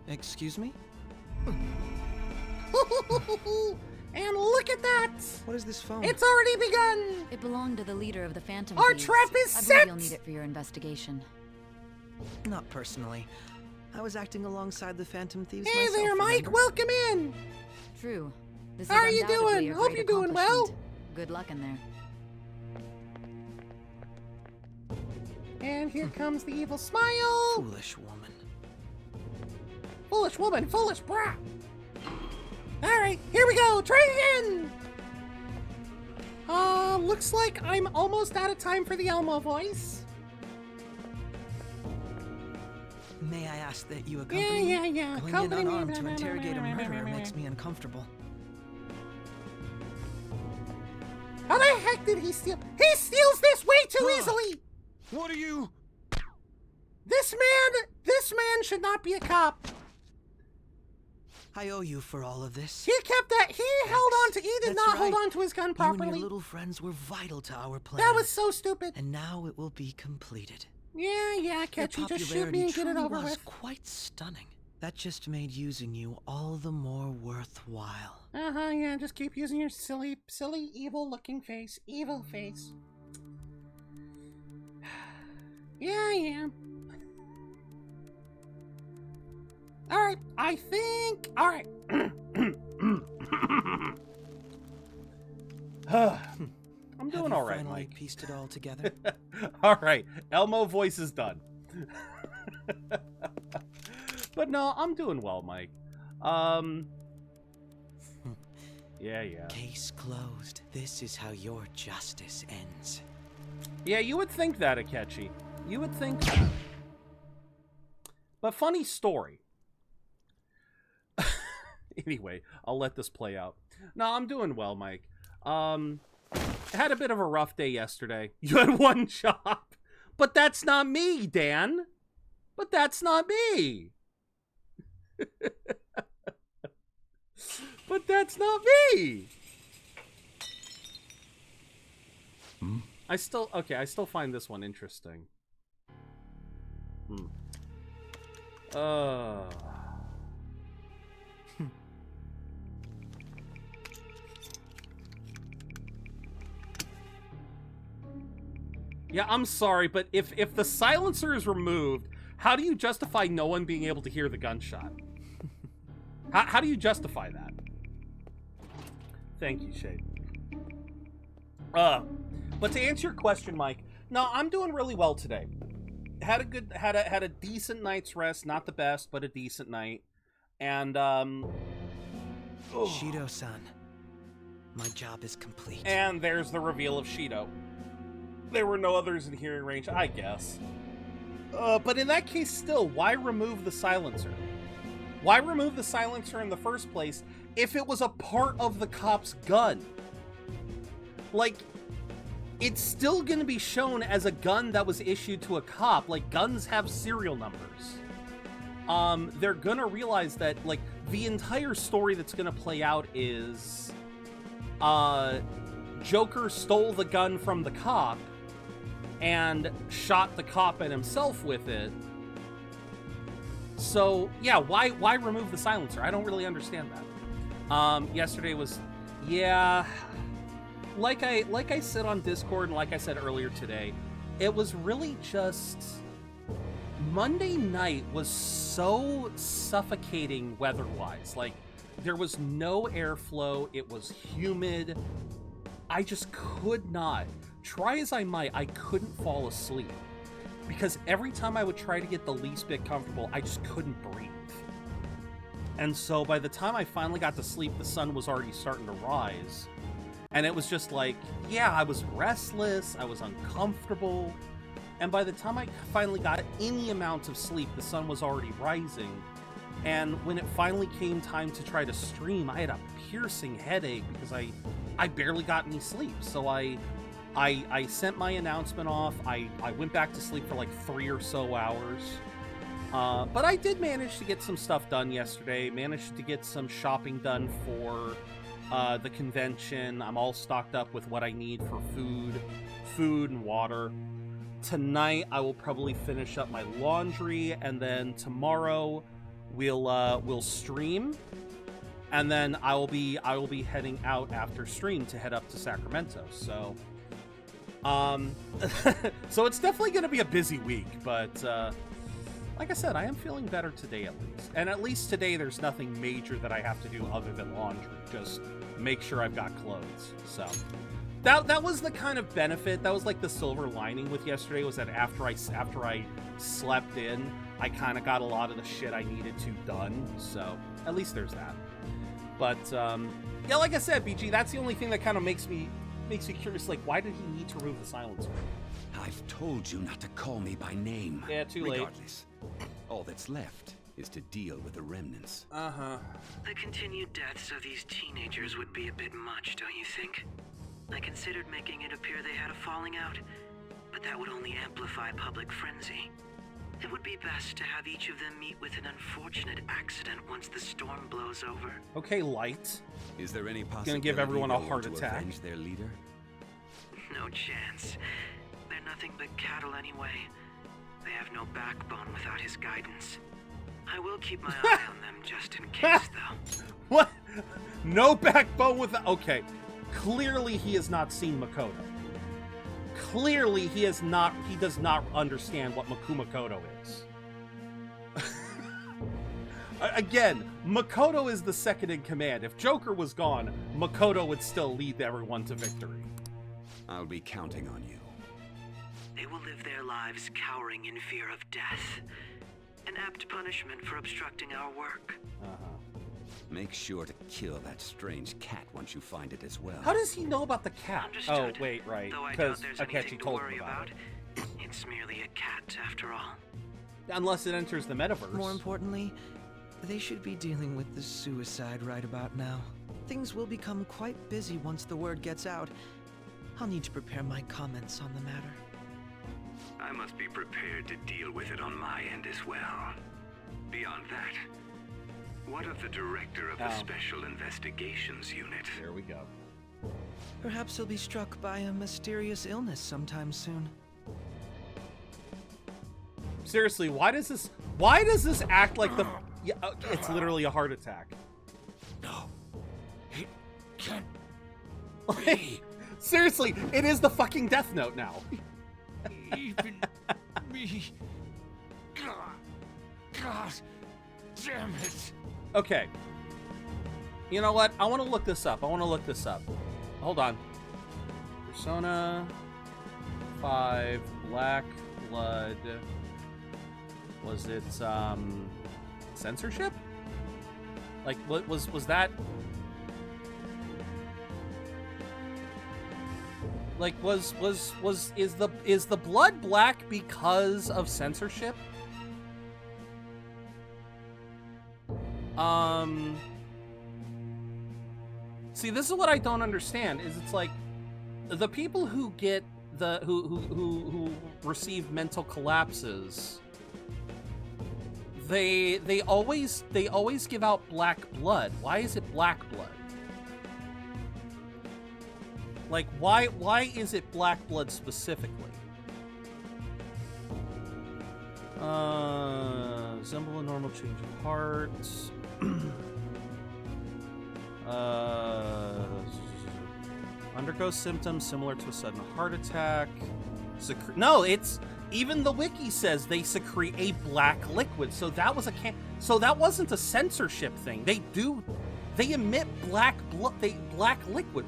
G: Excuse me?
U: And look at that!
G: What is this phone?
U: It's already begun!
N: It belonged to the leader of the Phantom
U: Our
N: Thieves.
U: trap is
N: I
U: set!
N: believe you'll need it for your investigation.
G: Not personally. I was acting alongside the Phantom Thieves
U: Hey
G: myself,
U: there, Mike!
G: remember?
U: Welcome in!
N: True. This
U: How
N: is
U: are you
N: undoubtedly
U: doing?
N: a
U: Hope
N: great
U: you're doing well.
N: accomplishment. Good luck in there.
U: And here comes the evil smile!
G: Foolish woman.
U: Foolish woman, foolish brat! Alright, here we go! Try again! Looks like I'm almost out of time for the Elmo voice.
G: May I ask that you accompany me?
U: Yeah.
G: Going
U: Accompany
G: in
U: me.
G: unarmed to interrogate a murderer makes me uncomfortable.
U: How the heck did he steal? He steals this way too easily!
O: What are you?
U: This man should not be a cop.
G: I owe you for all of this.
U: He kept that. He held on to. He did
G: That's
U: not hold
G: right.
U: on to his gun
G: You
U: properly.
G: and your little friends were vital to our plan.
U: That was so stupid.
G: And now it will be completed.
U: Yeah, Catchy.
G: Your
U: Just shoot me and get it
G: popularity
U: over
G: truly was
U: with.
G: quite stunning. That just made using you all the more worthwhile.
U: Yeah. Just keep using your silly, evil-looking face. Evil face. Yeah. All right. I think. All right. I'm doing all right,
G: finally
U: Mike.
G: Pieced it all together.
A: All right, Elmo voice is done. But no, I'm doing well, Mike. Yeah.
G: Case closed. This is how your justice ends.
A: Yeah, you would think that, Akechi. You would think that. But funny story. Anyway, I'll let this play out. No, I'm doing well, Mike. I had a bit of a rough day yesterday. You had one job. But that's not me, Dan. But that's not me. But that's not me. I still find this one interesting. Yeah, I'm sorry, but if the silencer is removed, how do you justify no one being able to hear the gunshot? How do you justify that? Thank you, Shade. But to answer your question, Mike, no, I'm doing really well today. Had a decent night's rest, not the best, but a decent night. And
G: Shido-san, my job is complete.
A: And there's the reveal of Shido. There were no others in hearing range, I guess. But in that case, still, why remove the silencer? Why remove the silencer in the first place if it was a part of the cop's gun? Like, it's still going to be shown as a gun that was issued to a cop. Like, guns have serial numbers. They're going to realize that, like, the entire story that's going to play out is, Joker stole the gun from the cop and shot the cop and himself with it. So yeah, why remove the silencer? I don't really understand that. Yesterday was, yeah, like I said on Discord and like I said earlier today, it was really just Monday night was so suffocating weather-wise. Like, there was no airflow. It was humid. I just could not. Try as I might, I couldn't fall asleep. Because every time I would try to get the least bit comfortable, I just couldn't breathe. And so by the time I finally got to sleep, the sun was already starting to rise. And it was just like, yeah, I was restless, I was uncomfortable. And by the time I finally got any amount of sleep, the sun was already rising. And when it finally came time to try to stream, I had a piercing headache because I barely got any sleep. So I sent my announcement off. I went back to sleep for like 3 or so hours. But I did manage to get some stuff done yesterday. Managed to get some shopping done for the convention. I'm all stocked up with what I need for food and water. Tonight I will probably finish up my laundry, and then tomorrow we'll stream, and then I will be heading out after stream to head up to Sacramento. So so it's definitely going to be a busy week, but like I said, I am feeling better today at least. And at least today there's nothing major that I have to do other than laundry. Just make sure I've got clothes. So that was the kind of benefit. That was like the silver lining with yesterday, was that after I slept in, I kind of got a lot of the shit I needed to done. So at least there's that. But yeah, like I said, BG, that's the only thing that kind of makes me curious. Like, why did he need to remove the silencer?
B: I've told you not to call me by name.
A: Yeah, too late.
B: Regardless, all that's left is to deal with the remnants.
V: The continued deaths of these teenagers would be a bit much, don't you think? I considered making it appear they had a falling out, but that would only amplify public frenzy. It would be best to have each of them meet with an unfortunate accident once the storm blows over.
A: Okay, Light.
B: Is there any possibility
A: gonna give everyone a
B: they'll
A: heart
B: want to
A: attack?
B: avenge their leader?
V: No chance. They're nothing but cattle anyway. They have no backbone without his guidance. I will keep my eye on them just in case, though.
A: What? No backbone with... Okay. Clearly he has not seen Makoto. Clearly he does not understand what Makoto is. Again, Makoto is the second in command. If Joker was gone, Makoto would still lead everyone to victory.
B: I'll be counting on you.
V: They will live their lives cowering in fear of death. An apt punishment for obstructing our work.
B: Make sure to kill that strange cat once you find it as well.
A: How does he know about the cat?
V: Understood.
A: Oh, wait, right.
V: Though I
A: Because
V: doubt there's anything
A: Akechi
V: to
A: told
V: worry
A: him about it.
V: It's merely a cat, after all.
A: Unless it enters the metaverse.
G: More importantly, they should be dealing with the suicide right about now. Things will become quite busy once the word gets out. I'll need to prepare my comments on the matter.
P: I must be prepared to deal with it on my end as well. Beyond that, what of the director of the Special Investigations Unit?
A: There we go.
G: Perhaps he'll be struck by a mysterious illness sometime soon.
A: Seriously, why does this act like the... Yeah, it's literally a heart attack.
R: No. It can't
A: be. Seriously, it is the fucking Death Note now.
R: Even me. God damn it.
A: Okay. You know what? I want to look this up. Hold on. Persona 5 Black Blood. Was it censorship? Like, what was that? Like, is the blood black because of censorship? See, this is what I don't understand, is it's like the people who get who receive mental collapses, they always give out black blood. Why is it black blood? Like, why is it black blood specifically? resemble a normal change of heart. Undergo symptoms similar to a sudden heart attack. No, it's even the wiki says they secrete a black liquid. So that was so that wasn't a censorship thing. They emit black liquid.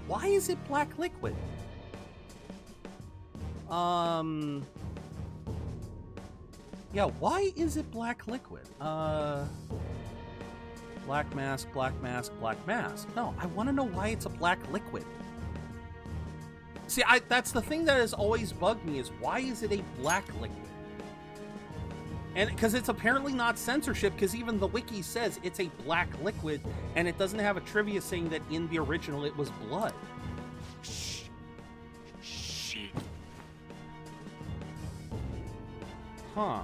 A: Why is it black liquid? Yeah, why is it black liquid? Black mask, black mask, black mask. No, I want to know why it's a black liquid. See, that's the thing that has always bugged me, is why is it a black liquid? And because it's apparently not censorship, because even the wiki says it's a black liquid, and it doesn't have a trivia saying that in the original it was blood.
P: Shit.
A: Huh.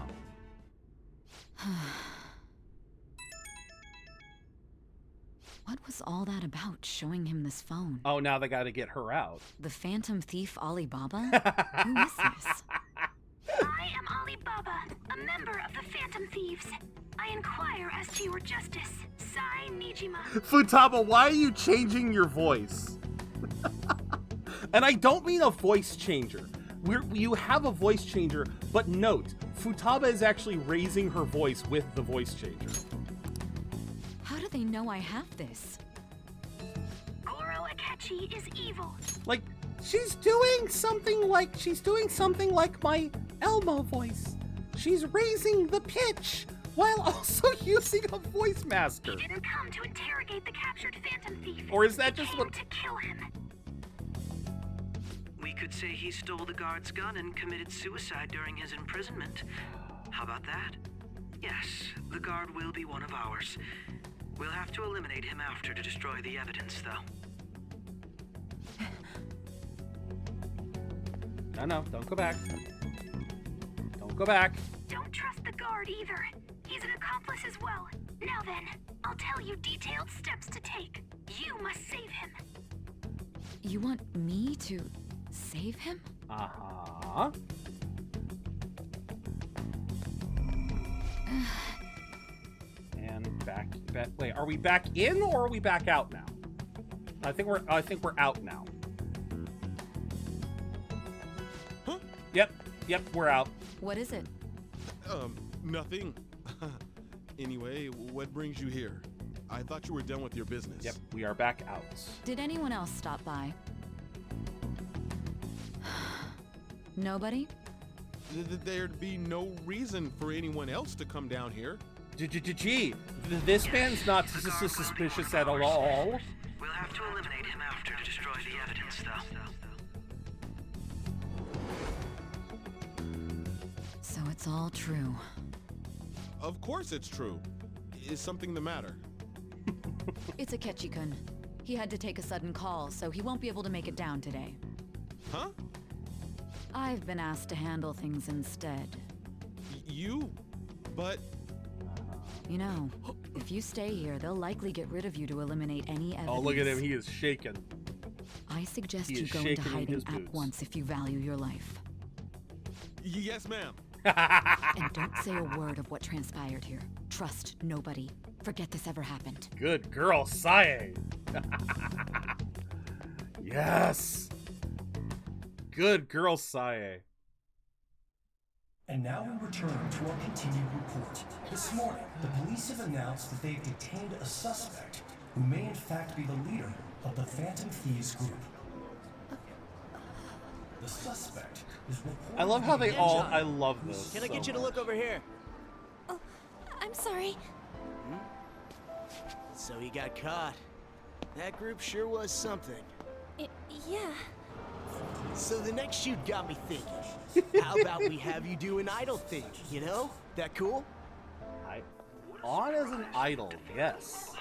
N: What was all that about, showing him this phone?
A: Oh, now they gotta get her out.
N: The Phantom Thief Alibaba? Who is this?
I: I am Alibaba, a member of the Phantom Thieves. I inquire as to your justice. Sai Nijima.
A: Futaba, why are you changing your voice? And I don't mean a voice changer. You have a voice changer, but note, Futaba is actually raising her voice with the voice changer.
N: How do they know I have this?
I: Goro Akechi is evil.
U: Like, she's doing something like my Elmo voice. She's raising the pitch while also using a voice master.
I: He didn't come to interrogate the captured Phantom Thief.
A: Or is that just what...
I: to kill him.
V: We could say he stole the guard's gun and committed suicide during his imprisonment. How about that? Yes, the guard will be one of ours. We'll have to eliminate him after to destroy the evidence, though.
A: No, don't go back. Don't go back.
I: Don't trust the guard either. He's an accomplice as well. Now then, I'll tell you detailed steps to take. You must save him.
N: You want me to save him?
A: Uh-huh. And back. Wait, are we back in or are we back out now? I think we're out now.
C: Huh?
A: Yep, we're out.
N: What is it?
C: Nothing. Anyway, what brings you here? I thought you were done with your business.
A: Yep, we are back out.
N: Did anyone else stop by? Nobody?
C: There'd be no reason for anyone else to come down here.
A: Gee, this man's not suspicious at all.
V: We'll have to eliminate him after to destroy the evidence, though.
N: So it's all true.
C: Of course it's true. Is something the matter?
N: It's Akechi-kun. He had to take a sudden call, so he won't be able to make it down today.
C: Huh?
N: I've been asked to handle things instead.
C: You? But...
N: You know, if you stay here, they'll likely get rid of you to eliminate any evidence.
A: Oh, look at him. He is shaken.
N: I suggest you go into hiding at once if you value your life.
C: Yes, ma'am.
N: And don't say a word of what transpired here. Trust nobody. Forget this ever happened.
A: Good girl, Sae. Yes. Good girl, Sae.
H: And now we return to our continued report. This morning, the police have announced that they've detained a suspect who may in fact be the leader of the Phantom Thieves group. The suspect is reported.
A: I love how they all. I love this.
W: Can I get you to look over here?
D: Oh, I'm sorry.
W: So he got caught. That group sure was something.
D: Yeah.
W: So the next shoot got me thinking. How about we have you do an idol thing, you know? That cool?
A: On as an idol, yes.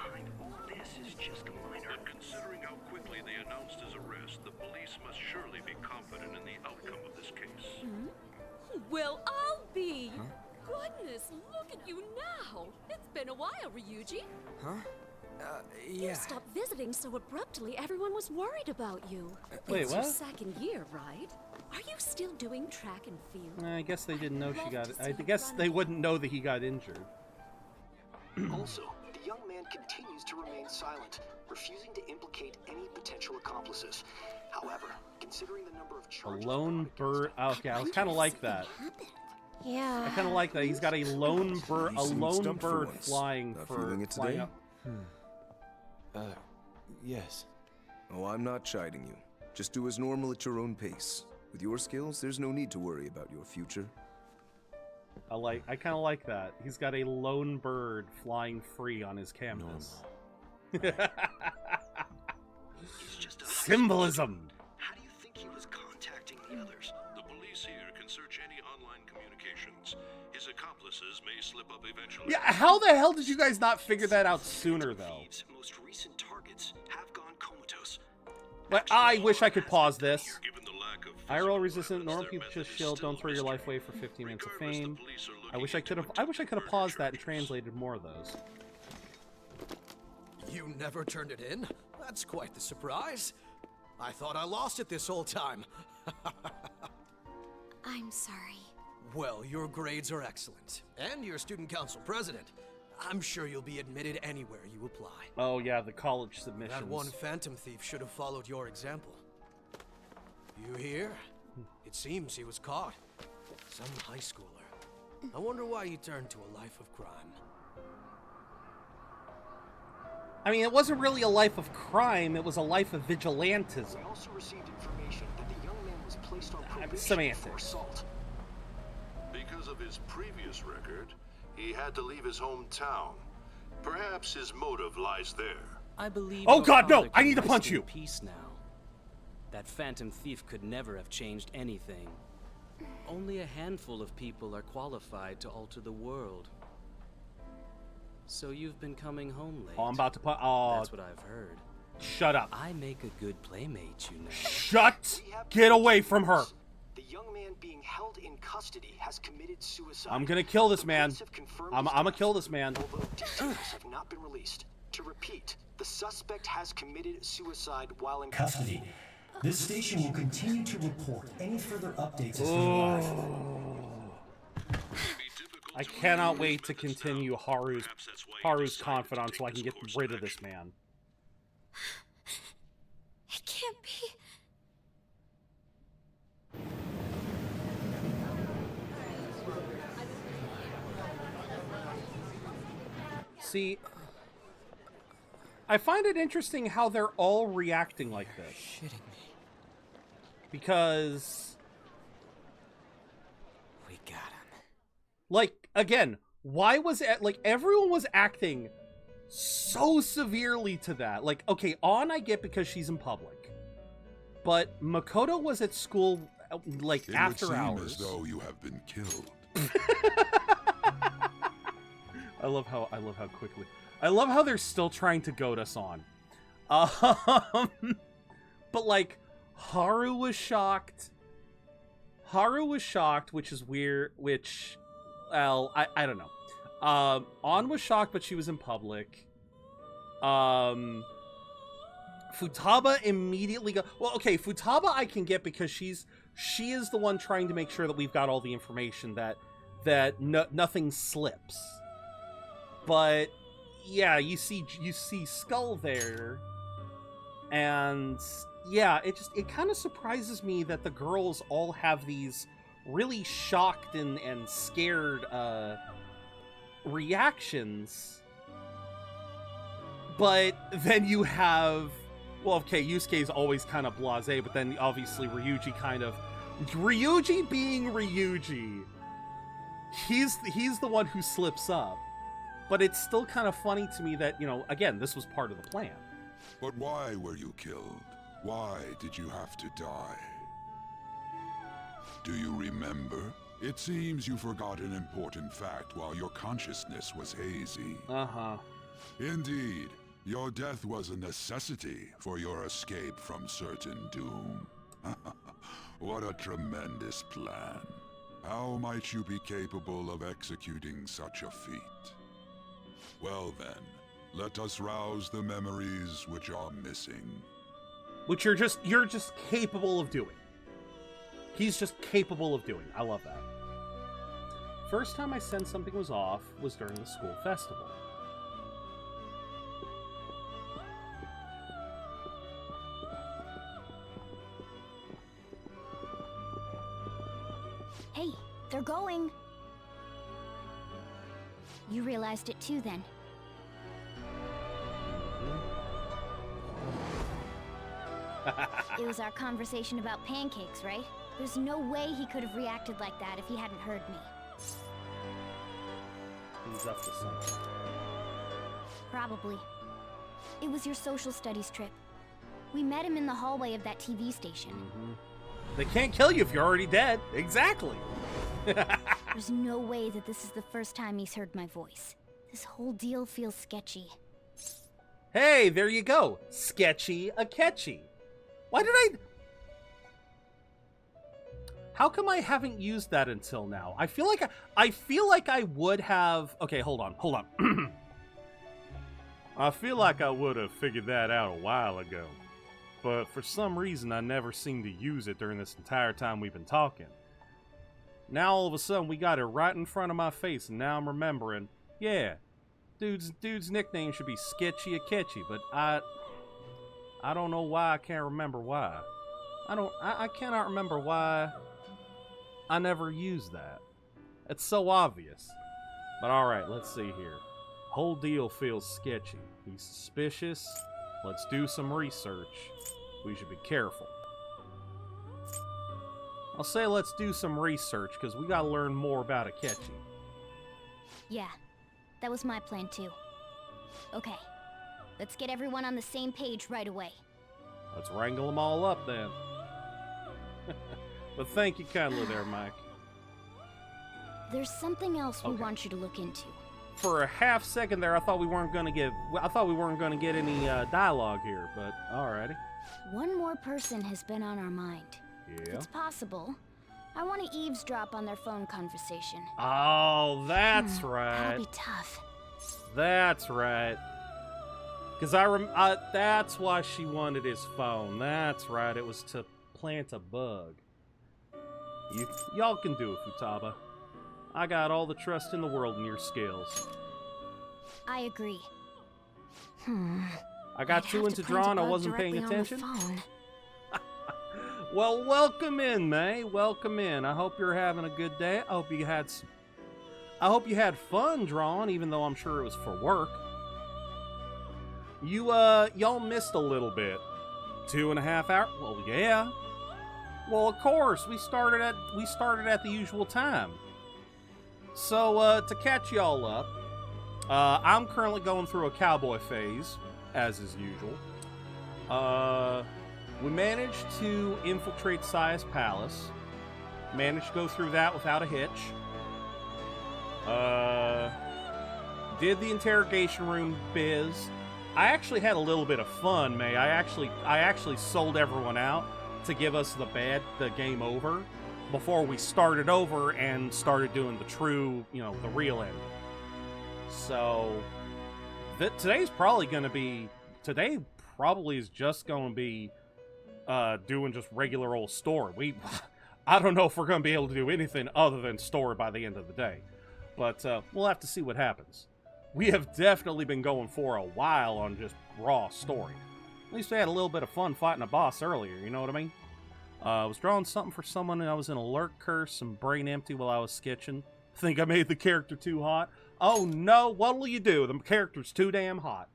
X: Considering how quickly they announced his arrest, the police must surely be confident in the outcome of this case.
Y: Well, I'll be. Goodness, look at you now. It's been a while, Ryuji.
B: Huh?
Y: You
B: Yeah.
Y: stopped visiting so abruptly, everyone was worried about you.
A: Wait,
Y: it's
A: what?
Y: your second year, right? Are you still doing track and field?
A: I guess they didn't know she got it. I guess they wouldn't know that he got injured.
F: Also, the young man continues to remain silent, refusing to implicate any potential accomplices. However, considering the number of
A: A
F: charges...
A: lone bird. Okay, I was kind of like that.
D: Yeah.
A: I kind of like that. He's got a lone bird. A lone bird flying
J: Not
A: for
J: feeling it
A: flying
J: today?
A: up.
J: Yes. Oh, I'm not chiding you. Just do as normal at your own pace. With your skills, there's no need to worry about your future.
A: I kind of like that. He's got a lone bird flying free on his canvas. Symbolism.
F: How do you think he was contacting the others?
X: The police here can search any online communications. His accomplices may slip up eventually.
A: Yeah, how the hell did you guys not figure that out sooner, though?
F: Most recent targets have gone comatose.
A: But I wish I could pause this. IRL resistant, normal people just shield, don't throw your life away for 15 minutes of fame. I wish I could have paused that and translated more of those.
K: You never turned it in? That's quite the surprise. I thought I lost it this whole time.
D: I'm sorry.
K: Well, your grades are excellent. And you're student council president. I'm sure you'll be admitted anywhere you apply.
A: Oh yeah, the college submissions.
K: That one phantom thief should have followed your example. You hear? It seems he was caught. Some high schooler. I wonder why he turned to a life of crime.
A: I mean, it wasn't really a life of crime, it was a life of vigilantism.
F: We also received information that the young man was placed on probation for
A: Semantics.
F: assault.
X: Because of his previous record, he had to leave his hometown. Perhaps his motive lies there.
L: I believe.
A: Oh
L: your
A: God, no!
L: father
A: I
L: can
A: need to
L: rest
A: punch
L: in
A: you.
L: Peace now. That phantom thief could never have changed anything. Only a handful of people are qualified to alter the world. So you've been coming home late.
A: Oh, I'm about to put. Oh,
L: that's what I've heard.
A: Shut up.
L: I make a good playmate, you know.
A: Shut! Get away from her.
F: The young man being held in custody has committed suicide.
A: I'm gonna kill this man. I'm gonna kill this man.
F: Although details have not been released. To repeat, the suspect has committed suicide while in
H: Custody. This station will continue to report any further updates as they arrive.
A: I cannot wait to continue Haru's confidant so I can get rid of this man.
D: It can't be.
A: See, I find it interesting how they're all reacting like this.
L: Shitting me.
A: Because
L: we got him.
A: Like, again, why was it, like, everyone was acting so severely to that. Like, okay, On I get because she's in public. But Makoto was at school, like,
S: it
A: after
S: would seem
A: hours.
S: as though you have been killed.
A: I love how quickly. I love how they're still trying to goad us on. But, like, Haru was shocked. Which is weird, which, well, I don't know. On was shocked, but she was in public. Futaba immediately go. Well, okay, Futaba I can get because she is the one trying to make sure that we've got all the information that nothing slips. But yeah, you see Skull there, and yeah, it kind of surprises me that the girls all have these really shocked and scared reactions. But then you have, well, okay, Yusuke's always kind of blasé, but then obviously Ryuji being Ryuji, he's the one who slips up. But it's still kind of funny to me that, you know, again, this was part of the plan.
S: But why were you killed? Why did you have to die? Do you remember? It seems you forgot an important fact while your consciousness was hazy.
A: Uh-huh.
S: Indeed, your death was a necessity for your escape from certain doom. What a tremendous plan. How might you be capable of executing such a feat? Well then, let us rouse the memories which are missing.
A: Which you're just capable of doing. He's just capable of doing. I love that. First time I sensed something was off was during the school festival.
D: Hey, they're going. You realized it too, then. It was our conversation about pancakes, right? There's no way he could have reacted like that if he hadn't heard me.
A: He's up to something.
D: Probably. It was your social studies trip. We met him in the hallway of that TV station.
A: They can't kill you if you're already dead. Exactly.
D: There's no way that this is the first time he's heard my voice. This whole deal feels sketchy.
A: Hey, there you go. Sketchy a catchy. Why did I... How come I haven't used that until now? I feel like I would have... Okay, hold on. I feel like I would have figured that out a while ago. But for some reason, I never seemed to use it during this entire time we've been talking. Now, all of a sudden, we got it right in front of my face, and now I'm remembering, yeah, dude's nickname should be Sketchy a Catchy, but I don't know why I can't remember why. I cannot remember why I never used that. It's so obvious. But alright, let's see here. Whole deal feels sketchy. He's suspicious. Let's do some research. We should be careful. I'll say let's do some research, because we gotta learn more about Akechi.
D: Yeah, that was my plan too. Okay, let's get everyone on the same page right away.
A: Let's wrangle them all up then. But thank you kindly there, Mike.
D: There's something else we want you to look into.
A: For a half second there, I thought we weren't gonna get any dialogue here, but alrighty.
D: One more person has been on our mind.
A: Yeah.
D: It's possible. I want to eavesdrop on their phone conversation.
A: Oh, that's right.
D: That'll be tough.
A: That's right. Because that's why she wanted his phone. That's right. It was to plant a bug. Y'all can do it, Futaba. I got all the trust in the world in your skills.
D: I agree.
A: I got too into drawing, I wasn't paying attention. Well, welcome in, May. Welcome in. I hope you're having a good day. I hope you had fun drawing, even though I'm sure it was for work. Y'all missed a little bit. 2.5 hours? Well, yeah. Well, of course, we started at the usual time. So, to catch y'all up, I'm currently going through a cowboy phase, as is usual. We managed to infiltrate Saya's palace. Managed to go through that without a hitch. Did the interrogation room biz. I actually had a little bit of fun, May. I actually sold everyone out to give us the game over before we started over and started doing the true, the real end. So today probably is just going to be doing just regular old story. I don't know if we're going to be able to do anything other than story by the end of the day, but we'll have to see what happens. We have definitely been going for a while on just raw story. At least we had a little bit of fun fighting a boss earlier, you know what I mean? I was drawing something for someone and I was in alert curse and brain empty while I was sketching. Think I made the character too hot? Oh no, what'll you do? The character's too damn hot.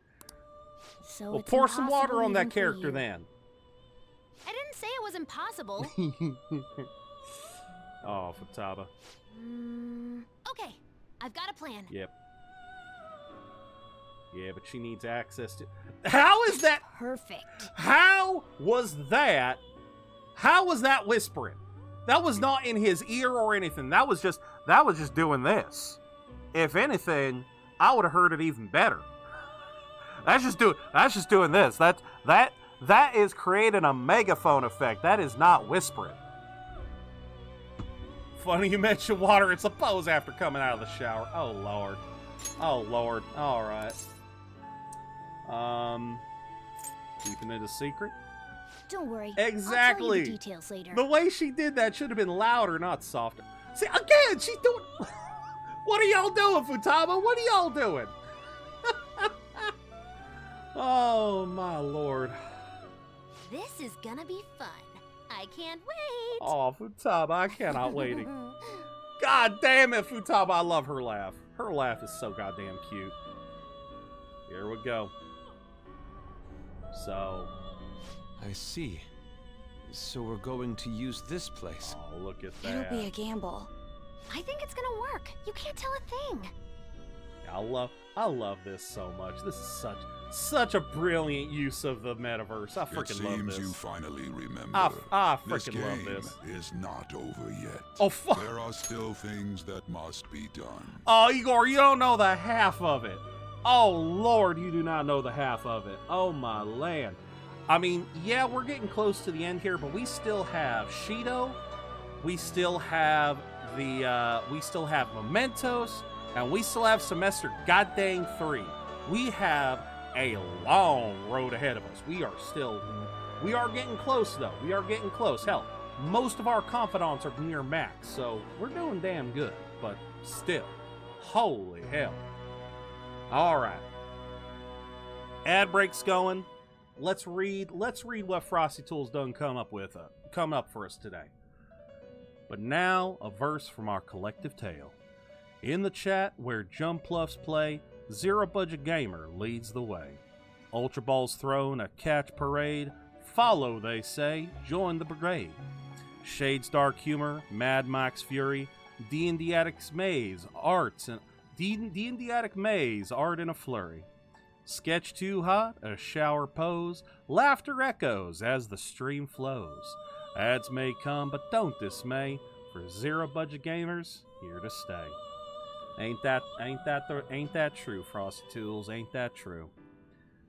D: So
A: well, pour some water on that character then.
D: I didn't say it was impossible.
A: Oh, Futaba.
D: Okay, I've got a plan.
A: Yep. Yeah, but she needs access to... How is that...
D: Perfect.
A: How was that whispering? That was not in his ear or anything. That was just doing this. If anything, I would have heard it even better. That's just doing this. That is creating a megaphone effect. That is not whispering. Funny you mentioned water. It's a pose after coming out of the shower. Oh, Lord. Oh, Lord. All right. Keeping it a secret?
D: Don't worry.
A: Exactly.
D: I'll tell you the details later.
A: The way she did that should have been louder, not softer. See, again, she's doing... What are y'all doing, Futaba? What are y'all doing? Oh, my Lord.
I: This is gonna be fun.
D: I can't wait.
A: Oh, Futaba, I cannot wait. God damn it, Futaba, I love her laugh. Her laugh is so goddamn cute. Here we go. So...
B: I see. So we're going to use this place.
A: Oh, look at that.
D: It'll be a gamble. I think it's gonna work. You can't tell a thing.
A: I love this so much. This is such a brilliant use of the metaverse. I freaking love this.
S: It seems you finally remember.
A: I freaking love this.
S: This game is not over yet.
A: Oh, fuck.
S: There are still things that must be done.
A: Oh, Igor, you don't know the half of it. Oh, Lord, you do not know the half of it. Oh, my land. I mean, yeah, we're getting close to the end here, but we still have Shido. We still have we still have Mementos. And we still have semester goddamn 3. We have a long road ahead of us. We are getting close, though. We are getting close. Hell, most of our confidants are near max, so we're doing damn good. But still, holy hell. All right. Ad break's going. Let's read what Frosty Tools done come up for us today. But now, a verse from our collective tale. In the chat, where Jump Pluffs play, ZeroBudgetGamer leads the way. Ultra Balls thrown, a catch parade. Follow, they say, join the brigade. Shade's dark humor, Mad Max fury, D&D Addict's maze, art in a flurry. Sketch too hot, a shower pose, laughter echoes as the stream flows. Ads may come, but don't dismay, for Zero Budget Gamers here to stay. Ain't that true, Frosty Tools? Ain't that true?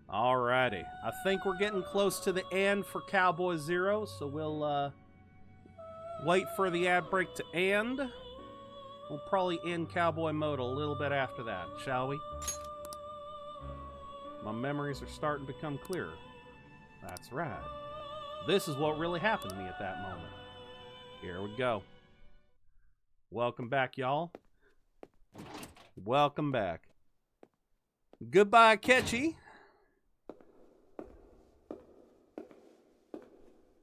A: Alrighty. I think we're getting close to the end for Cowboy Zero, so we'll wait for the ad break to end. We'll probably end Cowboy Mode a little bit after that, shall we? My memories are starting to become clearer. That's right. This is what really happened to me at that moment. Here we go. Welcome back, y'all. Welcome back. Goodbye, Ketchy.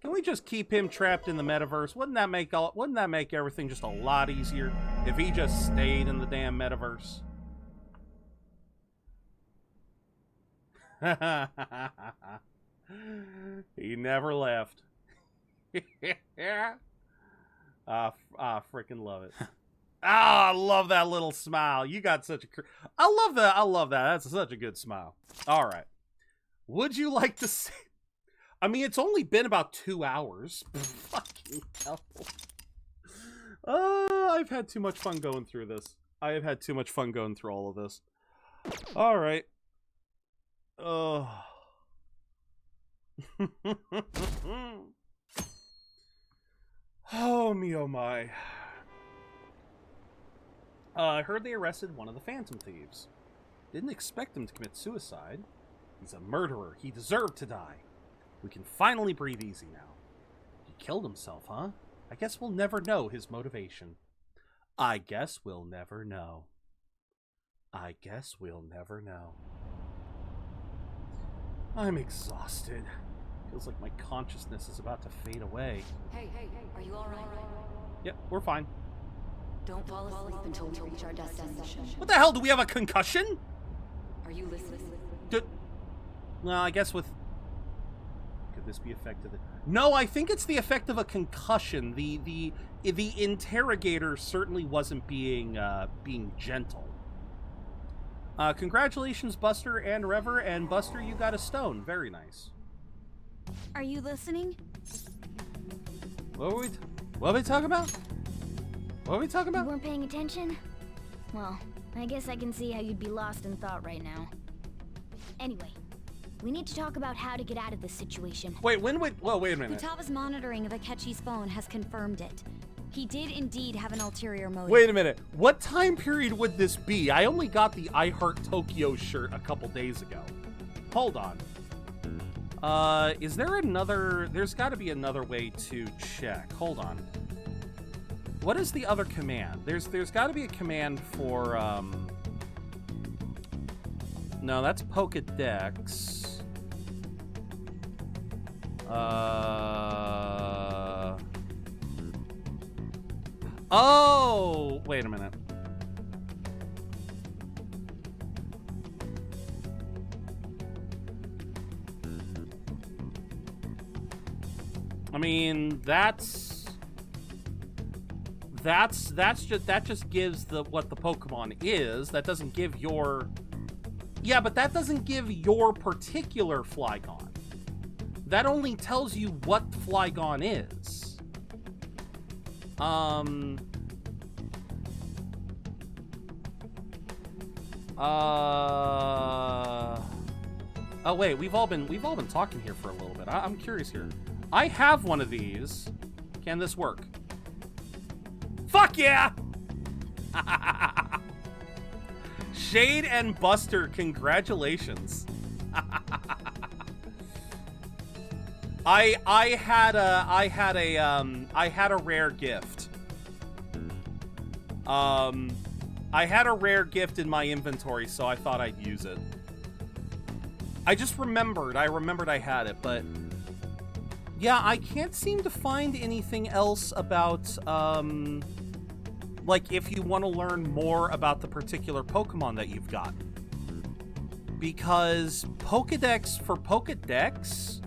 A: Can we just keep him trapped in the metaverse? Wouldn't that make everything just a lot easier if he just stayed in the damn metaverse? He never left. I freaking love it. I love that little smile. You got such a... I love that. That's such a good smile. All right. Would you like to see... I mean, it's only been about 2 hours. Fucking hell. I've had too much fun going through this. I have had too much fun going through all of this. All right. Oh. Oh, me, oh, my. I heard they arrested one of the Phantom Thieves. Didn't expect him to commit suicide. He's a murderer. He deserved to die. We can finally breathe easy now. He killed himself, huh? I guess we'll never know his motivation. I guess we'll never know. I guess we'll never know. I'm exhausted. Feels like my consciousness is about to fade away.
N: Hey, are you alright?
A: Yep, we're fine.
N: Don't fall asleep until we reach our destination.
A: What the hell? Do we have a concussion?
N: Are you listening?
A: Well, I guess with... Could this be effective? No, I think it's the effect of a concussion. The interrogator certainly wasn't being gentle. Congratulations, Buster and Rever, and Buster, you got a stone. Very nice.
D: Are you listening?
A: What are we talking about? What are we talking about?
D: You weren't paying attention? Well, I guess I can see how you'd be lost in thought right now. Anyway, we need to talk about how to get out of this situation.
A: Wait, wait a minute.
D: Futaba's monitoring of Akechi's phone has confirmed it. He did indeed have an ulterior motive.
A: Wait a minute. What time period would this be? I only got the I Heart Tokyo shirt a couple days ago. Hold on. Is there another... There's got to be another way to check. Hold on. What is the other command? There's got to be a command for, No, that's Pokedex. Oh, wait a minute. I mean, that just gives what the Pokemon is. That doesn't give your... Yeah, but that doesn't give your particular Flygon. That only tells you what Flygon is. Oh wait, we've all been talking here for a little bit. I'm curious here. I have one of these. Can this work? Fuck yeah! Shade and Buster, congratulations. I had a rare gift. I had a rare gift in my inventory, so I thought I'd use it. I just remembered. I had it, but yeah, I can't seem to find anything else about like if you want to learn more about the particular Pokemon that you've got. Because Pokedex, for Pokedex,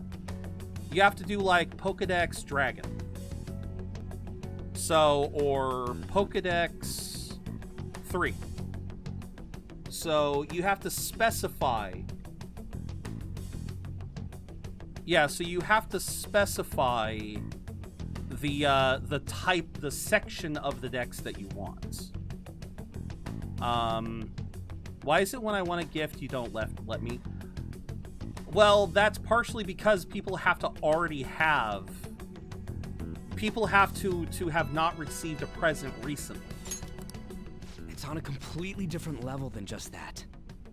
A: you have to do like Pokedex Dragon. So, or Pokedex 3. So you have to specify. Yeah, so you have to specify the type, the section of the dex that you want. Why is it when I want a gift you don't let me? Well, that's partially because people have to already have... People have to have not received a present recently.
B: It's on a completely different level than just that.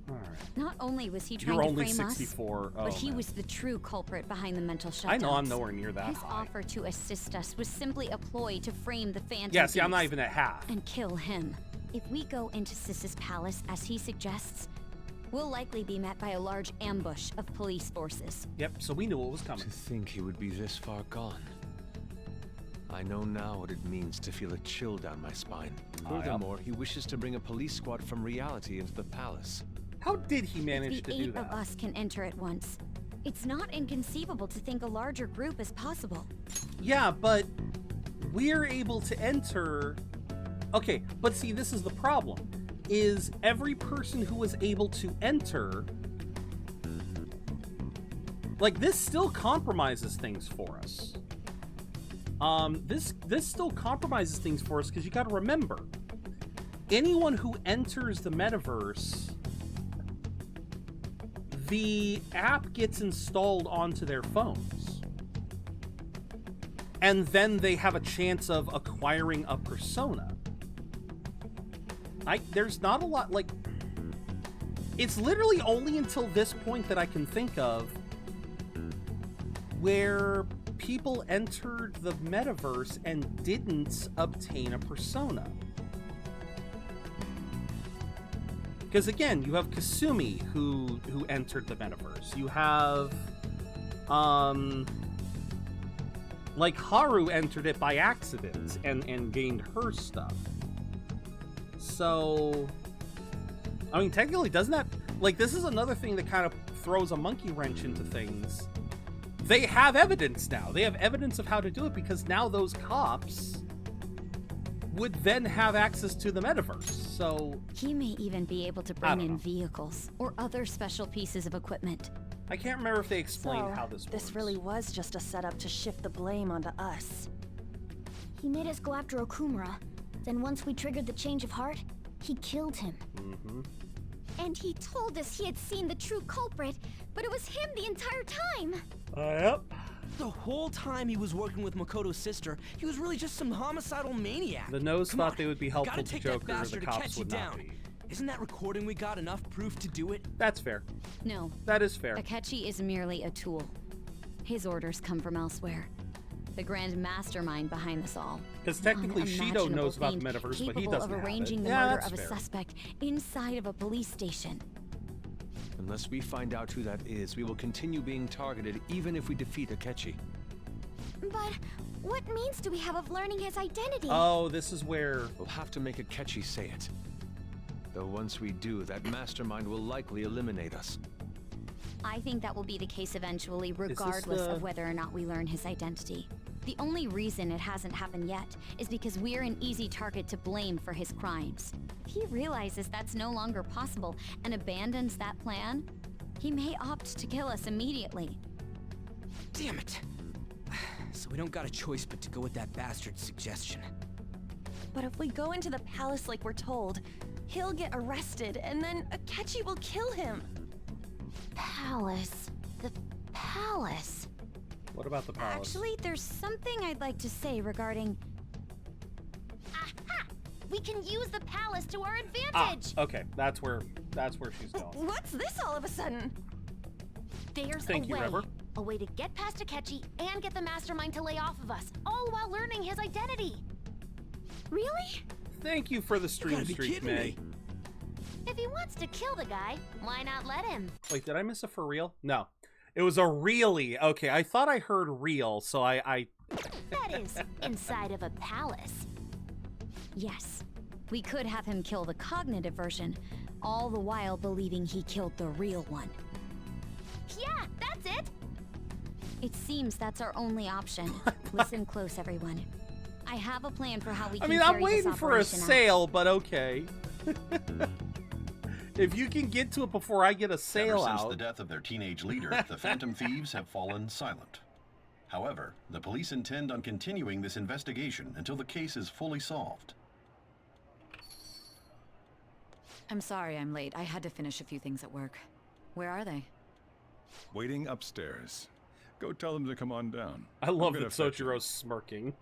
A: All right.
D: Not only was he trying
A: You're
D: to
A: only
D: frame
A: 64.
D: us, but he
A: man.
D: was the true culprit behind the mental shutdowns.
A: I know I'm nowhere near that
D: His
A: high.
D: offer to assist us was simply a ploy to frame the Phantom
A: Yeah, see, I'm not
D: Thieves
A: even at half.
D: and kill him. If we go into Sis's palace, as he suggests, we'll likely be met by a large ambush of police forces.
A: Yep, so we knew what was coming.
E: To think he would be this far gone. I know now what it means to feel a chill down my spine. Furthermore, he wishes to bring a police squad from reality into the palace.
A: How did he manage to do
D: If the 8
A: that?
D: of us can enter at once, it's not inconceivable to think a larger group is possible.
A: Yeah, but we're able to enter... Okay, but see, this is the problem. Is every person who was able to enter... Like, this still compromises things for us. This still compromises things for us because you gotta remember, anyone who enters the metaverse, the app gets installed onto their phones. And then they have a chance of acquiring a persona. There's not a lot, like... It's literally only until this point that I can think of where people entered the metaverse and didn't obtain a persona. Because again, you have Kasumi who entered the metaverse. You have like Haru entered it by accident and gained her stuff. So I mean, technically, doesn't that, like, this is another thing that kind of throws a monkey wrench into things. They have evidence now. They have evidence of how to do it because now those cops would then have access to the metaverse. So
D: he may even be able to bring in vehicles or other special pieces of equipment.
A: I can't remember if they explained how this works.
M: This really was just a setup to shift the blame onto us.
I: He made us go after Okumura. Then once we triggered the change of heart, he killed him.
A: Mm-hmm.
I: And he told us he had seen the true culprit, but it was him the entire time.
A: Yep.
B: The whole time he was working with Makoto's sister, he was really just some homicidal maniac.
A: The Nose
B: Come
A: thought
B: on,
A: they would be
B: we
A: helpful
B: gotta
A: to
B: take
A: Joker,
B: that bastard
A: the
B: to
A: cops
B: catch you
A: would not
B: down.
A: be.
B: Isn't that recording we got enough proof to do it?
A: That's fair.
D: No.
A: That is fair.
D: Akechi is merely a tool. His orders come from elsewhere. The grand mastermind behind this all.
A: Because technically Shido knows about the metaverse, but he doesn't
D: of arranging
A: have it.
D: the
A: Yeah,
D: murder
A: that's
D: of a
A: fair.
D: suspect inside of a police station.
E: Unless we find out who that is, we will continue being targeted even if we defeat Akechi.
D: But what means do we have of learning his identity?
A: Oh, this is where...
E: We'll have to make Akechi say it. Though once we do, that mastermind will likely eliminate us.
D: I think that will be the case eventually, regardless of whether or not we learn his identity. The only reason it hasn't happened yet is because we're an easy target to blame for his crimes. If he realizes that's no longer possible and abandons that plan, he may opt to kill us immediately.
B: Damn it. So we don't got a choice but to go with that bastard's suggestion.
M: But if we go into the palace like we're told, he'll get arrested and then Akechi will kill him.
D: Palace. The palace.
A: What about the palace?
D: Actually, there's something I'd like to say regarding... Aha! We can use the palace to our advantage!
A: Okay, that's where she's going.
M: What's this all of a sudden?
D: There's
A: Thank you, River.
D: A way to get past Akechi and get the mastermind to lay off of us, all while learning his identity. Really?
A: Thank you for the stream streak, May.
D: If he wants to kill the guy, why not let him?
A: Wait, did I miss a for real? No. It was a really. Okay, I thought I heard real, so I...
D: That is, inside of a palace. Yes, we could have him kill the cognitive version, all the while believing he killed the real one. Yeah, that's it! It seems that's our only option. Listen close, everyone. I have a plan for how we can carry
A: I'm waiting
D: this
A: for a
D: operation out.
A: sale, but okay. If you can get to it before I get a sale
G: Ever since
A: out.
G: the death of their teenage leader, the Phantom Thieves have fallen silent. However, the police intend on continuing this investigation until the case is fully solved.
N: I'm sorry I'm late. I had to finish a few things at work. Where are they?
O: Waiting upstairs. Go tell them to come on down.
A: I love
O: I'm
A: that
O: gonna fetch
A: Sojiro's smirking.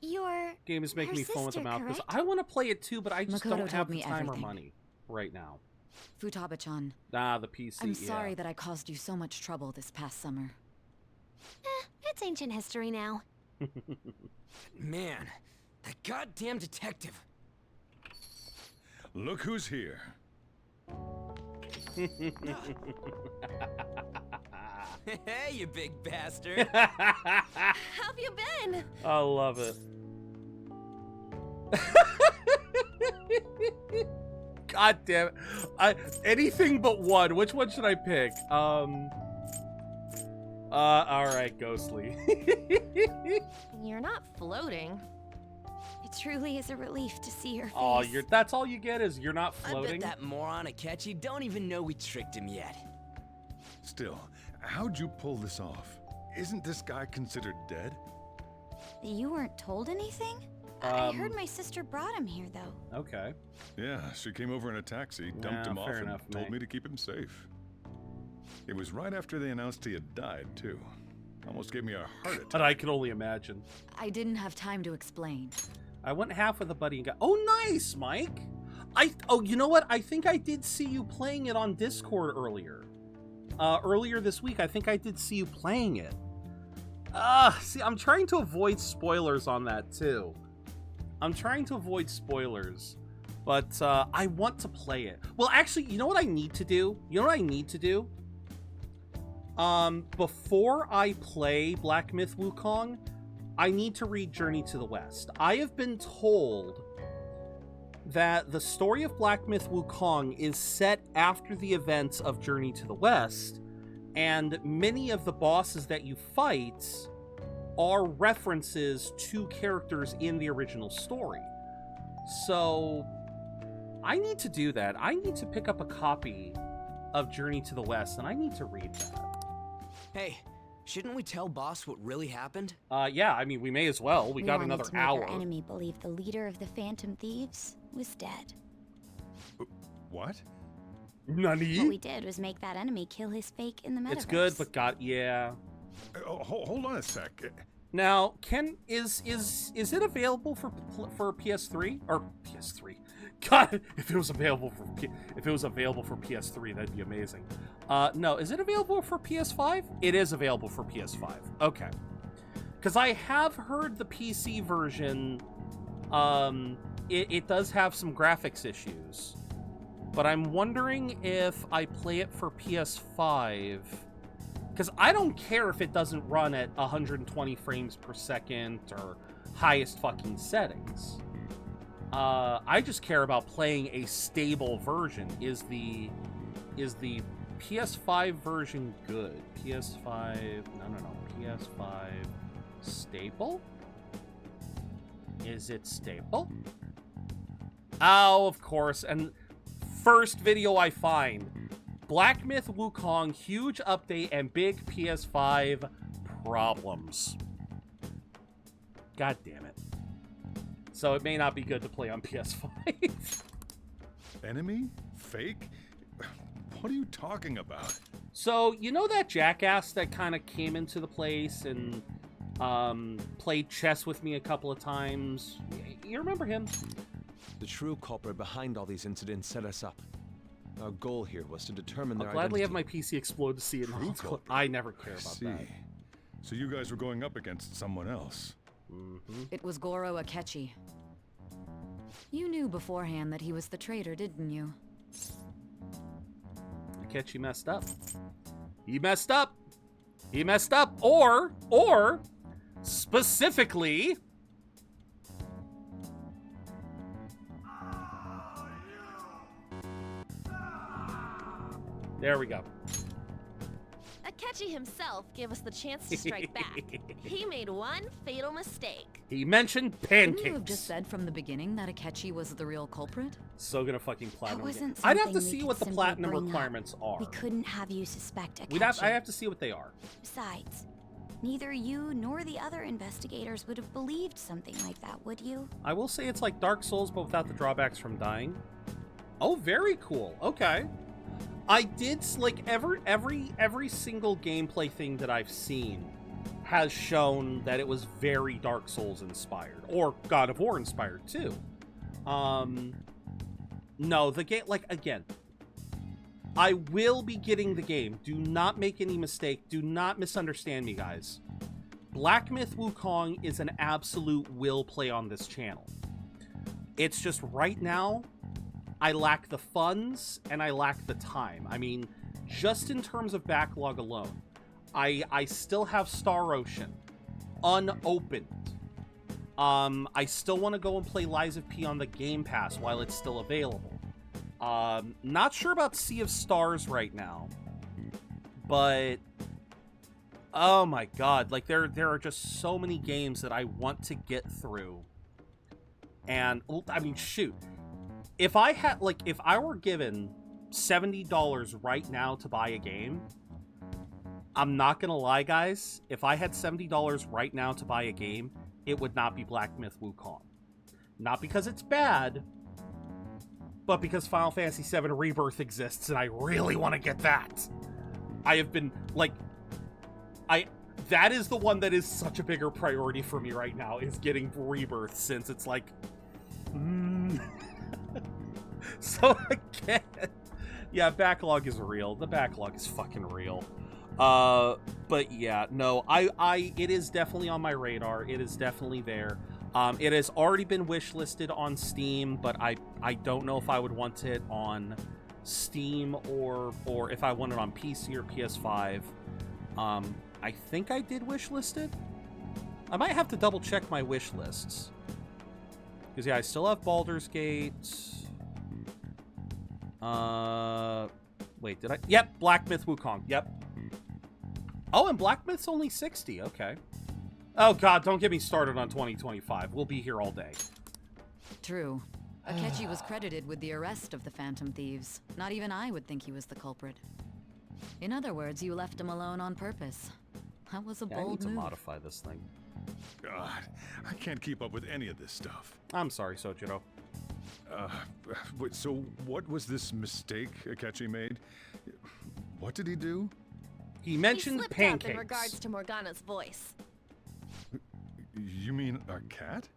D: Your
A: Game is making
D: her
A: me foam at the
D: sister,
A: mouth because
D: correct?
A: I want to play it too, but I just
N: Makoto
A: don't
N: told
A: have the
N: me
A: time or
N: everything.
A: money right now.
N: Futaba-chan.
A: Ah, the PC.
N: I'm
A: yeah.
N: sorry that I caused you so much trouble this past summer.
D: It's ancient history now.
B: Man, that goddamn detective.
O: Look who's here.
B: Hey, you big bastard.
M: How've you been?
A: I love it. God damn it. Anything but one. Which one should I pick? Alright, Ghostly.
M: You're not floating.
D: It truly is a relief to see your face.
A: Oh, that's all you get is you're not
B: I
A: floating?
B: bet that moron Akechi don't even know we tricked him yet.
O: Still, how'd you pull this off? Isn't this guy considered dead?
D: You weren't told anything? I heard my sister brought him here, though.
A: Okay.
O: Yeah, she came over in a taxi, dumped him off,
A: fair
O: and
A: enough,
O: told
A: May.
O: me to keep him safe. It was right after they announced he had died, too. Almost gave me a heart attack.
A: But I can only imagine.
N: I didn't have time to explain.
A: I went half with a buddy and got... Oh, nice, Mike! Oh, you know what? I think I did see you playing it on Discord earlier. Earlier this week, I think I did see you playing it. See, I'm trying to avoid spoilers on that, too. I'm trying to avoid spoilers. But, I want to play it. Well, actually, you know what I need to do? Before I play Black Myth Wukong, I need to read Journey to the West. I have been told that the story of Black Myth Wukong is set after the events of Journey to the West, and many of the bosses that you fight are references to characters in the original story. So, I need to do that. I need to pick up a copy of Journey to the West, and I need to read that.
B: Hey, shouldn't we tell boss what really happened?
A: Yeah, I mean, we may as well. We got
D: wanted
A: another
D: to make
A: hour.
D: Our enemy believe the leader of the Phantom Thieves was dead.
O: What?
A: Nani?
D: What we did was make that enemy kill his fake in the metaverse.
A: It's good, but yeah.
O: Hold on a sec.
A: Now, is it available for PS3 or PS3? God, if it was available for PS3, that'd be amazing. No, is it available for PS5? It is available for PS5. Okay, because I have heard the PC version. It does have some graphics issues, but I'm wondering if I play it for PS5, Because I don't care if it doesn't run at 120 frames per second or highest fucking settings. I just care about playing a stable version. Is the PS5 version good? PS5... No. PS5 stable? Is it stable? Oh, of course. And first video I find. Black Myth Wukong, huge update and big PS5 problems. God damn it. So it may not be good to play on PS5.
O: Enemy? Fake? What are you talking about?
A: So, you know that jackass that kind of came into the place and played chess with me a couple of times? You remember him?
E: The true culprit behind all these incidents set us up. Our goal here was to determine their
A: I'll gladly
E: identity.
A: have my PC explode to see it. I never care about that.
O: So you guys were going up against someone else.
N: It was Goro Akechi. You knew beforehand that he was the traitor, didn't you?
A: Akechi messed up. He messed up. He messed up. Or, specifically... There we go.
M: Akechi himself gave us the chance to strike back. He made one fatal mistake.
A: He mentioned
N: Didn't you have
A: pancakes.
N: just said from the beginning that Akechi was the real culprit?
A: So gonna fucking platinum.
D: wasn't
A: I'd have to
D: something we
A: see
D: could
A: what the
D: simply
A: platinum
D: bring up.
A: requirements are.
D: We couldn't have you suspect Akechi.
A: I have to see what they are.
D: Besides, neither you nor the other investigators would have believed something like that, would you?
A: I will say it's like Dark Souls, but without the drawbacks from dying. Oh, very cool. Okay. I did like every single gameplay thing that I've seen has shown that it was very Dark Souls inspired, or God of War inspired too. No, the game, like, again, I will be getting the game. Do not make any mistake. Do not misunderstand me, guys. Black Myth Wukong is an absolute will play on this channel. It's just right now, I lack the funds and I lack the time. I mean, just in terms of backlog alone, I still have Star Ocean unopened. I still want to go and play Lies of P on the Game Pass while it's still available. Not sure about Sea of Stars right now, but oh my god, like there are just so many games that I want to get through. And I mean, shoot, if I were given $70 right now to buy a game, I'm not gonna lie, guys, if I had $70 right now to buy a game, it would not be Black Myth Wukong. Not because it's bad, but because Final Fantasy VII Rebirth exists and I really want to get that. I have been, like, that is the one that is such a bigger priority for me right now, is getting Rebirth, since it's like, So again, yeah, backlog is real. The backlog is fucking real. But yeah, no, it is definitely on my radar. It is definitely there. It has already been wishlisted on Steam, but I don't know if I would want it on Steam or if I want it on PC or PS5. I think I did wishlist it. I might have to double check my wish lists. Because yeah, I still have Baldur's Gate. Wait, did I? Yep, Black Myth Wukong. Yep. Oh, and Black Myth's only 60. Okay. Oh god, don't get me started on 2025. We'll be here all day.
N: True. Akechi was credited with the arrest of the Phantom Thieves. Not even I would think he was the culprit. In other words, you left him alone on purpose. That was a bold move.
A: I need to modify this thing.
O: God, I can't keep up with any of this stuff.
A: I'm sorry, Sojiro.
O: So what was this mistake Akechi made? What did he do?
A: He mentioned
M: slipped
A: pancakes.
M: up in regards to Morgana's voice.
O: You mean a cat?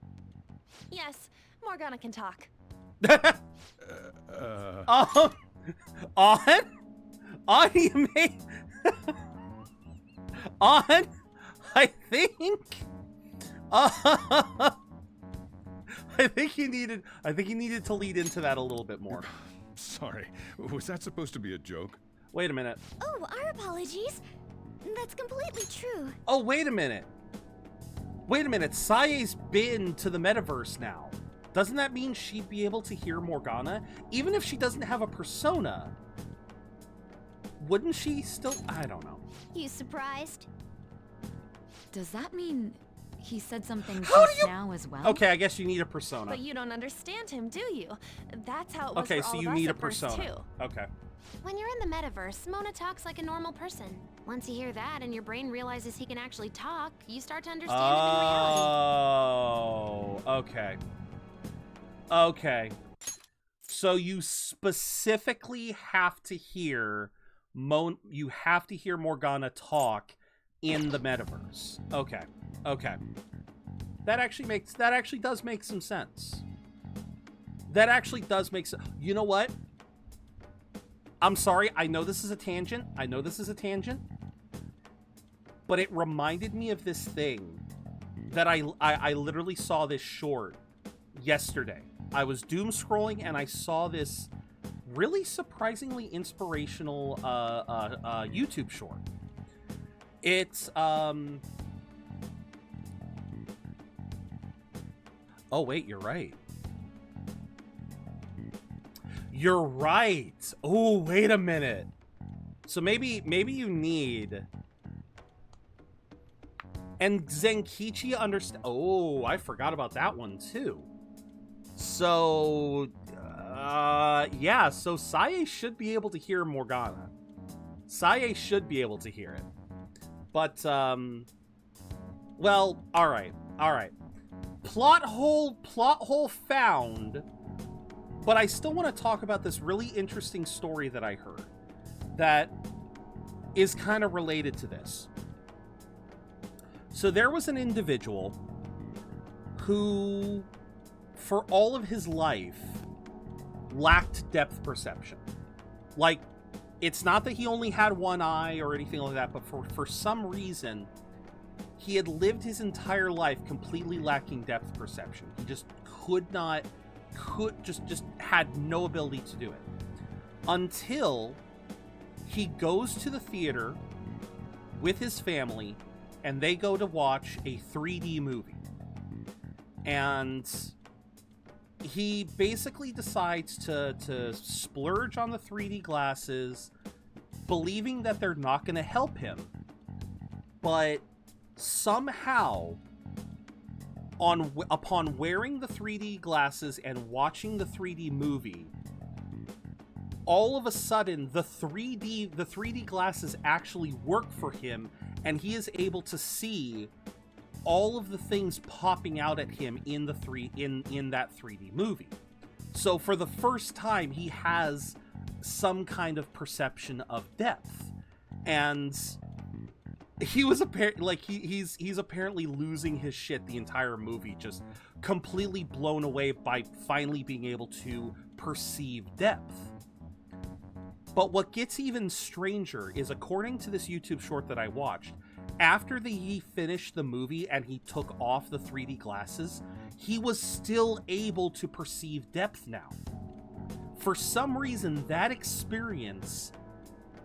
M: Yes, Morgana can talk.
A: On you made on. I think he needed to lead into that a little bit more.
O: Sorry, was that supposed to be a joke?
A: Wait a minute.
D: Oh, our apologies. That's completely true.
A: Oh, wait a minute. Wait a minute. Sae's been to the metaverse now. Doesn't that mean she'd be able to hear Morgana? Even if she doesn't have a persona, wouldn't she still? I don't know.
D: You surprised?
N: Does that mean he said something
A: How
N: just
A: do you...
N: now as well?
A: Okay, I guess you need a persona.
M: But you don't understand him, do you? That's how it was
A: okay,
M: for
A: so
M: all
A: you
M: of us
A: need a
M: at first,
A: persona.
M: too.
A: Okay.
D: When you're in the metaverse, Mona talks like a normal person. Once you hear that and your brain realizes he can actually talk, you start to understand him in reality.
A: Oh, okay. Okay. So you specifically have to hear you have to hear Morgana talk in the metaverse. Okay. Okay. That actually does make some sense. That actually does make sense. You know what? I'm sorry. I know this is a tangent. But it reminded me of this thing that I literally saw this short yesterday. I was doom scrolling and I saw this really surprisingly inspirational YouTube short. It's oh wait, you're right. You're right. Oh, wait a minute. So maybe you need. And Zenkichi understand. Oh, I forgot about that one too. So, yeah. So Sae should be able to hear Morgana. Sae should be able to hear it. But, well, all right. Plot hole found. But I still want to talk about this really interesting story that I heard that is kind of related to this. So there was an individual who, for all of his life, lacked depth perception. Like, it's not that he only had one eye or anything like that, but for some reason, he had lived his entire life completely lacking depth perception. He just just had no ability to do it until he goes to the theater with his family and they go to watch a 3D movie, and he basically decides to splurge on the 3D glasses, believing that they're not going to help him, but somehow upon wearing the 3D glasses and watching the 3D movie, all of a sudden the 3D glasses actually work for him, and he is able to see all of the things popping out at him in that 3D movie. So for the first time, he has some kind of perception of depth, and he was he's apparently losing his shit the entire movie, just completely blown away by finally being able to perceive depth. But what gets even stranger is, according to this YouTube short that I watched, after he finished the movie and he took off the 3D glasses, he was still able to perceive depth now. For some reason, that experience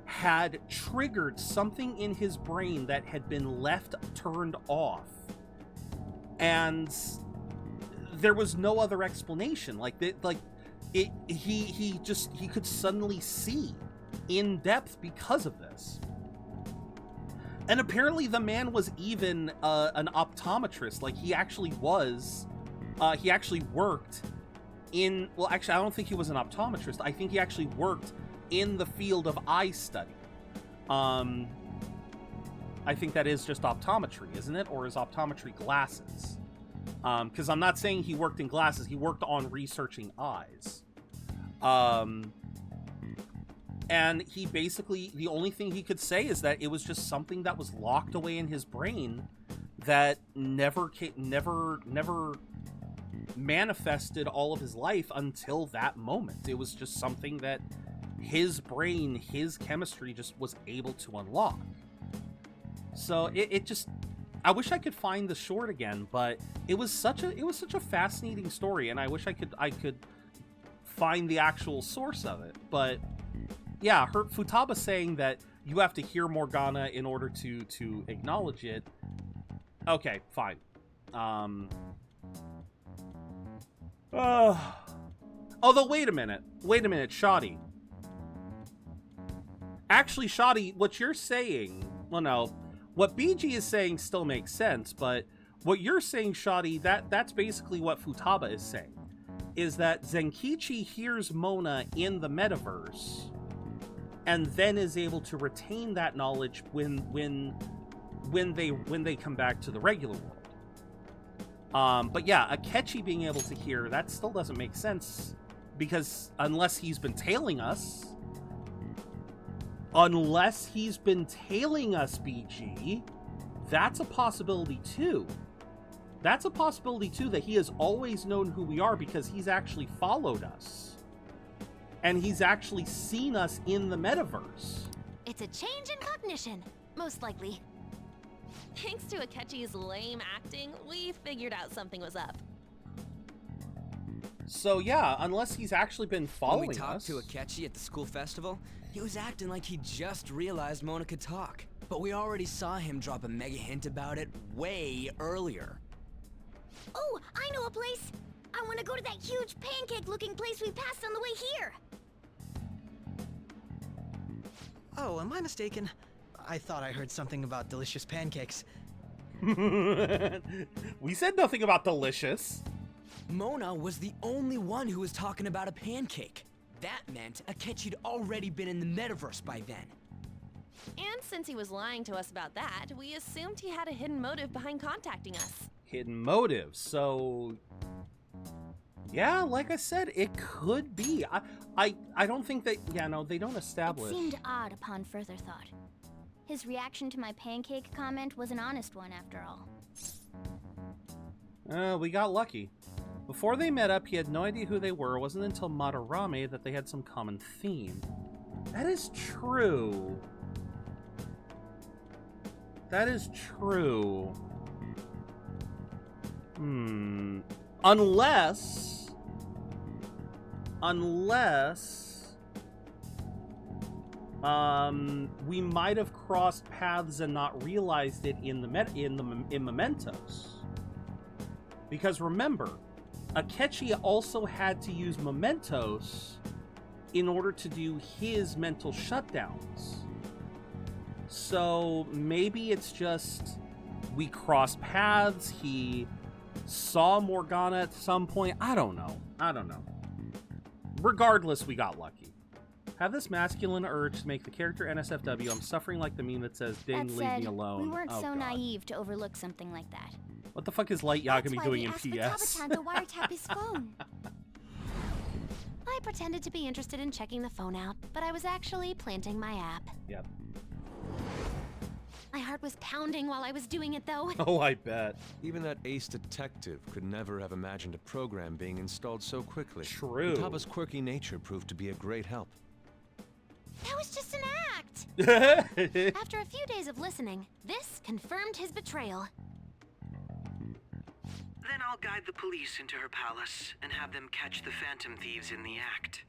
A: had triggered something in his brain that had been left turned off, and there was no other explanation. He could suddenly see in depth because of this. And apparently the man was even an optometrist. Like, he actually was he actually worked in, well, actually I don't think he was an optometrist. I think he actually worked in the field of eye study. I think that is just optometry, isn't it? Or is optometry glasses? Because I'm not saying he worked in glasses. He worked on researching eyes. And he basically, the only thing he could say is that it was just something that was locked away in his brain that never manifested all of his life until that moment. It was just something that his brain, his chemistry just was able to unlock. So it just, I wish I could find the short again, but it was such a fascinating story, and I wish I could find the actual source of it. But yeah, Futaba saying that you have to hear Morgana in order to acknowledge it. Okay, fine. Although, wait a minute, Shoddy. Actually, Shoddy, what you're saying, well, no, what BG is saying still makes sense, but what you're saying, Shoddy, that's basically what Futaba is saying, is that Zenkichi hears Mona in the metaverse, and then is able to retain that knowledge when they come back to the regular world. But yeah, Akechi being able to hear, that still doesn't make sense, because unless he's been tailing us, BG, that's a possibility too. That's a possibility too, that he has always known who we are because he's actually followed us. And he's actually seen us in the metaverse.
M: It's a change in cognition, most likely. Thanks to Akechi's lame acting, we figured out something was up.
A: So yeah, unless he's actually been following
B: When we talked
A: us.
B: to Akechi at the school festival, he was acting like he just realized Mona could talk. But we already saw him drop a mega hint about it way earlier.
D: Oh, I know a place! I want to go to that huge pancake-looking place we passed on the way here!
P: Oh, am I mistaken? I thought I heard something about delicious pancakes.
A: We said nothing about delicious.
B: Mona was the only one who was talking about a pancake. That meant Akechi'd already been in the metaverse by then.
M: And since he was lying to us about that, we assumed he had a hidden motive behind contacting us.
A: Hidden motive, so yeah, like I said, it could be. I don't think that, yeah, no, they don't establish.
D: It seemed odd upon further thought. His reaction to my pancake comment was an honest one after all.
A: We got lucky. Before they met up, he had no idea who they were. It wasn't until Madarame that they had some common theme. That is true. That is true. Unless we might have crossed paths and not realized it in Mementos. Because remember, Akechi also had to use Mementos in order to do his mental shutdowns. So maybe it's just we crossed paths, he saw Morgana at some point. I don't know. Regardless, we got lucky. Have this masculine urge to make the character NSFW. I'm suffering like the meme that says, ding,
D: That
A: leave
D: said,
A: me alone.
D: we weren't
A: Oh,
D: so
A: God.
D: naive to overlook something like that.
A: What the fuck is Light Yagami
D: That's
A: doing in
D: why
A: PS?
D: we asked Futaba-chan to wiretap his phone. I pretended to be interested in checking the phone out, but I was actually planting my app.
A: Yep.
M: My heart was pounding while I was doing it, though.
A: Oh, I bet.
E: Even that ace detective could never have imagined a program being installed so quickly.
A: True.
E: Futaba's quirky nature proved to be a great help.
D: That was just an act! After a few days of listening, this confirmed his betrayal.
V: Then I'll guide the police into her palace and have them catch the Phantom Thieves in the act.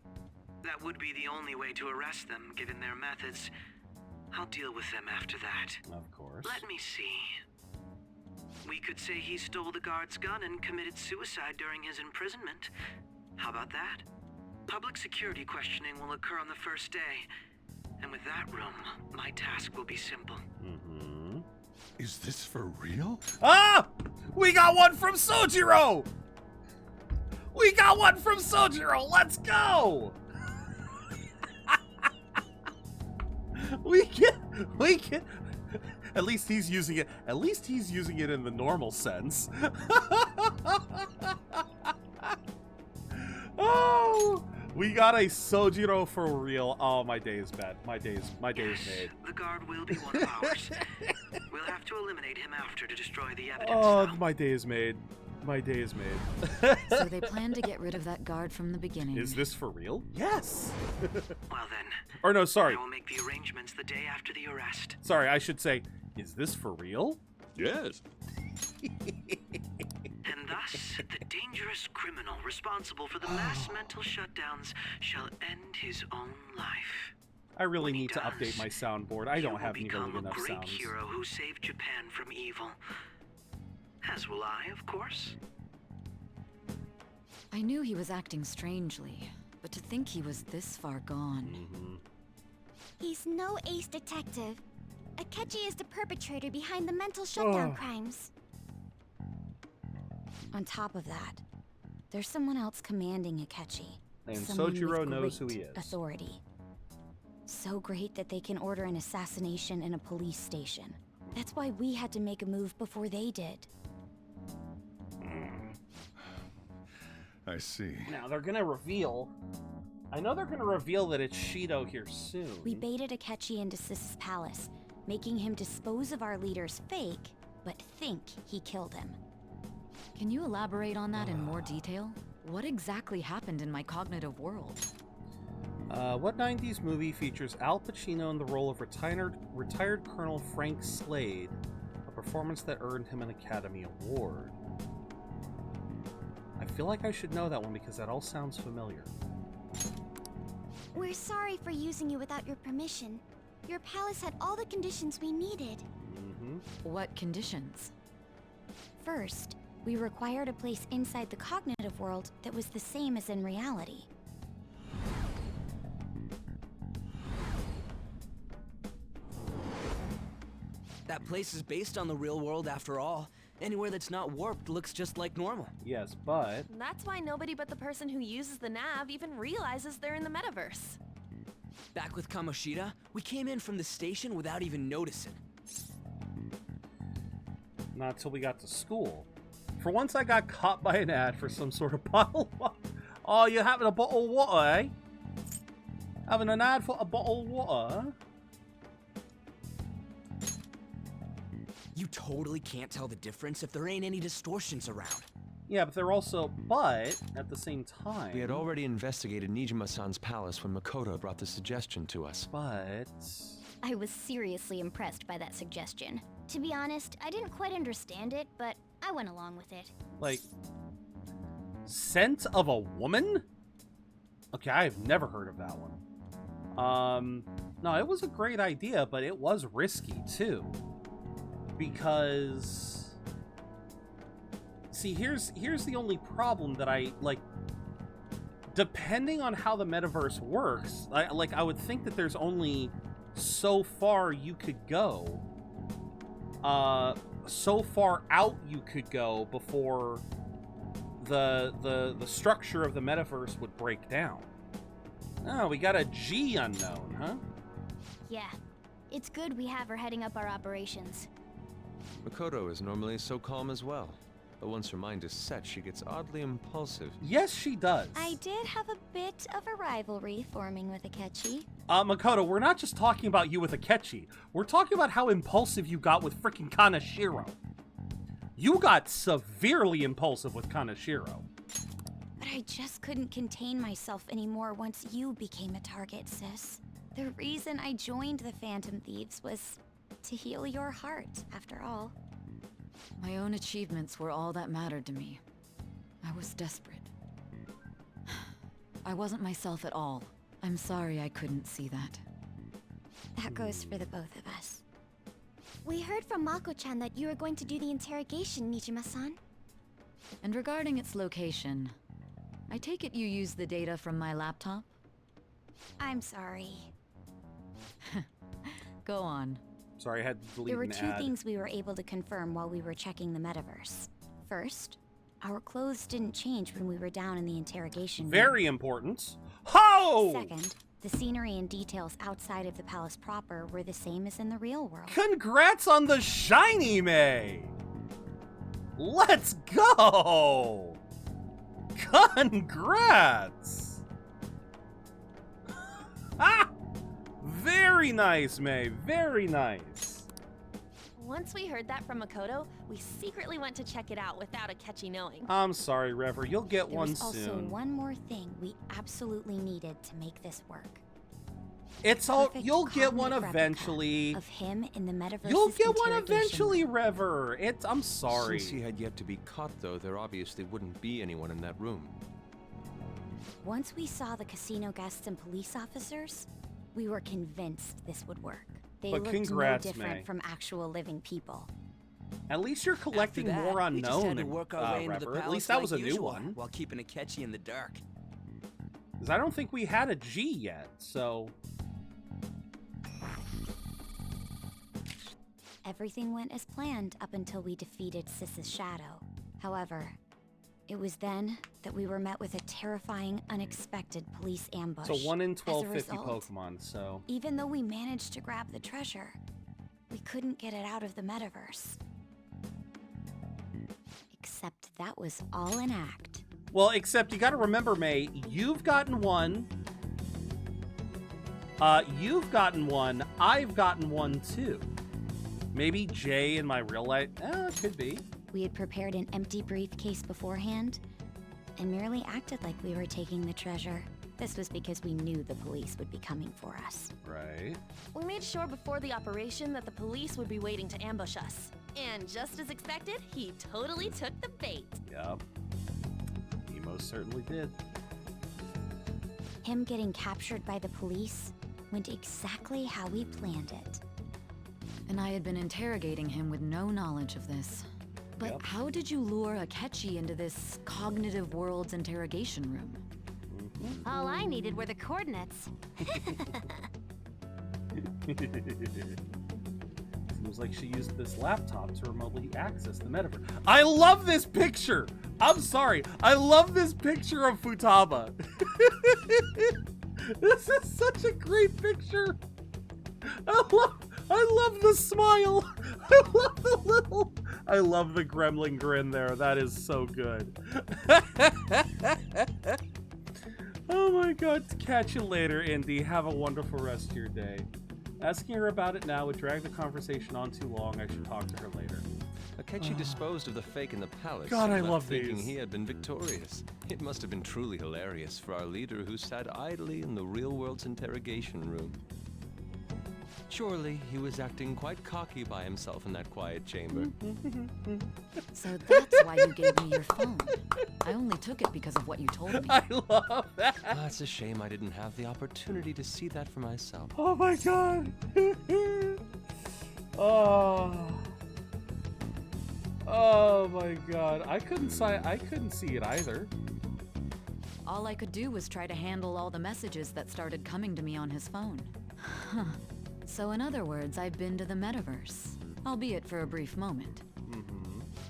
V: That would be the only way to arrest them, given their methods. I'll deal with them after that.
A: Of course.
V: Let me see. We could say he stole the guard's gun and committed suicide during his imprisonment. How about that? Public security questioning will occur on the first day. And with that room, my task will be simple.
S: Is this for real?
A: Ah! We got one from Sojiro! Let's go! We can. At least he's using it in the normal sense. Oh, we got a Sojiro for real. Oh, my day is bad. My day is made.
V: The guard will be one of ours. We'll have to eliminate him after to destroy the evidence.
A: Oh, my day is made.
N: So they plan to get rid of that guard from the beginning.
A: Is this for real? Yes.
V: Well then.
A: Or no, sorry.
V: I will make the arrangements the day after the arrest.
A: Sorry, I should say, is this for real?
S: Yes.
V: And thus, the dangerous criminal responsible for the mass mental shutdowns shall end his own life.
A: I really need to update my soundboard. I don't have nearly enough
V: great
A: sounds.
V: hero who saved Japan from evil. As will I, of course.
N: I knew he was acting strangely, but to think he was this far gone.
D: He's no ace detective. Akechi is the perpetrator behind the mental shutdown crimes. On top of that, there's someone else commanding Akechi.
A: And
D: Someone
A: Sojiro
D: with
A: knows who
D: great
A: he is.
D: Authority. So great that they can order an assassination in a police station. That's why we had to make a move before they did.
O: I see.
A: Now they're gonna reveal. I know they're gonna reveal that it's Shido here soon.
D: We baited Akechi into Sis's palace, making him dispose of our leader's fake, but think he killed him.
N: Can you elaborate on that in more detail? What exactly happened in my cognitive world?
A: What 90s movie features Al Pacino in the role of retired Colonel Frank Slade, a performance that earned him an Academy Award? I feel like I should know that one because that all sounds familiar.
D: We're sorry for using you without your permission. Your palace had all the conditions we needed.
N: What conditions?
D: First, we required a place inside the cognitive world that was the same as in reality.
B: That place is based on the real world after all. Anywhere that's not warped looks just like normal.
A: Yes, but...
M: That's why nobody but the person who uses the nav even realizes they're in the metaverse.
B: Back with Kamoshida, we came in from the station without even noticing.
A: Not till we got to school. For once I got caught by an ad for some sort of bottle of water. Oh, you're having a bottle of water, eh? Having an ad for a bottle of water?
B: You totally can't tell the difference if there ain't any distortions around.
A: Yeah, but they're also... But, at the same time...
E: We had already investigated Nijima-san's palace when Makoto brought the suggestion to us.
A: But...
D: I was seriously impressed by that suggestion. To be honest, I didn't quite understand it, but I went along with it.
A: Like... Scent of a woman? Okay, I've never heard of that one. No, it was a great idea, but it was risky, too. Because... See, here's the only problem that I, like... Depending on how the metaverse works, I would think that there's only so far you could go. So far out you could go before the structure of the metaverse would break down. Oh, we got a G unknown, huh?
D: Yeah. It's good we have her heading up our operations.
E: Makoto is normally so calm as well. But once her mind is set, she gets oddly impulsive.
A: Yes, she does.
D: I did have a bit of a rivalry forming with Akechi.
A: Makoto, we're not just talking about you with Akechi. We're talking about how impulsive you got with frickin' Kaneshiro. You got severely impulsive with Kaneshiro.
D: But I just couldn't contain myself anymore once you became a target, sis. The reason I joined the Phantom Thieves was to heal your heart, after all.
N: My own achievements were all that mattered to me. I was desperate. I wasn't myself at all. I'm sorry I couldn't see that.
D: That goes for the both of us. We heard from Mako-chan that you were going to do the interrogation, Nijima-san.
N: And regarding its location, I take it you used the data from my laptop?
D: I'm sorry.
N: Go on.
A: Sorry, I had to delete
D: There were
A: an
D: two
A: ad.
D: things we were able to confirm while we were checking the metaverse. First, our clothes didn't change when we were down in the interrogation room.
A: Very important. Ho!
D: Second, the scenery and details outside of the palace proper were the same as in the real world.
A: Congrats on the shiny, May! Let's go! Congrats! Ah! Very nice, May. Very nice.
M: Once we heard that from Makoto, we secretly went to check it out without Akechi knowing.
A: I'm sorry, Rever. You'll get
D: There
A: one
D: was also
A: soon.
D: one more thing we absolutely needed to make this work.
A: It's all.
D: Perfect
A: You'll get one
D: cognate replica
A: eventually.
D: Of him in the metaverse.
A: You'll get one eventually, Rever. I'm sorry.
E: Since he had yet to be caught, though, there obviously wouldn't be anyone in that room.
D: Once we saw the casino guests and police officers, We were convinced this would work. They
A: But
D: looked
A: congrats,
D: no different
A: May.
D: from actual living people.
A: At least you're collecting
B: After that,
A: more
B: we just had
A: unknown,
B: to work our way into the
A: Rever. At
B: palace
A: least that was a
B: like
A: new
B: usual,
A: one.
B: while keeping Akechi in the dark.
A: Because I don't think we had a G yet, so...
D: Everything went as planned up until we defeated Sis's shadow. However, it was then that we were met with a terrifying, unexpected police ambush.
A: So 1 in
D: As a
A: 1250
D: result,
A: Pokemon, so...
D: even though we managed to grab the treasure, we couldn't get it out of the metaverse. Except that was all an act.
A: Well, except you gotta remember, May, you've gotten one. You've gotten one. I've gotten one, too. Maybe Jay in my real life. Could be.
D: We had prepared an empty briefcase beforehand and merely acted like we were taking the treasure. This was because we knew the police would be coming for us.
A: Right.
M: We made sure before the operation that the police would be waiting to ambush us. And just as expected, he totally took the bait.
A: Yep. He most certainly did.
D: Him getting captured by the police went exactly how we planned it.
N: And I had been interrogating him with no knowledge of this. But
D: Yep.
N: how did you lure Akechi into this cognitive world's interrogation room?
I: All I needed were the coordinates.
A: Seems like she used this laptop to remotely access the metaverse. I love this picture! I'm sorry. I love this picture of Futaba. This is such a great picture. I love the smile. I love the gremlin grin there. That is so good. Oh my god. Catch you later, Indy. Have a wonderful rest of your day. Asking her about it now would drag the conversation on too long. I should talk to her later.
E: Akechi disposed of the fake in the palace.
A: God,
E: and
A: I
E: left
A: love
E: thinking
A: these.
E: he had been victorious. It must have been truly hilarious for our leader who sat idly in the real world's interrogation room. Surely he was acting quite cocky by himself in that quiet chamber.
N: So that's why you gave me your phone. I only took it because of what you told me.
A: I love that.
E: It's a shame I didn't have the opportunity to see that for myself.
A: Oh my god. Oh my god. I couldn't see it either.
N: All I could do was try to handle all the messages that started coming to me on his phone. So in other words, I've been to the metaverse, albeit for a brief moment.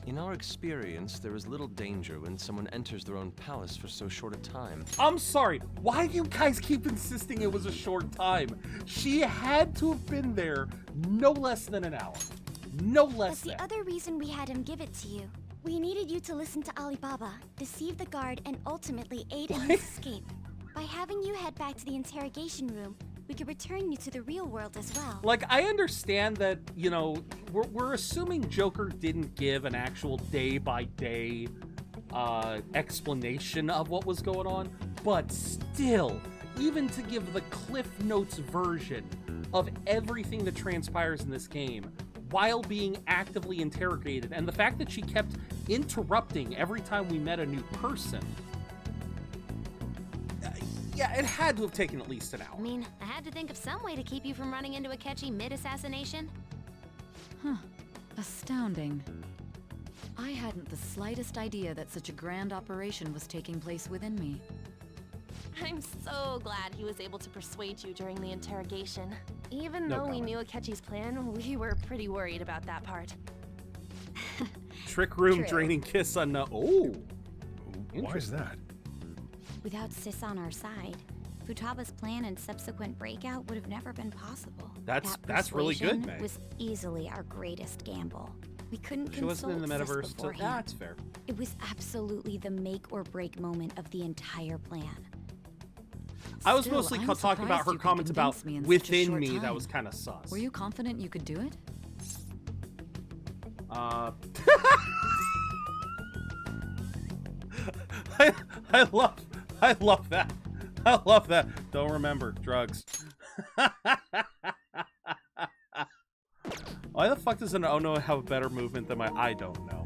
E: In our experience, there is little danger when someone enters their own palace for so short a time.
A: I'm sorry. Why do you guys keep insisting it was a short time? She had to have been there no less than an hour. No less
D: That's the other reason we had him give it to you. We needed you to listen to Alibaba, deceive the guard, and ultimately aid in his escape. By having you head back to the interrogation room, we could return you to the real world as well.
A: Like, I understand that, you know, we're assuming Joker didn't give an actual day-by-day explanation of what was going on, but still, even to give the Cliff Notes version of everything that transpires in this game while being actively interrogated, and the fact that she kept interrupting every time we met a new person, yeah, it had to have taken at least an hour.
I: I mean, I had to think of some way to keep you from running into Akechi mid-assassination.
N: Astounding. I hadn't the slightest idea that such a grand operation was taking place within me.
M: I'm so glad he was able to persuade you during the interrogation. Even
A: No
M: though we
A: comment.
M: knew Akechi's plan, we were pretty worried about that part.
A: Trick room
D: True.
A: draining kiss on no. Oh,
O: Why is that?
D: Without Sis on our side, Futaba's plan and subsequent breakout would have never been possible.
A: That's really good,
D: persuasion
A: May.
D: was easily our greatest gamble. We couldn't
A: She wasn't in the
D: consult Sis
A: metaverse till
D: beforehand.
A: that's fair.
D: It was absolutely the make or break moment of the entire plan.
A: I was
N: Still,
A: mostly
N: I'm
A: talking about
N: surprised
A: her
N: you could
A: comments about
N: convince me in such a
A: within
N: short
A: me that
N: time.
A: was kind of sus.
N: Were you confident you could do it?
A: I love that. I love that. Don't remember drugs. Why the fuck does an Ono have a better movement than my? I don't know.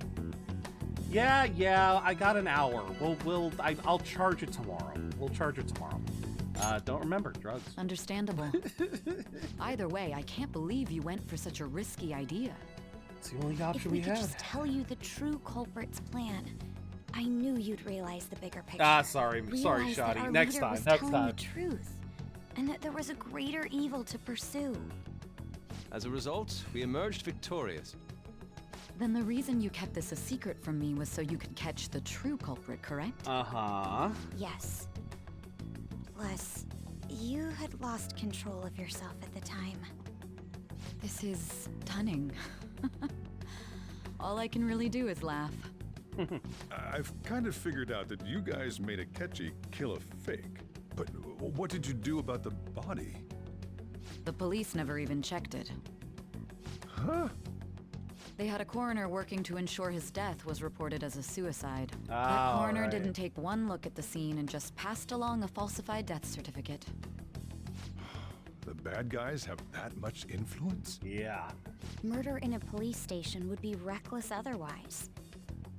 A: Yeah, I got an hour. I'll charge it tomorrow. We'll charge it tomorrow. Don't remember. Drugs.
N: Understandable. Either way, I can't believe you went for such a risky idea.
A: It's the only option
D: if we
A: we
D: could
A: had.
D: just tell you the true culprit's plan, I knew you'd realize the bigger picture.
A: Sorry,
D: Realize that
A: Shoddy.
D: our
A: Next
D: leader
A: time,
D: was
A: next
D: telling
A: time.
D: the truth, and that there was a greater evil to pursue.
E: As a result, we emerged victorious.
N: Then the reason you kept this a secret from me was so you could catch the true culprit, correct?
A: Uh-huh.
D: Yes. Plus, you had lost control of yourself at the time.
N: This is stunning. All I can really do is laugh.
O: I've kind of figured out that you guys made Akechi kill a fake. But what did you do about the body?
N: The police never even checked it.
O: Huh?
N: They had a coroner working to ensure his death was reported as a suicide.
A: Oh,
N: That coroner
A: right.
N: didn't take one look at the scene and just passed along a falsified death certificate.
O: The bad guys have that much influence?
A: Yeah.
D: Murder in a police station would be reckless otherwise.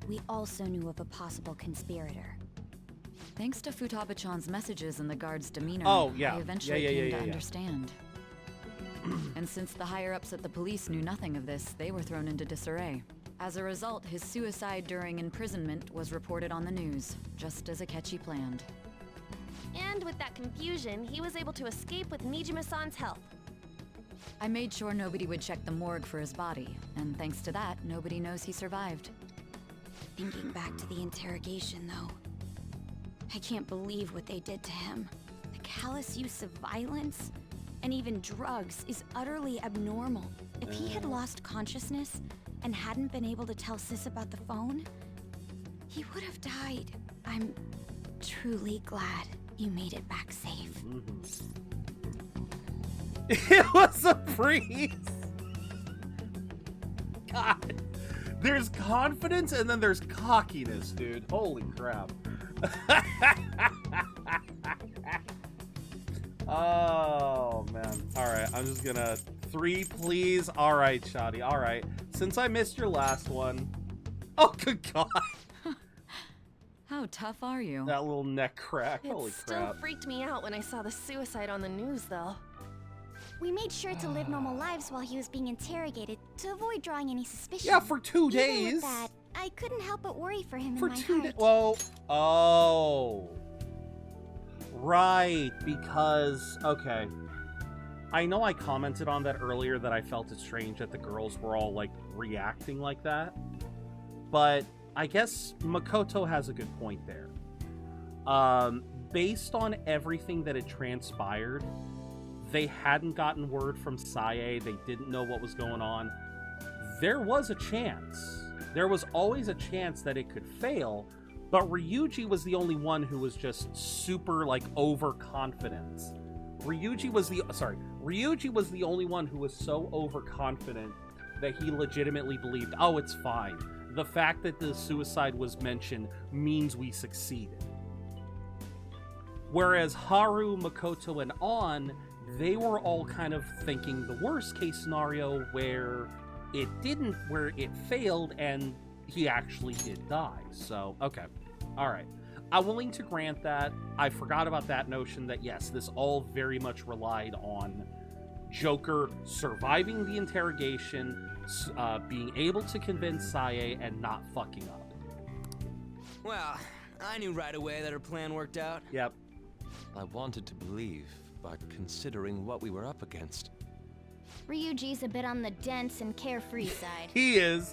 D: We also knew of a possible conspirator.
N: Thanks to Futaba-chan's messages and the guard's demeanor,
A: Oh, yeah.
N: I eventually
A: Yeah,
N: came
A: yeah.
N: to understand. And since the higher-ups at the police knew nothing of this, they were thrown into disarray. As a result, his suicide during imprisonment was reported on the news, just as Akechi planned.
M: And with that confusion, he was able to escape with Nijima-san's help.
N: I made sure nobody would check the morgue for his body, and thanks to that, nobody knows he survived.
D: Thinking back to the interrogation, though, I can't believe what they did to him. The callous use of violence and even drugs is utterly abnormal. If he had lost consciousness and hadn't been able to tell Sis about the phone, he would have died. I'm truly glad you made it back safe.
A: It was a freeze. God. There's confidence and then there's cockiness, dude. Holy crap. Oh, man. All right, I'm just gonna... 3, please. All right, Shoddy. All right. Since I missed your last one... Oh, good God.
N: How tough are you?
A: That little neck crack. Holy
M: It still
A: crap.
M: freaked me out when I saw the suicide on the news, though.
D: We made sure to live normal lives while he was being interrogated to avoid drawing any suspicion.
A: Yeah, for 2
D: Even
A: days.
D: with that, I couldn't help but worry for him
A: For
D: in my
A: 2 days.
D: heart.
A: Well, oh. Right, because, okay. I know I commented on that earlier that I felt it strange that the girls were all, like, reacting like that. But I guess Makoto has a good point there. Based on everything that had transpired, they hadn't gotten word from Sae, they didn't know what was going on. There was a chance. There was always a chance that it could fail, but Ryuji was the only one who was just super, like, overconfident. Ryuji was the only one who was so overconfident that he legitimately believed, oh, it's fine. The fact that the suicide was mentioned means we succeeded. Whereas Haru, Makoto, and On, they were all kind of thinking the worst case scenario where it failed and he actually did die. So, okay. All right. I'm willing to grant that. I forgot about that notion that, yes, this all very much relied on Joker surviving the interrogation, being able to convince Sae, and not fucking up.
B: Well, I knew right away that her plan worked out.
A: Yep.
E: I wanted to believe, but considering what we were up against.
I: Ryuji's a bit on the dense and carefree side.
A: He is.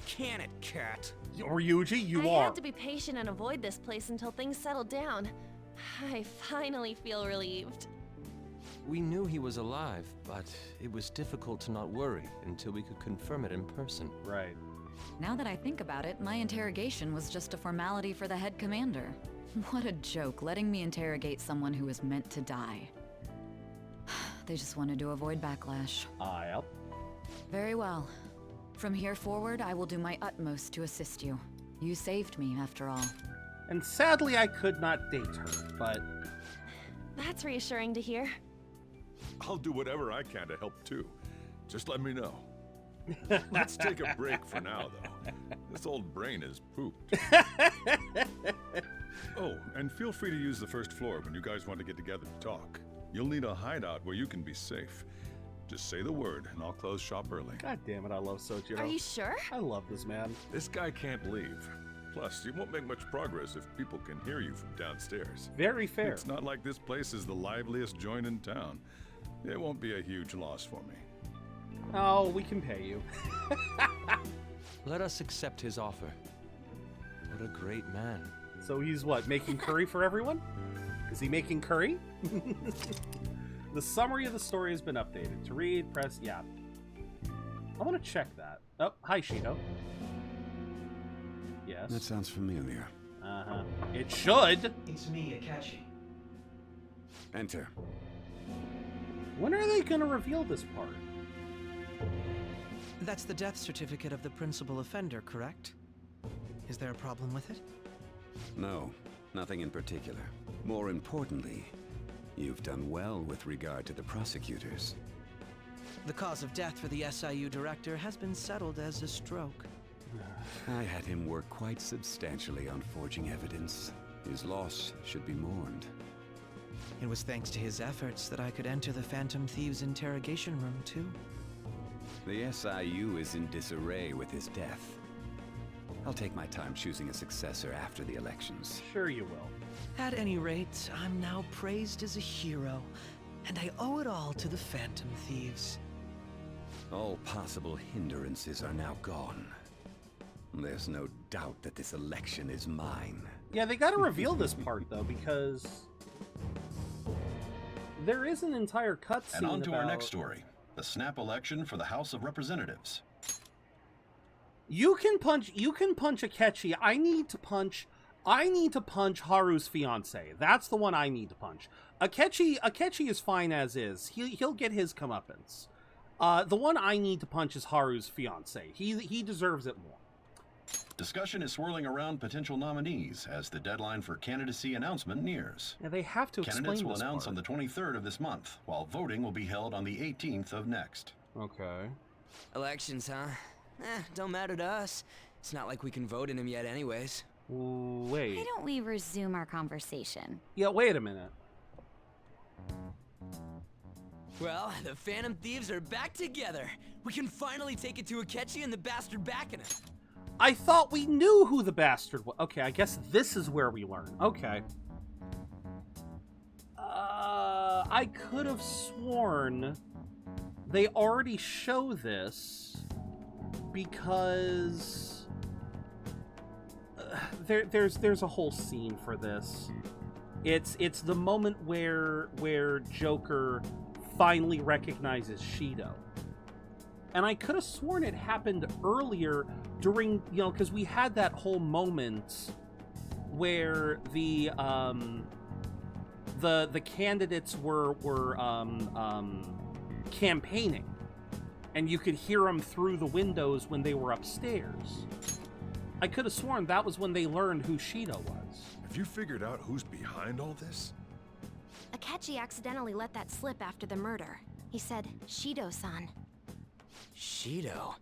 B: Can it, cat?
A: Ryuji, you
M: I
A: are.
M: had to be patient and avoid this place until things settled down. I finally feel relieved.
E: We knew he was alive, but it was difficult to not worry until we could confirm it in person.
A: Right.
N: Now that I think about it, my interrogation was just a formality for the head commander. What a joke, letting me interrogate someone who was meant to die. They just wanted to avoid backlash.
A: Yep.
N: Very well. From here forward, I will do my utmost to assist you. You saved me, after all.
A: And sadly, I could not date her, but...
M: That's reassuring to hear.
O: I'll do whatever I can to help too. Just let me know. Let's take a break for now, though. This old brain is pooped. Oh, and feel free to use the first floor when you guys want to get together to talk. You'll need a hideout where you can be safe. Just say the word, and I'll close shop early.
A: God damn it, I love Sojiro.
M: Are you sure?
A: I love this man.
O: This guy can't leave. Plus, you won't make much progress if people can hear you from downstairs.
A: Very fair.
O: It's not like this place is the liveliest joint in town. It won't be a huge loss for me.
A: Oh, we can pay you.
E: Let us accept his offer. What a great man.
A: So he's what, making curry for everyone? Is he making curry? The summary of the story has been updated. To read, press, yeah. I want to check that. Oh, hi, Shido. Yes.
C: That sounds familiar.
A: Uh-huh. It should.
Q: It's me, Akachi.
C: Enter.
A: When are they going to reveal this part?
P: That's the death certificate of the principal offender, correct? Is there a problem with it?
C: No, nothing in particular. More importantly, you've done well with regard to the prosecutors.
P: The cause of death for the SIU director has been settled as a stroke.
C: I had him work quite substantially on forging evidence. His loss should be mourned.
P: It was thanks to his efforts that I could enter the Phantom Thieves' interrogation room, too.
C: The SIU is in disarray with his death. I'll take my time choosing a successor after the elections.
A: Sure you will.
P: At any rate, I'm now praised as a hero, and I owe it all to the Phantom Thieves.
C: All possible hindrances are now gone. There's no doubt that this election is mine.
A: Yeah, they gotta reveal this part, though, because there is an entire cutscene.
G: And on to our next story. The snap election for the House of Representatives.
A: You can punch Akechi. I need to punch Haru's fiance. That's the one I need to punch. Akechi is fine as is. He'll get his comeuppance. The one I need to punch is Haru's fiance. He deserves it more.
G: Discussion is swirling around potential nominees as the deadline for candidacy announcement nears.
A: Yeah, they have to explain
G: Candidates will
A: this
G: announce
A: part.
G: on the 23rd of this month, while voting will be held on the 18th of next.
A: Okay.
B: Elections, huh? Don't matter to us. It's not like we can vote in them yet anyways.
A: Wait.
D: Why don't we resume our conversation?
A: Yeah, wait a minute.
B: Well, the Phantom Thieves are back together. We can finally take it to Akechi and the bastard backing it.
A: I thought we knew who the bastard was. Okay, I guess this is where we learn. Okay. I could have sworn they already show this because there's a whole scene for this. It's the moment where Joker finally recognizes Shido. And I could have sworn it happened earlier during, because we had that whole moment where the candidates were campaigning, and you could hear them through the windows when they were upstairs. I could have sworn that was when they learned who Shido was.
O: Have you figured out who's behind all this?
M: Akechi accidentally let that slip after the murder. He said, Shido-san.
B: Shido?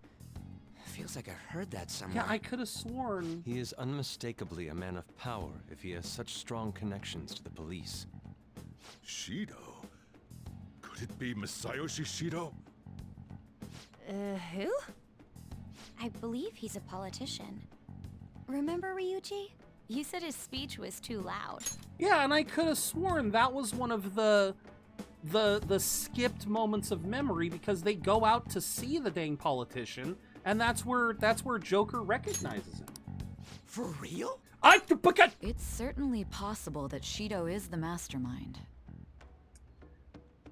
B: Feels like I've heard that somewhere.
A: Yeah, I could have sworn.
E: He is unmistakably a man of power if he has such strong connections to the police.
O: Shido? Could it be Masayoshi Shido?
D: Who? I believe he's a politician. Remember, Ryuji? You said his speech was too loud.
A: Yeah, and I could have sworn that was one of the skipped moments of memory because they go out to see the dang politician, and that's where Joker recognizes him.
B: For real?
N: It's certainly possible that Shido is the mastermind.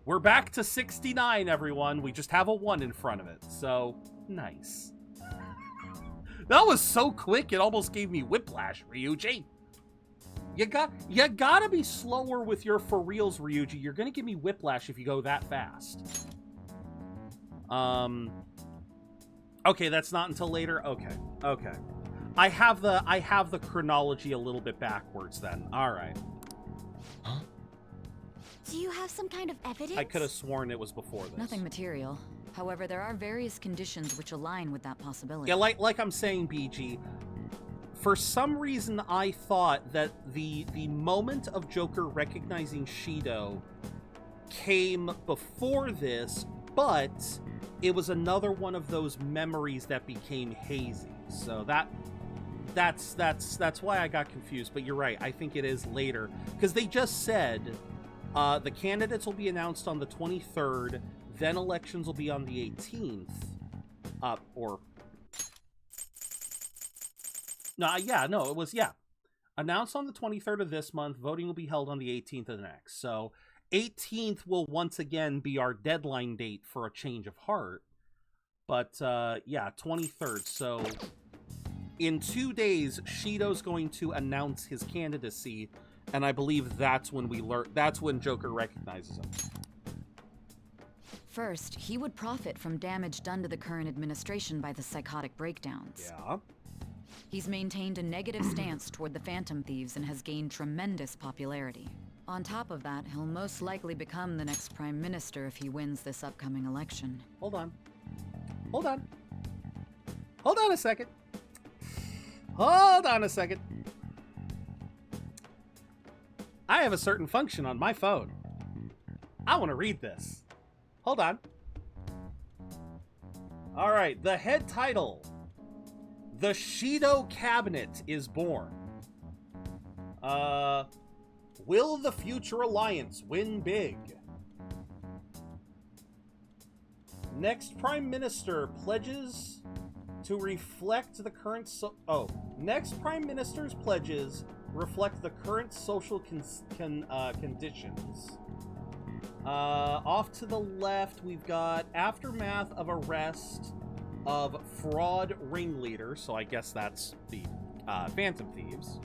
A: We're back to 69, everyone. We just have a 1 in front of it, so nice. That was so quick, it almost gave me whiplash, Ryuji. You gotta be slower with your for reals, Ryuji. You're gonna give me whiplash if you go that fast. Okay, that's not until later. Okay. I have the chronology a little bit backwards then. All right.
M: Do you have some kind of evidence?
A: I could have sworn it was before this.
N: Nothing material. However, there are various conditions which align with that possibility.
A: Yeah, like I'm saying, BG, for some reason I thought that the moment of Joker recognizing Shido came before this, but it was another one of those memories that became hazy. So that's why I got confused. But you're right, I think it is later, because they just said the candidates will be announced on the 23rd, then elections will be on the 18th. Announced on the 23rd of this month, voting will be held on the 18th of the next. So 18th will once again be our deadline date for a change of heart. But, 23rd. So in 2 days, Shido's going to announce his candidacy, and I believe that's when that's when Joker recognizes him.
N: First, he would profit from damage done to the current administration by the psychotic breakdowns.
A: Yeah.
N: He's maintained a negative stance toward the Phantom Thieves and has gained tremendous popularity. On top of that, he'll most likely become the next Prime Minister if he wins this upcoming election.
A: Hold on a second. I have a certain function on my phone. I want to read this. Hold on. All right, the head title. The Shido Cabinet is born. Will the Future Alliance win big? Next Prime Minister pledges to reflect the current Next Prime Minister's pledges reflect the current social conditions. Off to the left, we've got aftermath of arrest of fraud ringleader, so I guess that's the Phantom Thieves.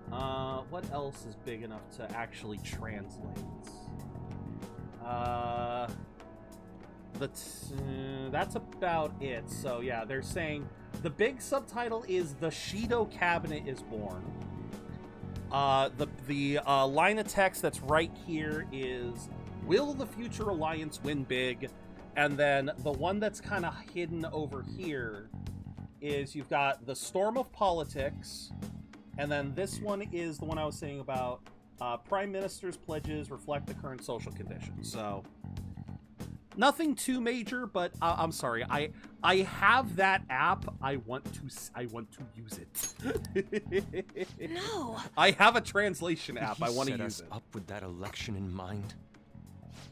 A: What else is big enough to actually translate? That's about it. So yeah, they're saying the big subtitle is the Shido Cabinet is born. The line of text that's right here is, will the Future Alliance win big? And then the one that's kind of hidden over here is you've got the storm of politics, and then this one is the one I was saying about Prime Minister's pledges reflect the current social conditions. So nothing too major, but I'm sorry, I have that app. I want to use it.
M: No.
A: I have a translation app.
E: He
A: I want to
E: set
A: use
E: us
A: it.
E: up with that election in mind.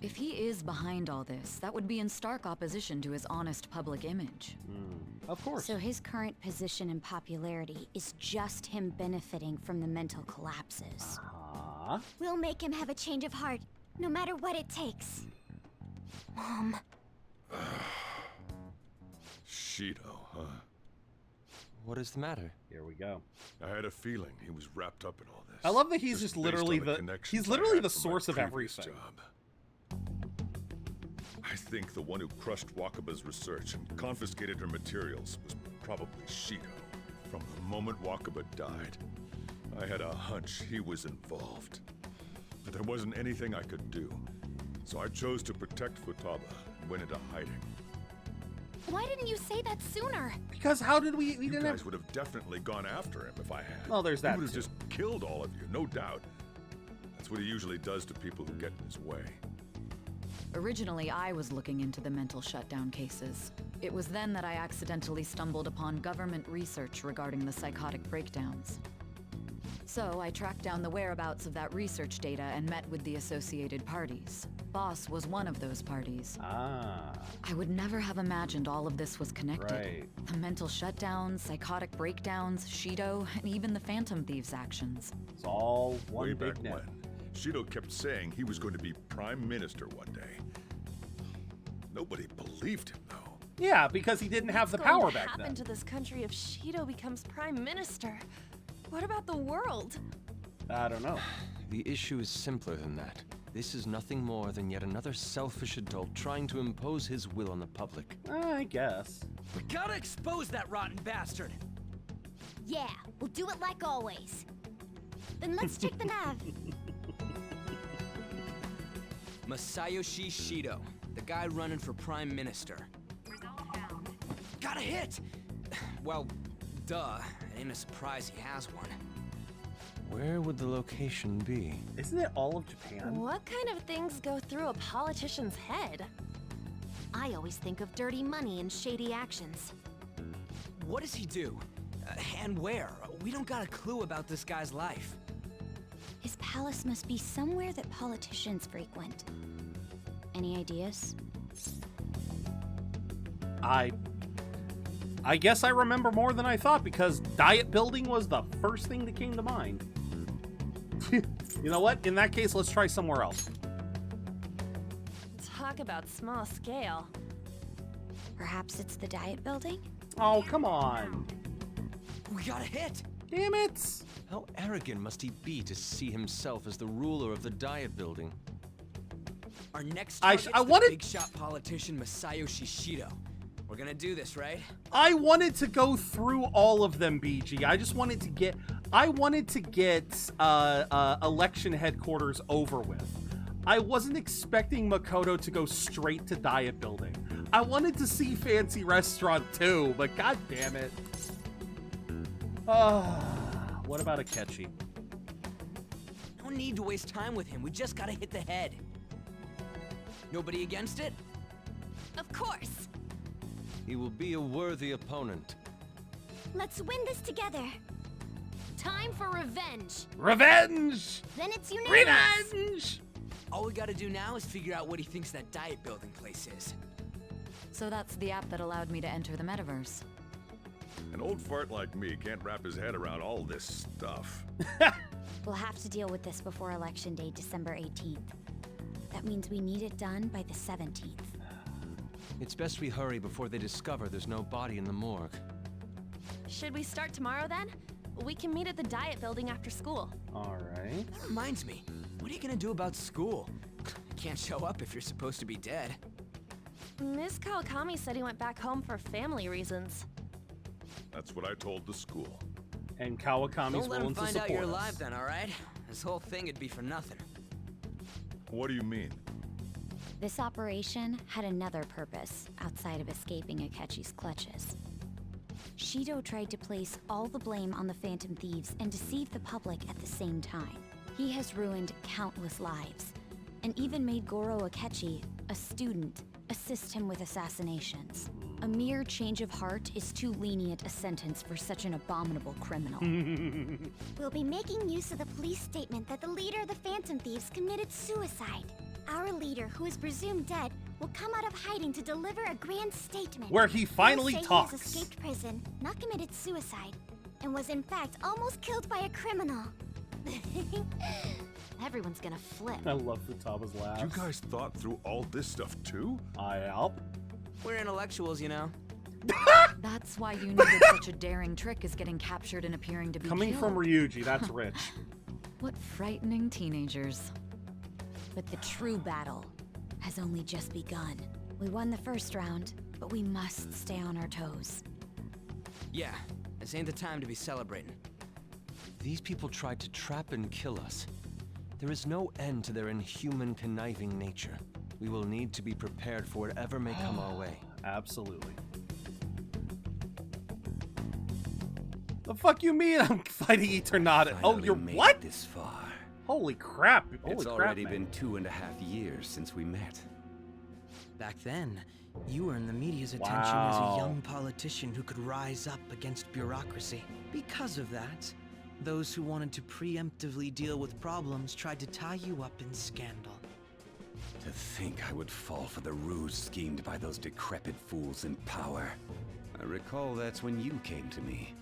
N: If he is behind all this, that would be in stark opposition to his honest public image.
A: Of course.
D: So his current position and popularity is just him benefiting from the mental collapses.
I: We'll make him have a change of heart, no matter what it takes. Mom.
O: Shido, huh?
E: What is the matter?
A: Here we go.
O: I had a feeling he was wrapped up in all this.
A: I love that he's just literally
O: based on
A: he's
O: connections I
A: literally
O: had
A: the
O: from my
A: source of
O: previous
A: everything.
O: job. I think the one who crushed Wakaba's research and confiscated her materials was probably Shido. From the moment Wakaba died, I had a hunch he was involved. But there wasn't anything I could do. So I chose to protect Futaba and went into hiding.
M: Why didn't you say that sooner?
A: Because how did we
O: You
A: didn't
O: guys
A: have...
O: would have definitely gone after him if I had.
A: Well, there's that
O: He would have
A: too.
O: just killed all of you, no doubt. That's what he usually does to people who get in his way.
N: Originally, I was looking into the mental shutdown cases. It was then that I accidentally stumbled upon government research regarding the psychotic breakdowns. So I tracked down the whereabouts of that research data and met with the associated parties. Boss was one of those parties. I would never have imagined all of this was connected.
A: Right.
N: The mental shutdowns, psychotic breakdowns, Shido, and even the Phantom Thieves' actions.
A: It's all one
O: Way
A: big
O: back
A: net.
O: when, Shido kept saying he was going to be Prime Minister one day. Nobody believed him, though.
A: Yeah, because he didn't have the
M: What's going
A: power
M: to
A: back
M: happen
A: then.
M: to this country if Shido becomes Prime Minister? What about the world?
A: I don't know.
E: The issue is simpler than that. This is nothing more than yet another selfish adult trying to impose his will on the public.
A: I guess.
B: We gotta expose that rotten bastard!
I: Yeah, we'll do it like always. Then let's check the nav.
B: Masayoshi Shido, The guy running for Prime Minister. Got a hit! Well, duh. It ain't a surprise he has one.
E: Where would the location be?
A: Isn't it all of Japan?
M: What kind of things go through a politician's head? I always think of dirty money and shady actions.
B: What does he do? And where? We don't got a clue about this guy's life.
D: His palace must be somewhere that politicians frequent. Any ideas?
A: I guess I remember more than I thought because diet building was the first thing that came to mind. You know what? In that case, let's try somewhere else.
M: Talk about small scale.
D: Perhaps it's the diet building?
A: Oh, come on.
B: We got a hit!
A: Damn it!
E: How arrogant must he be to see himself as the ruler of the diet building?
B: Our next
A: I
B: target's
A: wanted-
B: the big shot politician Masayoshi Shido. We're gonna do this, right?
A: I wanted to go through all of them, BG. I just wanted to get election headquarters over with. I wasn't expecting Makoto to go straight to diet building. I wanted to see fancy restaurant too, but god damn it. What about Akechi?
B: No need to waste time with him. We just gotta hit the head. Nobody against it?
M: Of course.
E: He will be a worthy opponent.
D: Let's win this together.
M: Time for revenge.
A: Revenge!
D: Then it's unanimous.
A: Revenge!
B: All we gotta do now is figure out what he thinks that diet building place is.
N: So that's the app that allowed me to enter the metaverse.
O: An old fart like me can't wrap his head around all this stuff.
D: We'll have to deal with this before Election Day, December 18th. That means we need it done by the 17th.
E: It's best we hurry before they discover there's no body in the morgue.
M: Should we start tomorrow then? We can meet at the diet building after school.
A: All right.
B: That reminds me. What are you gonna do about school? You can't show up if you're supposed to be dead.
M: Miss Kawakami said he went back home for family reasons.
O: That's what I told the school.
A: And Kawakami's
B: Don't let
A: willing
B: him
A: to
B: find
A: support
B: out you're
A: us.
B: alive then, alright? This whole thing would be for nothing.
O: What do you mean?
D: This operation had another purpose outside of escaping Akechi's clutches. Shido tried to place all the blame on the Phantom Thieves and deceive the public at the same time. He has ruined countless lives, and even made Goro Akechi, a student, assist him with assassinations. A mere change of heart is too lenient a sentence for such an abominable criminal.
I: We'll be making use of the police statement that the leader of the Phantom Thieves committed suicide. Our leader, who is presumed dead, will come out of hiding to deliver a grand statement.
A: Where he finally
I: He'll say
A: talks.
I: He has escaped prison, not committed suicide, and was in fact almost killed by a criminal.
M: Everyone's gonna flip.
A: I love Futaba's laugh.
O: You guys thought through all this stuff too?
A: I help.
B: We're intellectuals, you know.
N: That's why you needed such a daring trick as getting captured and appearing to be
A: Coming
N: killed.
A: from Ryuji, that's rich.
N: What frightening teenagers.
D: But the true battle has only just begun. We won the first round, but we must stay on our toes.
B: Yeah, this ain't the time to be celebrating.
E: These people tried to trap and kill us. There is no end to their inhuman, conniving nature. We will need to be prepared for whatever may come our way.
A: Absolutely. The fuck you mean I'm fighting Eternata? Oh, you're
C: Made
A: what?
C: it this far.
A: Holy crap. Holy
C: It's
A: crap,
C: already
A: man.
C: been 2.5 years since we met.
P: Back then, you earned the media's attention as a young politician who could rise up against bureaucracy. Because of that, those who wanted to preemptively deal with problems tried to tie you up in scandal.
C: To think I would fall for the ruse schemed by those decrepit fools in power. I recall that's when you came to me.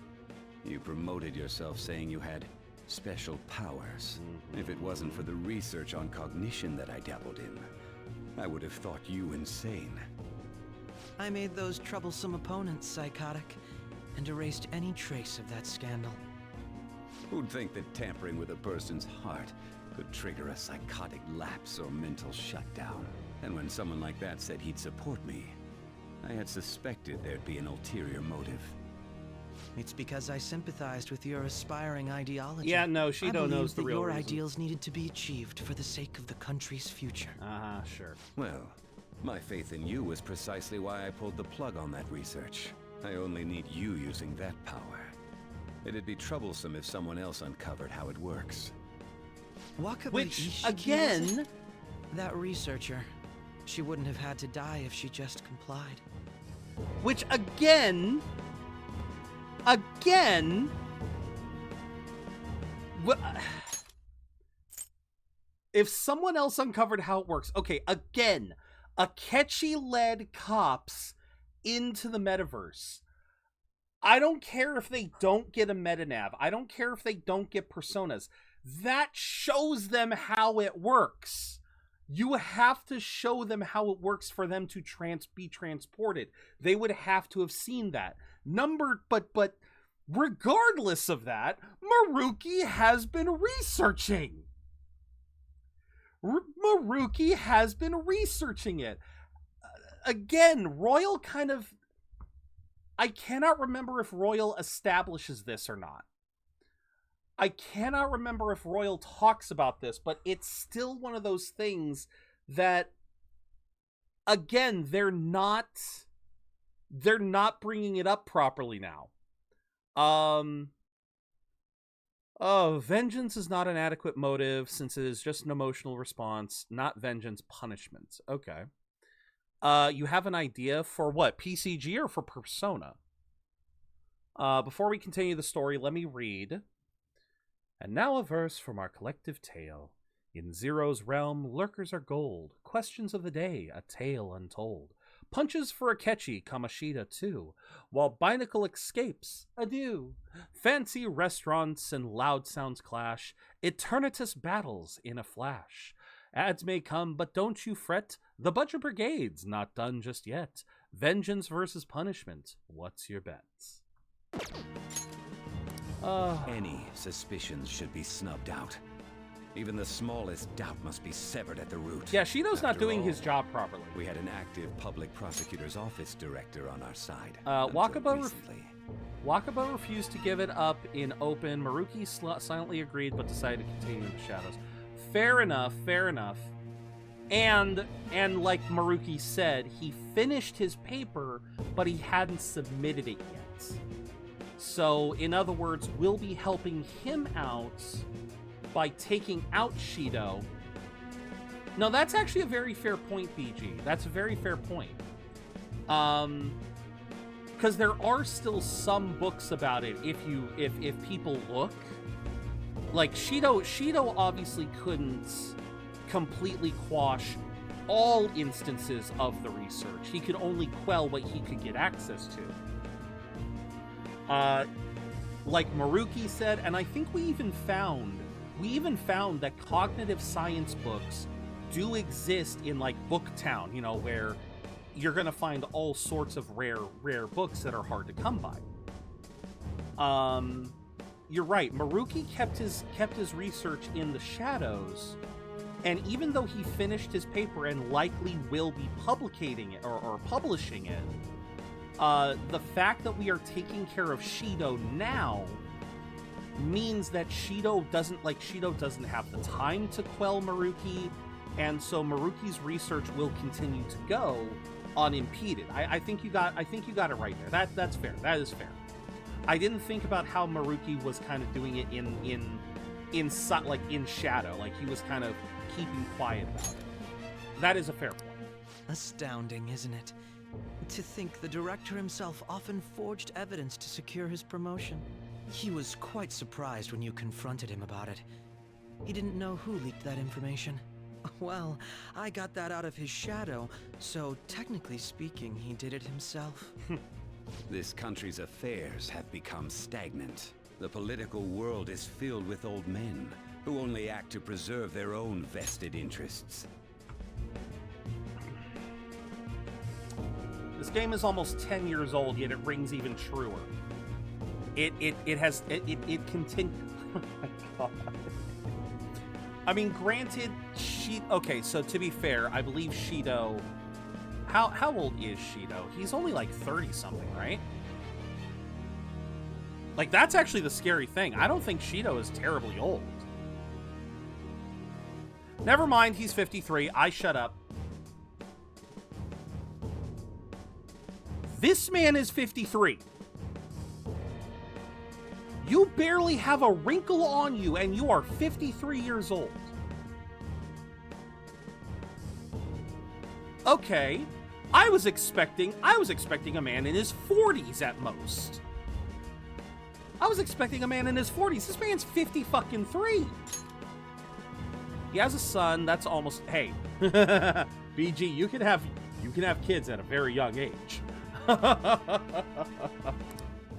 C: You promoted yourself saying you had special powers. If it wasn't for the research on cognition that I dabbled in, I would have thought you insane.
P: I made those troublesome opponents psychotic and erased any trace of that scandal.
C: Who'd think that tampering with a person's heart could trigger a psychotic lapse or mental shutdown? And when someone like that said he'd support me, I had suspected there'd be an ulterior motive.
P: It's because I sympathized with your aspiring ideology.
A: Yeah, no, Shido
P: I
A: knows the
P: that
A: real
P: your
A: reason.
P: ideals needed to be achieved for the sake of the country's future.
A: Sure.
C: Well, My faith in you was precisely why I pulled the plug on that research. I only need you using that power. It'd be troublesome if someone else uncovered how it works.
P: Which,
A: again...
P: That researcher. She wouldn't have had to die if she just complied.
A: Which, again... If someone else uncovered how it works... Okay, again, Akechi led cops into the metaverse. I don't care if they don't get a metanav. I don't care if they don't get personas. That shows them how it works. You have to show them how it works for them to be transported. They would have to have seen that. But regardless of that, Maruki has been researching. Maruki has been researching it. Again, Royal kind of... I cannot remember if Royal establishes this or not. I cannot remember if Royal talks about this, but it's still one of those things that, again, they're not bringing it up properly now. Oh, vengeance is not an adequate motive since it is just an emotional response, not vengeance, punishment. Okay. You have an idea for what? PCG or for Persona? Before we continue the story, let me read. And now a verse from our collective tale. In Zero's realm, lurkers are gold. Questions of the day, a tale untold. Punches for Akechi, Kamoshida too. While Binacle escapes, adieu. Fancy restaurants and loud sounds clash. Eternatus battles in a flash. Ads may come, but don't you fret. The Budget Brigade's not done just yet. Vengeance versus punishment. What's your bets?
C: Any suspicions should be snubbed out. Even the smallest doubt must be severed at the root.
A: Yeah, Shido's not doing his job properly.
C: We had an active public prosecutor's office director on our side.
A: Wakabo refused to give it up in open. Maruki silently agreed, but decided to continue in the shadows. Fair enough, fair enough. And like Maruki said, he finished his paper, but he hadn't submitted it yet. So, in other words, we'll be helping him out by taking out Shido. No, that's actually a very fair point, BG. That's a very fair point. Because there are still some books about it if people look. Like, Shido obviously couldn't completely quash all instances of the research. He could only quell what he could get access to. Like Maruki said, and I think we even found that cognitive science books do exist in, like, Booktown, you know, where you're gonna find all sorts of rare books that are hard to come by. You're right, Maruki kept his research in the shadows, and even though he finished his paper and likely will be publishing it, the fact that we are taking care of Shido now means that Shido doesn't have the time to quell Maruki, and so Maruki's research will continue to go unimpeded. I think you got it right there. That's fair. That is fair. I didn't think about how Maruki was kind of doing it in shadow, like he was kind of keeping quiet about it. That is a fair point.
P: Astounding, isn't it? To think the director himself often forged evidence to secure his promotion. He was quite surprised when you confronted him about it. He didn't know who leaked that information. Well, I got that out of his shadow, so technically speaking, he did it himself.
C: This country's affairs have become stagnant. The political world is filled with old men who only act to preserve their own vested interests.
A: This game is almost 10 years old, yet it rings even truer. It continues. Oh my god. I mean, granted, okay, so to be fair, I believe Shido... How old is Shido? He's only like 30-something, right? Like, that's actually the scary thing. I don't think Shido is terribly old. Never mind, he's 53. I shut up. This man is 53. You barely have a wrinkle on you, and you are 53 years old. Okay, I was expecting a man in his 40s at most. I was expecting a man in his 40s. This man's 50-fucking-3. He has a son. That's almost. Hey, BG, you can have kids at a very young age.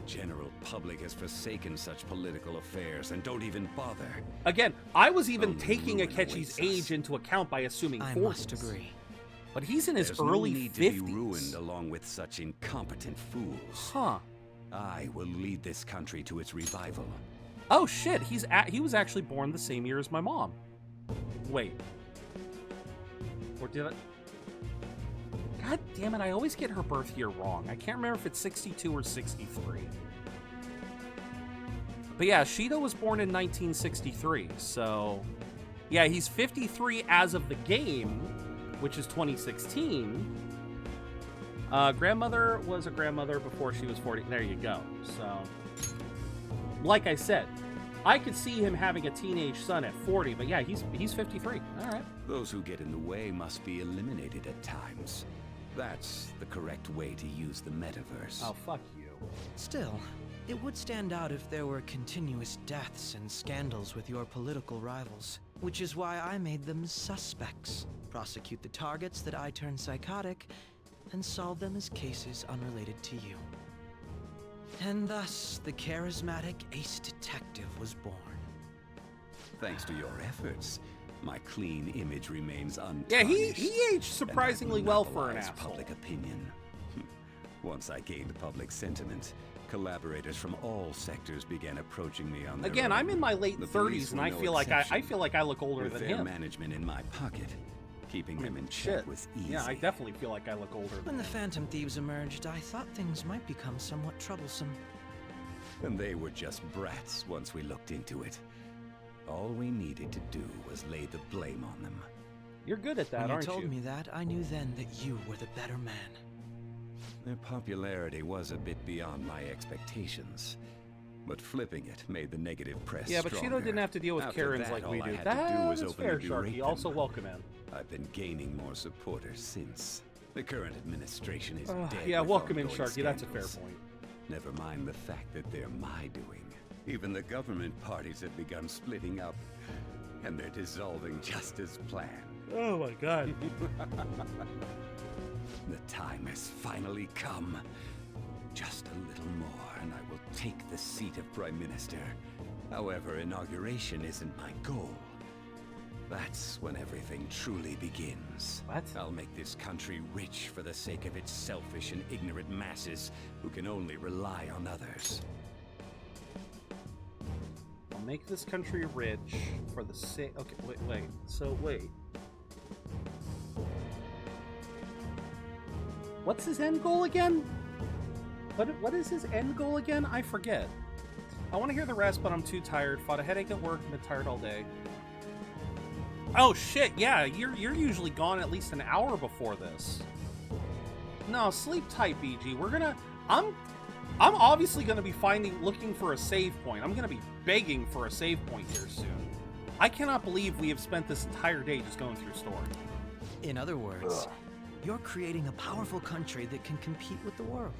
C: General public has forsaken such political affairs and don't even bother.
A: Again, I was even taking Akechi's age into account by assuming 40s.
P: I must agree.
A: But he's in his
C: There's
A: early
C: no need
A: 50s.
C: to be ruined along with such incompetent fools.
A: Huh.
C: I will lead this country to its revival.
A: Oh shit, he was actually born the same year as my mom. Wait. Or did I? God damn it, I always get her birth year wrong. I can't remember if it's 62 or 63. But yeah, Shido was born in 1963, so... Yeah, he's 53 as of the game, which is 2016. Grandmother was a grandmother before she was 40. There you go. So, like I said, I could see him having a teenage son at 40, but yeah, he's 53. All right.
C: Those who get in the way must be eliminated at times. That's the correct way to use the metaverse.
A: Oh, fuck you.
P: Still, it would stand out if there were continuous deaths and scandals with your political rivals, which is why I made them suspects. Prosecute the targets that I turn psychotic, and solve them as cases unrelated to you. And thus, the charismatic ace detective was born.
C: Thanks to your efforts, my clean image remains untarnished.
A: Yeah, he aged surprisingly well for an asshole.
C: Public opinion. Once I gained public sentiment, collaborators from all sectors began approaching me on their
A: Again,
C: own.
A: I'm in my late
C: The police
A: 30s, and
C: were
A: I
C: no
A: feel like I
C: exception.
A: feel like I look older
C: With
A: than
C: their
A: him.
C: management in my pocket, keeping them in check
A: Shit.
C: was easy.
A: Yeah, I definitely feel like I look older than
P: When the
A: him.
P: Phantom Thieves emerged, I thought things might become somewhat troublesome.
C: And they were just brats once we looked into it. All we needed to do was lay the blame on them.
A: You're good at that,
P: When you
A: aren't
P: told
A: you?
P: me that, I knew then that you were the better man.
C: Their popularity was a bit beyond my expectations, but flipping it made the negative press
A: Yeah, but
C: stronger.
A: Shido didn't have to deal with
C: After
A: Karens
C: that,
A: like we
C: all I
A: do.
C: had to do was
A: That's
C: openly
A: fair,
C: berate
A: Sharky. Also
C: them.
A: welcome in.
C: I've been gaining more supporters since. The current administration is dead.
A: Yeah,
C: with
A: welcome in,
C: ongoing
A: Sharky. That's a fair
C: scandals.
A: point.
C: Never mind the fact that they're my doing. Even the government parties have begun splitting up, and they're dissolving just as planned.
A: Oh my god.
C: The time has finally come. Just a little more, and I will take the seat of Prime Minister. However, inauguration isn't my goal. That's when everything truly begins.
A: What?
C: I'll make this country rich for the sake of its selfish and ignorant masses who can only rely on others.
A: I'll make this country rich for the sake... Okay, wait. So, wait. What's his end goal again? What is his end goal again? I forget. I want to hear the rest, but I'm too tired. Fought a headache at work and been tired all day. Oh shit, yeah, you're usually gone at least an hour before this. No, sleep tight, BG. I'm obviously gonna be looking for a save point. I'm gonna be begging for a save point here soon. I cannot believe we have spent this entire day just going through story.
P: In other words, you're creating a powerful country that can compete with the world.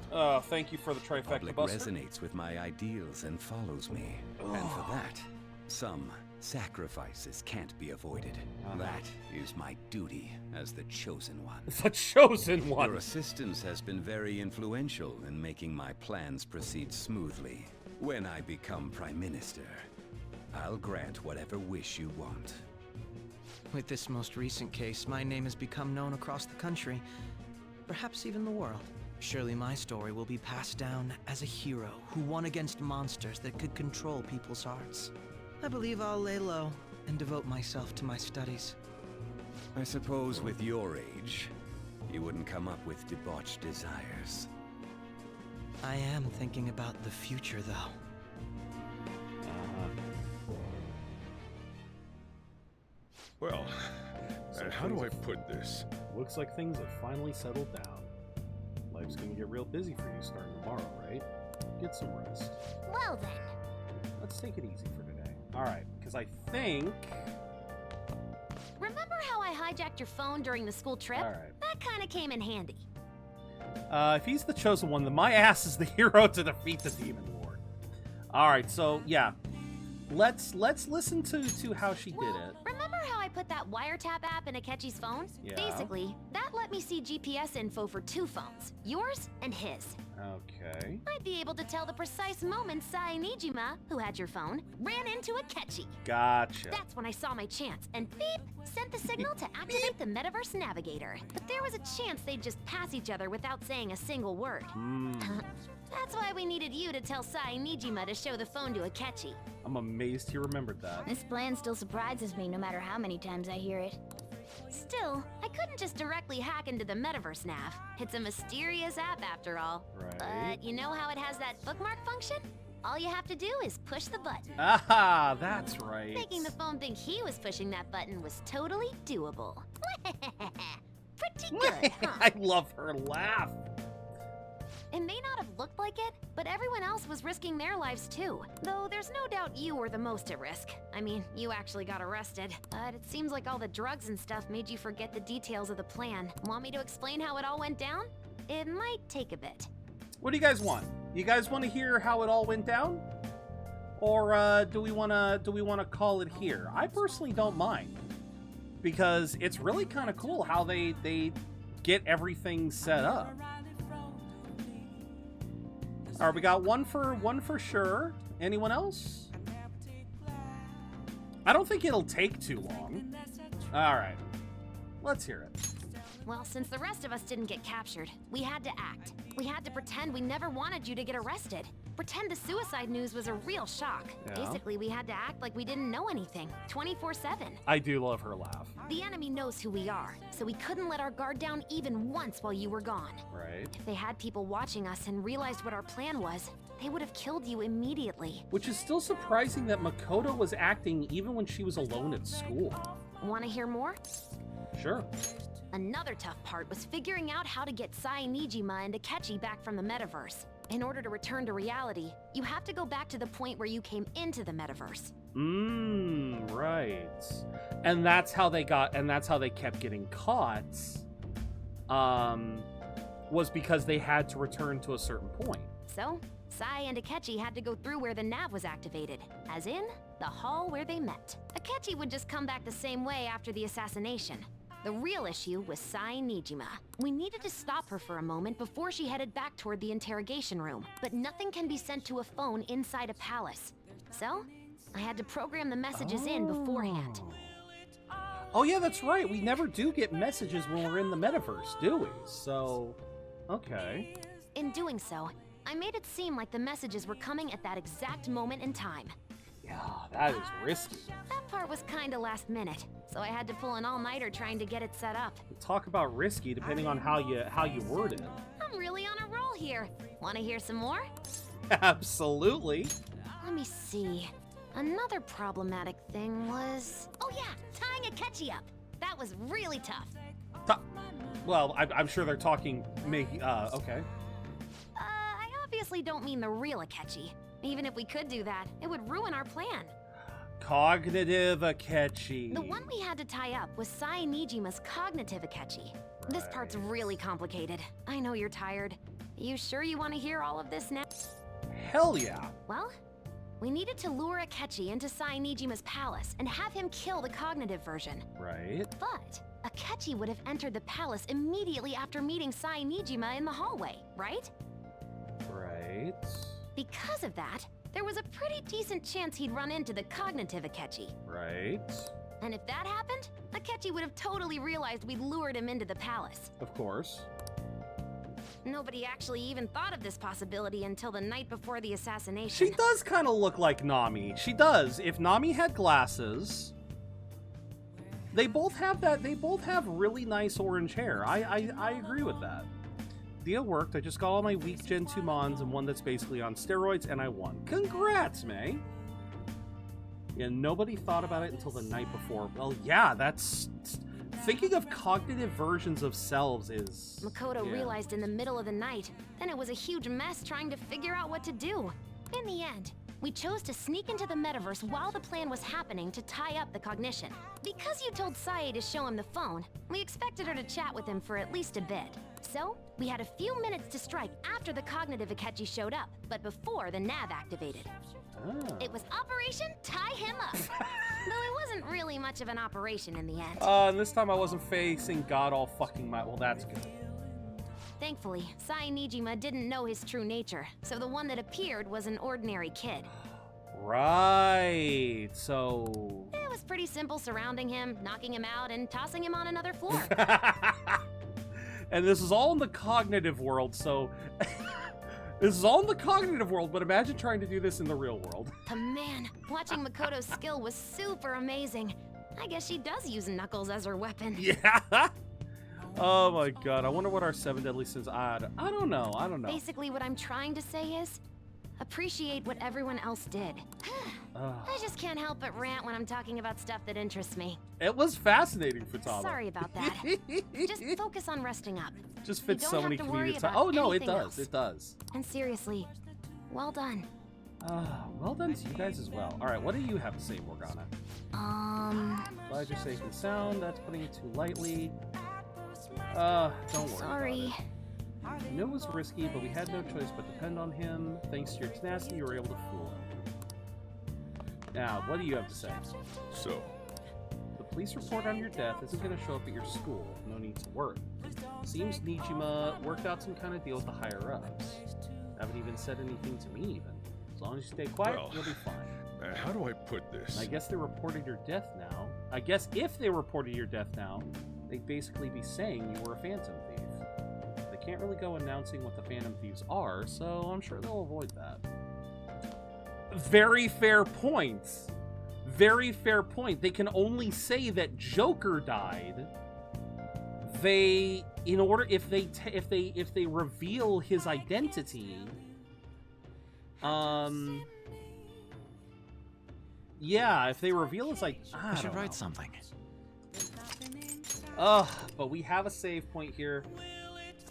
A: Thank you for the trifecta,
C: Public
A: Buster.
C: resonates with my ideals and follows me. And for that, some sacrifices can't be avoided. That is my duty as the Chosen One.
A: The Chosen One!
C: Your assistance has been very influential in making my plans proceed smoothly. When I become Prime Minister, I'll grant whatever wish you want.
P: With this most recent case, my name has become known across the country, perhaps even the world. Surely my story will be passed down as a hero who won against monsters that could control people's hearts. I believe I'll lay low and devote myself to my studies.
C: I suppose with your age, you wouldn't come up with debauched desires.
P: I am thinking about the future, though.
O: Well, how do I put this?
A: Looks like things have finally settled down. Like, life's gonna get real busy for you starting tomorrow, right? Get some rest.
I: Well then.
A: Let's take it easy for today. Alright, because I think...
I: Remember how I hijacked your phone during the school trip?
A: Alright.
I: That kind of came in handy.
A: If he's the chosen one, then my ass is the hero to defeat the Demon Lord. Alright, so, yeah. Let's listen to how she did it.
I: Remember how I put that wiretap app in Akechi's phone?
A: Yeah.
I: Basically, that let me see GPS info for 2 phones, yours and his.
A: Okay.
I: I'd be able to tell the precise moment Sai Nijima, who had your phone, ran into Akechi.
A: Gotcha.
I: That's when I saw my chance, and beep, sent the signal to activate the Metaverse Navigator. But there was a chance they'd just pass each other without saying a single word. That's why we needed you to tell Sai Nijima to show the phone to Akechi.
A: I'm amazed he remembered that.
D: This plan still surprises me no matter how many times I hear it.
I: Still, I couldn't just directly hack into the Metaverse Nav. It's a mysterious app after all.
A: Right.
I: But you know how it has that bookmark function? All you have to do is push the button.
A: Ah, that's right.
I: Making the phone think he was pushing that button was totally doable. Pretty good, huh?
A: I love her laugh.
I: It may not have looked like it, but everyone else was risking their lives too. Though there's no doubt you were the most at risk. I mean, you actually got arrested. But it seems like all the drugs and stuff made you forget the details of the plan. Want me to explain how it all went down? It might take a bit.
A: What do you guys want? You guys want to hear how it all went down? Or do we want to call it here? I personally don't mind. Because it's really kind of cool how they get everything set up. All right, we got one for sure. Anyone else? I don't think it'll take too long. All right, let's hear it.
I: Well, since the rest of us didn't get captured, we had to act. We had to pretend we never wanted you to get arrested. Pretend the suicide news was a real shock.
A: Yeah.
I: Basically, we had to act like we didn't know anything, 24/7.
A: I do love her laugh.
I: The enemy knows who we are, so we couldn't let our guard down even once while you were gone.
A: Right.
I: If they had people watching us and realized what our plan was, they would have killed you immediately.
A: Which is still surprising that Makoto was acting even when she was alone at school.
I: Want to hear more?
A: Sure.
I: Another tough part was figuring out how to get Sai Nijima and Akechi back from the metaverse. In order to return to reality, you have to go back to the point where you came into the metaverse.
A: Right. And that's how they kept getting caught. Was because they had to return to a certain point.
I: So, Sai and Akechi had to go through where the nav was activated, as in, the hall where they met. Akechi would just come back the same way after the assassination. The real issue was Sai Nijima. We needed to stop her for a moment before she headed back toward the interrogation room, but nothing can be sent to a phone inside a palace. So, I had to program the messages in beforehand.
A: Oh yeah, that's right. We never do get messages when we're in the metaverse, do we? So, okay.
I: In doing so, I made it seem like the messages were coming at that exact moment in time.
A: Yeah, that is risky.
I: That part was kinda last minute, so I had to pull an all-nighter trying to get it set up.
A: Talk about risky depending on how you word it.
I: I'm really on a roll here. Wanna hear some more?
A: Absolutely.
I: Let me see. Another problematic thing was... Oh yeah, tying Akechi up. That was really tough.
A: Well, I'm sure they're talking... okay.
I: I obviously don't mean the real Akechi. Even if we could do that, it would ruin our plan.
A: Cognitive Akechi.
I: The one we had to tie up was Sai Nijima's cognitive Akechi. This part's really complicated. I know you're tired. You sure you want to hear all of this now?
A: Hell yeah.
I: Well, we needed to lure Akechi into Sai Nijima's palace and have him kill the cognitive version.
A: Right.
I: But Akechi would have entered the palace immediately after meeting Sai Nijima in the hallway, right?
A: Right.
I: Because of that, there was a pretty decent chance he'd run into the cognitive Akechi.
A: Right.
I: And if that happened, Akechi would have totally realized we'd lured him into the palace.
A: Of course.
I: Nobody actually even thought of this possibility until the night before the assassination.
A: She does kind of look like Nami. She does. If Nami had glasses, they both have that. They both have really nice orange hair. I agree with that. Deal worked. I just got all my weak Gen 2 Mons and one that's basically on steroids, and I won. Congrats, May. Yeah, nobody thought about it until the night before. Well, yeah, that's Thinking of cognitive versions of selves is...
D: Makoto realized in the middle of the night. Then it was a huge mess trying to figure out what to do. In the end, we chose to sneak into the metaverse while the plan was happening to tie up the cognition. Because you told Sae to show him the phone, we expected her to chat with him for at least a bit. So, we had a few minutes to strike after the cognitive Akechi showed up, but before the nav activated.
A: Oh.
D: It was Operation Tie Him Up. Though it wasn't really much of an operation in the end.
A: And this time I wasn't facing God all fucking might. Well, that's good.
D: Thankfully, Sae Nijima didn't know his true nature, so the one that appeared was an ordinary kid.
A: Right, so...
D: It was pretty simple surrounding him, knocking him out, and tossing him on another floor.
A: And this is all in the cognitive world, so... This is all in the cognitive world, but imagine trying to do this in the real world.
D: Man, watching Makoto's skill was super amazing. I guess she does use Knuckles as her weapon.
A: Yeah! Oh my god, I wonder what our 7 deadly sins are. I don't know.
D: Basically, what I'm trying to say is, appreciate what everyone else did. I just can't help but rant when I'm talking about stuff that interests me.
A: It was fascinating, Futaba.
D: Sorry about that. Just focus on resting up.
A: Just fits so many comedic
D: time.
A: Oh no, it does.
D: Else.
A: It does.
D: And seriously, well done.
A: Well done to you guys as well. All right, what do you have to say, Morgana? Glad you're safe and sound. That's putting it too lightly. Don't worry.
D: Sorry.
A: I knew it was risky, but we had no choice but to depend on him. Thanks to your tenacity, you were able to fool him. Now, what do you have to say?
O: So,
A: the police report on your death isn't going to show up at your school. No need to worry. Seems Nijima worked out some kind of deal with the higher-ups. Haven't even said anything to me, even. As long as you stay quiet, you'll be fine.
O: How do I put this?
A: I guess they reported your death now. I guess if they reported your death now, they'd basically be saying you were a Phantom Thief. They can't really go announcing what the Phantom Thieves are, so I'm sure they'll avoid that. Very fair point. Very fair point. They can only say that Joker died. They, in order, if they reveal his identity, yeah, if they reveal his identity, I
Q: should write something.
A: But we have a save point here.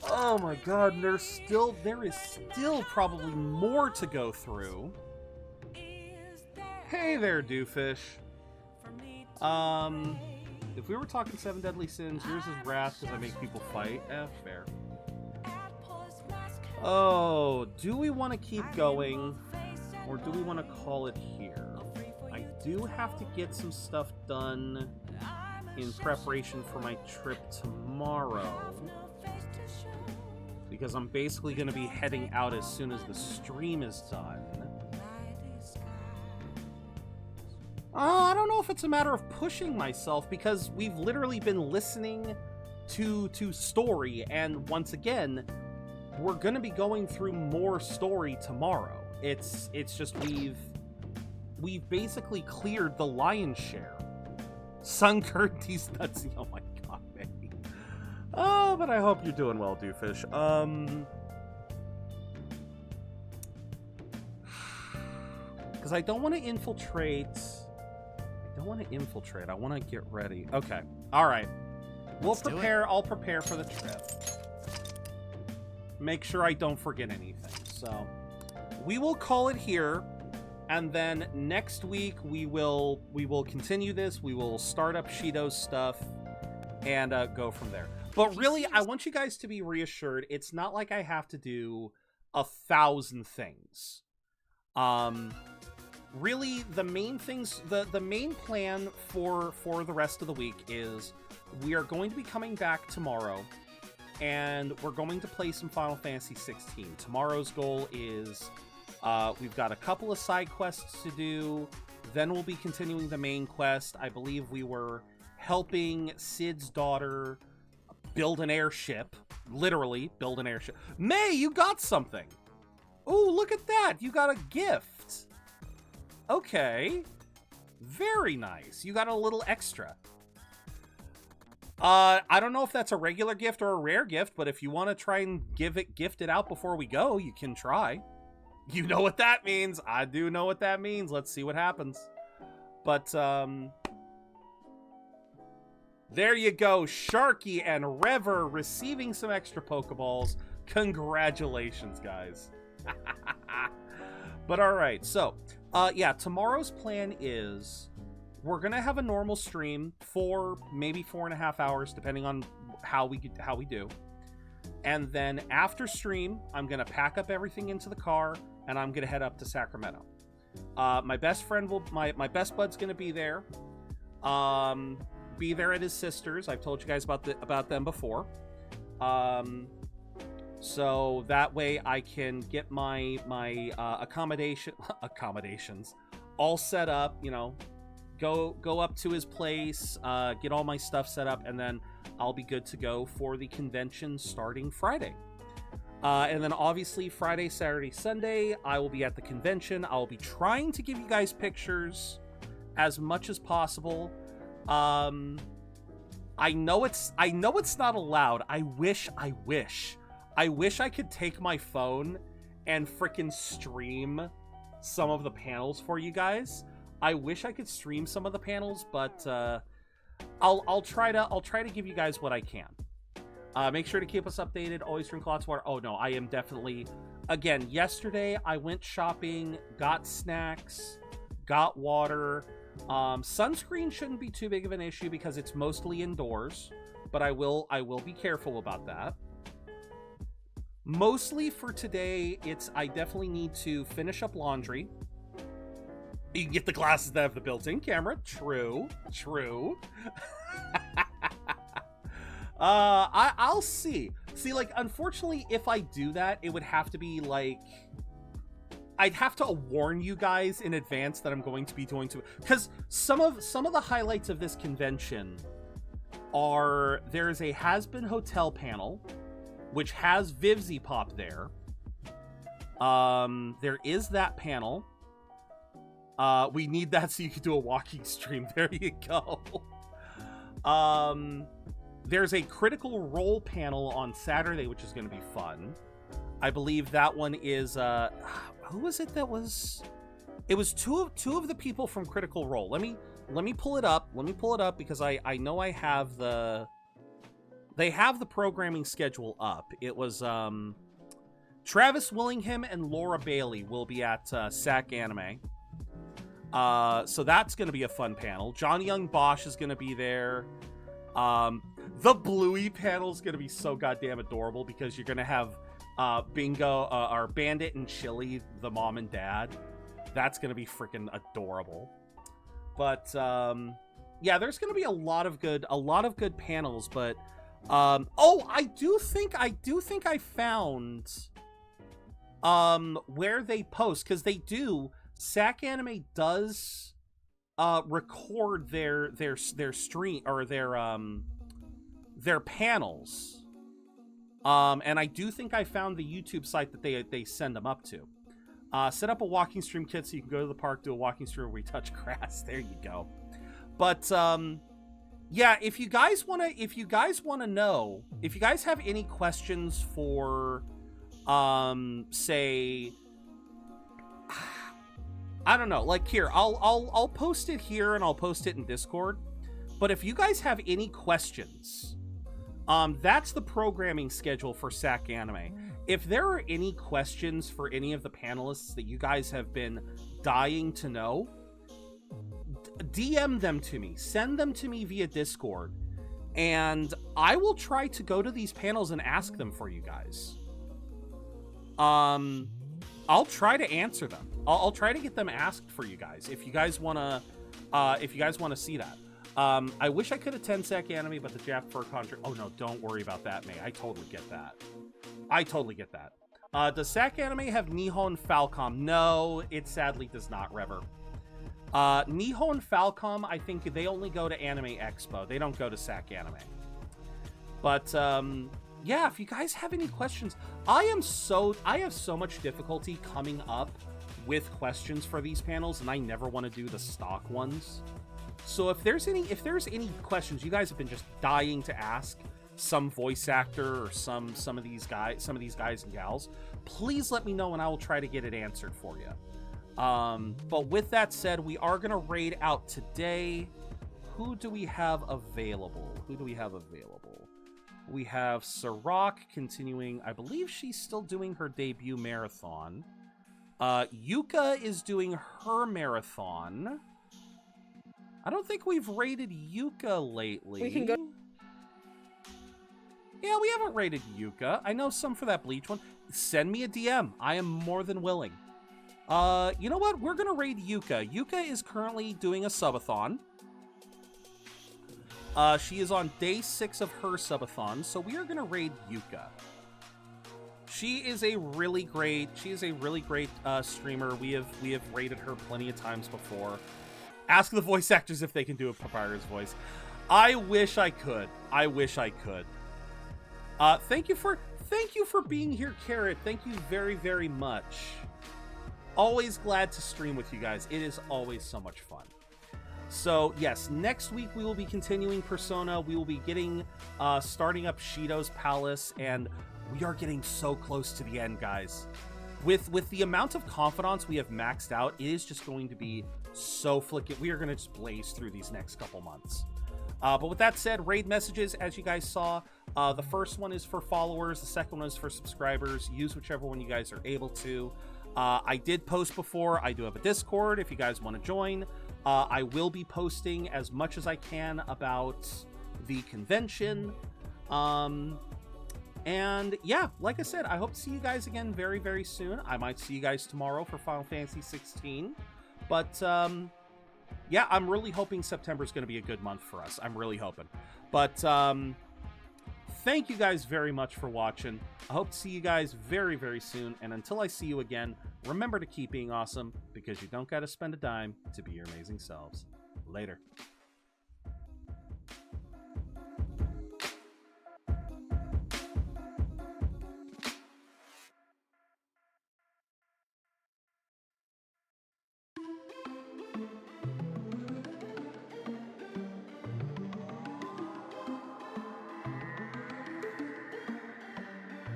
A: Oh my god, there is still probably more to go through. Hey there, Doofus. If we were talking 7 deadly sins, yours is wrath because I make people fight. Fair. Oh, do we want to keep going, or do we want to call it here? I do have to get some stuff done in preparation for my trip tomorrow, because I'm basically going to be heading out as soon as the stream is done. I don't know if it's a matter of pushing myself, because we've literally been listening to story, and once again, we're going to be going through more story tomorrow. It's just we've basically cleared the lion's share. Sunkurti's nutsy. Oh my god, baby. Oh, but I hope you're doing well, Doofus. Because I don't want to infiltrate. I want to get ready. Okay. All right. I'll prepare for the trip. Make sure I don't forget anything. So we will call it here, and then next week we will continue this. We will start up Shido's stuff and go from there. But really, I want you guys to be reassured. It's not like I have to do 1,000 things. Really, the main things, the main plan for the rest of the week is we are going to be coming back tomorrow, and we're going to play some Final Fantasy 16. Tomorrow's goal is we've got a couple of side quests to do, then we'll be continuing the main quest. I believe we were helping Sid's daughter build an airship. Literally, build an airship. May, you got something! Ooh, look at that! You got a gift! Okay. Very nice. You got a little extra. I don't know if that's a regular gift or a rare gift, but if you want to try and gift it out before we go, you can try. You know what that means. I do know what that means. Let's see what happens. But, There you go. Sharky and Rever receiving some extra Pokeballs. Congratulations, guys. But all right. So, yeah, tomorrow's plan is we're going to have a normal stream for maybe 4.5 hours, depending on how we do. And then after stream, I'm going to pack up everything into the car and I'm going to head up to Sacramento. My best friend my best bud's going to be there. Be there at his sister's. I've told you guys about them before. So that way I can get my accommodations all set up, you know, go up to his place, get all my stuff set up, and then I'll be good to go for the convention starting Friday. And then obviously Friday, Saturday, Sunday, I will be at the convention. I'll be trying to give you guys pictures as much as possible. I know it's not allowed. I wish I could take my phone and frickin' stream some of the panels for you guys. I wish I could stream some of the panels, but I'll try to give you guys what I can. Make sure to keep us updated. Always drink lots of water. Oh no, I am definitely. Again, yesterday I went shopping, got snacks, got water. Sunscreen shouldn't be too big of an issue because it's mostly indoors, but I will be careful about that. Mostly for today, I definitely need to finish up laundry. You can get the glasses that have the built-in camera. True. I'll see. See, like, unfortunately, if I do that, it would have to be like, I'd have to warn you guys in advance that I'm going to be doing because some of the highlights of this convention are there's a Has-Been Hotel panel, which has VivziePop there. There is that panel. We need that so you can do a walking stream. There you go. There's a Critical Role panel on Saturday, which is going to be fun. I believe that one is who was it that was? It was two of the people from Critical Role. Let me pull it up. Because I know I have they have the programming schedule up. It was Travis Willingham and Laura Bailey will be at SAC Anime. So that's going to be a fun panel. John Young Bosch is going to be there. The Bluey panel is going to be so goddamn adorable because you're going to have Bingo, or Bandit and Chili, the mom and dad. That's going to be freaking adorable. But yeah, there's going to be a lot of good panels. But I do think I found where they post, because they do. SAC Anime does record their stream or their panels. And I do think I found the YouTube site that they send them up to. Set up a walking stream kit so you can go to the park, do a walking stream where we touch grass. There you go. But yeah, if you guys wanna know, if you guys have any questions for say, I don't know, like here, I'll post it here and I'll post it in Discord. But if you guys have any questions, that's the programming schedule for SAC Anime. If there are any questions for any of the panelists that you guys have been dying to know, DM them to me. Send them to me via Discord. And I will try to go to these panels and ask them for you guys. I'll try to answer them. I'll try to get them asked for you guys if you guys wanna see that. I wish I could attend SAC Anime, but the Jap Fur contract. Oh no, don't worry about that, May. I totally get that. Does SAC Anime have Nihon Falcom? No, it sadly does not, Rever. Nihon Falcom, I think they only go to Anime Expo. They don't go to SAC Anime. But yeah, if you guys have any questions, I have so much difficulty coming up with questions for these panels, and I never want to do the stock ones. So if there's any questions you guys have been just dying to ask some voice actor or some of these guys and gals, please let me know and I will try to get it answered for you. But with that said, we are gonna raid out today. who do we have available? We have Sirach continuing. I believe she's still doing her debut marathon. Yuka is doing her marathon. I don't think we've rated Yuka lately.
Q: We can go.
A: Yeah, we haven't rated Yuka. I know some for that Bleach one. Send me a DM. I am more than willing. You know what? We're gonna raid Yuka. Yuka is currently doing a subathon. She is on day 6 of her subathon, so we are gonna raid Yuka. She is a really great streamer. We have rated her plenty of times before. Ask the voice actors if they can do a Papyrus voice. I wish I could. Thank you for being here, Carrot. Thank you very, very much. Always glad to stream with you guys. It is always so much fun. So, yes, next week we will be continuing Persona. We will be starting up Shido's Palace, and we are getting so close to the end, guys. With the amount of confidants we have maxed out, it is just going to be so flicky. We are going to just blaze through these next couple months. But with that said, raid messages, as you guys saw, the first one is for followers, the second one is for subscribers. Use whichever one you guys are able to. I did post before. I do have a Discord if you guys want to join. I will be posting as much as I can about the convention. And yeah, like I said, I hope to see you guys again very, very soon. I might see you guys tomorrow for Final Fantasy 16. But yeah, I'm really hoping September is going to be a good month for us. I'm really hoping. But thank you guys very much for watching. I hope to see you guys very, very soon. And until I see you again, remember to keep being awesome, because you don't got to spend a dime to be your amazing selves. Later.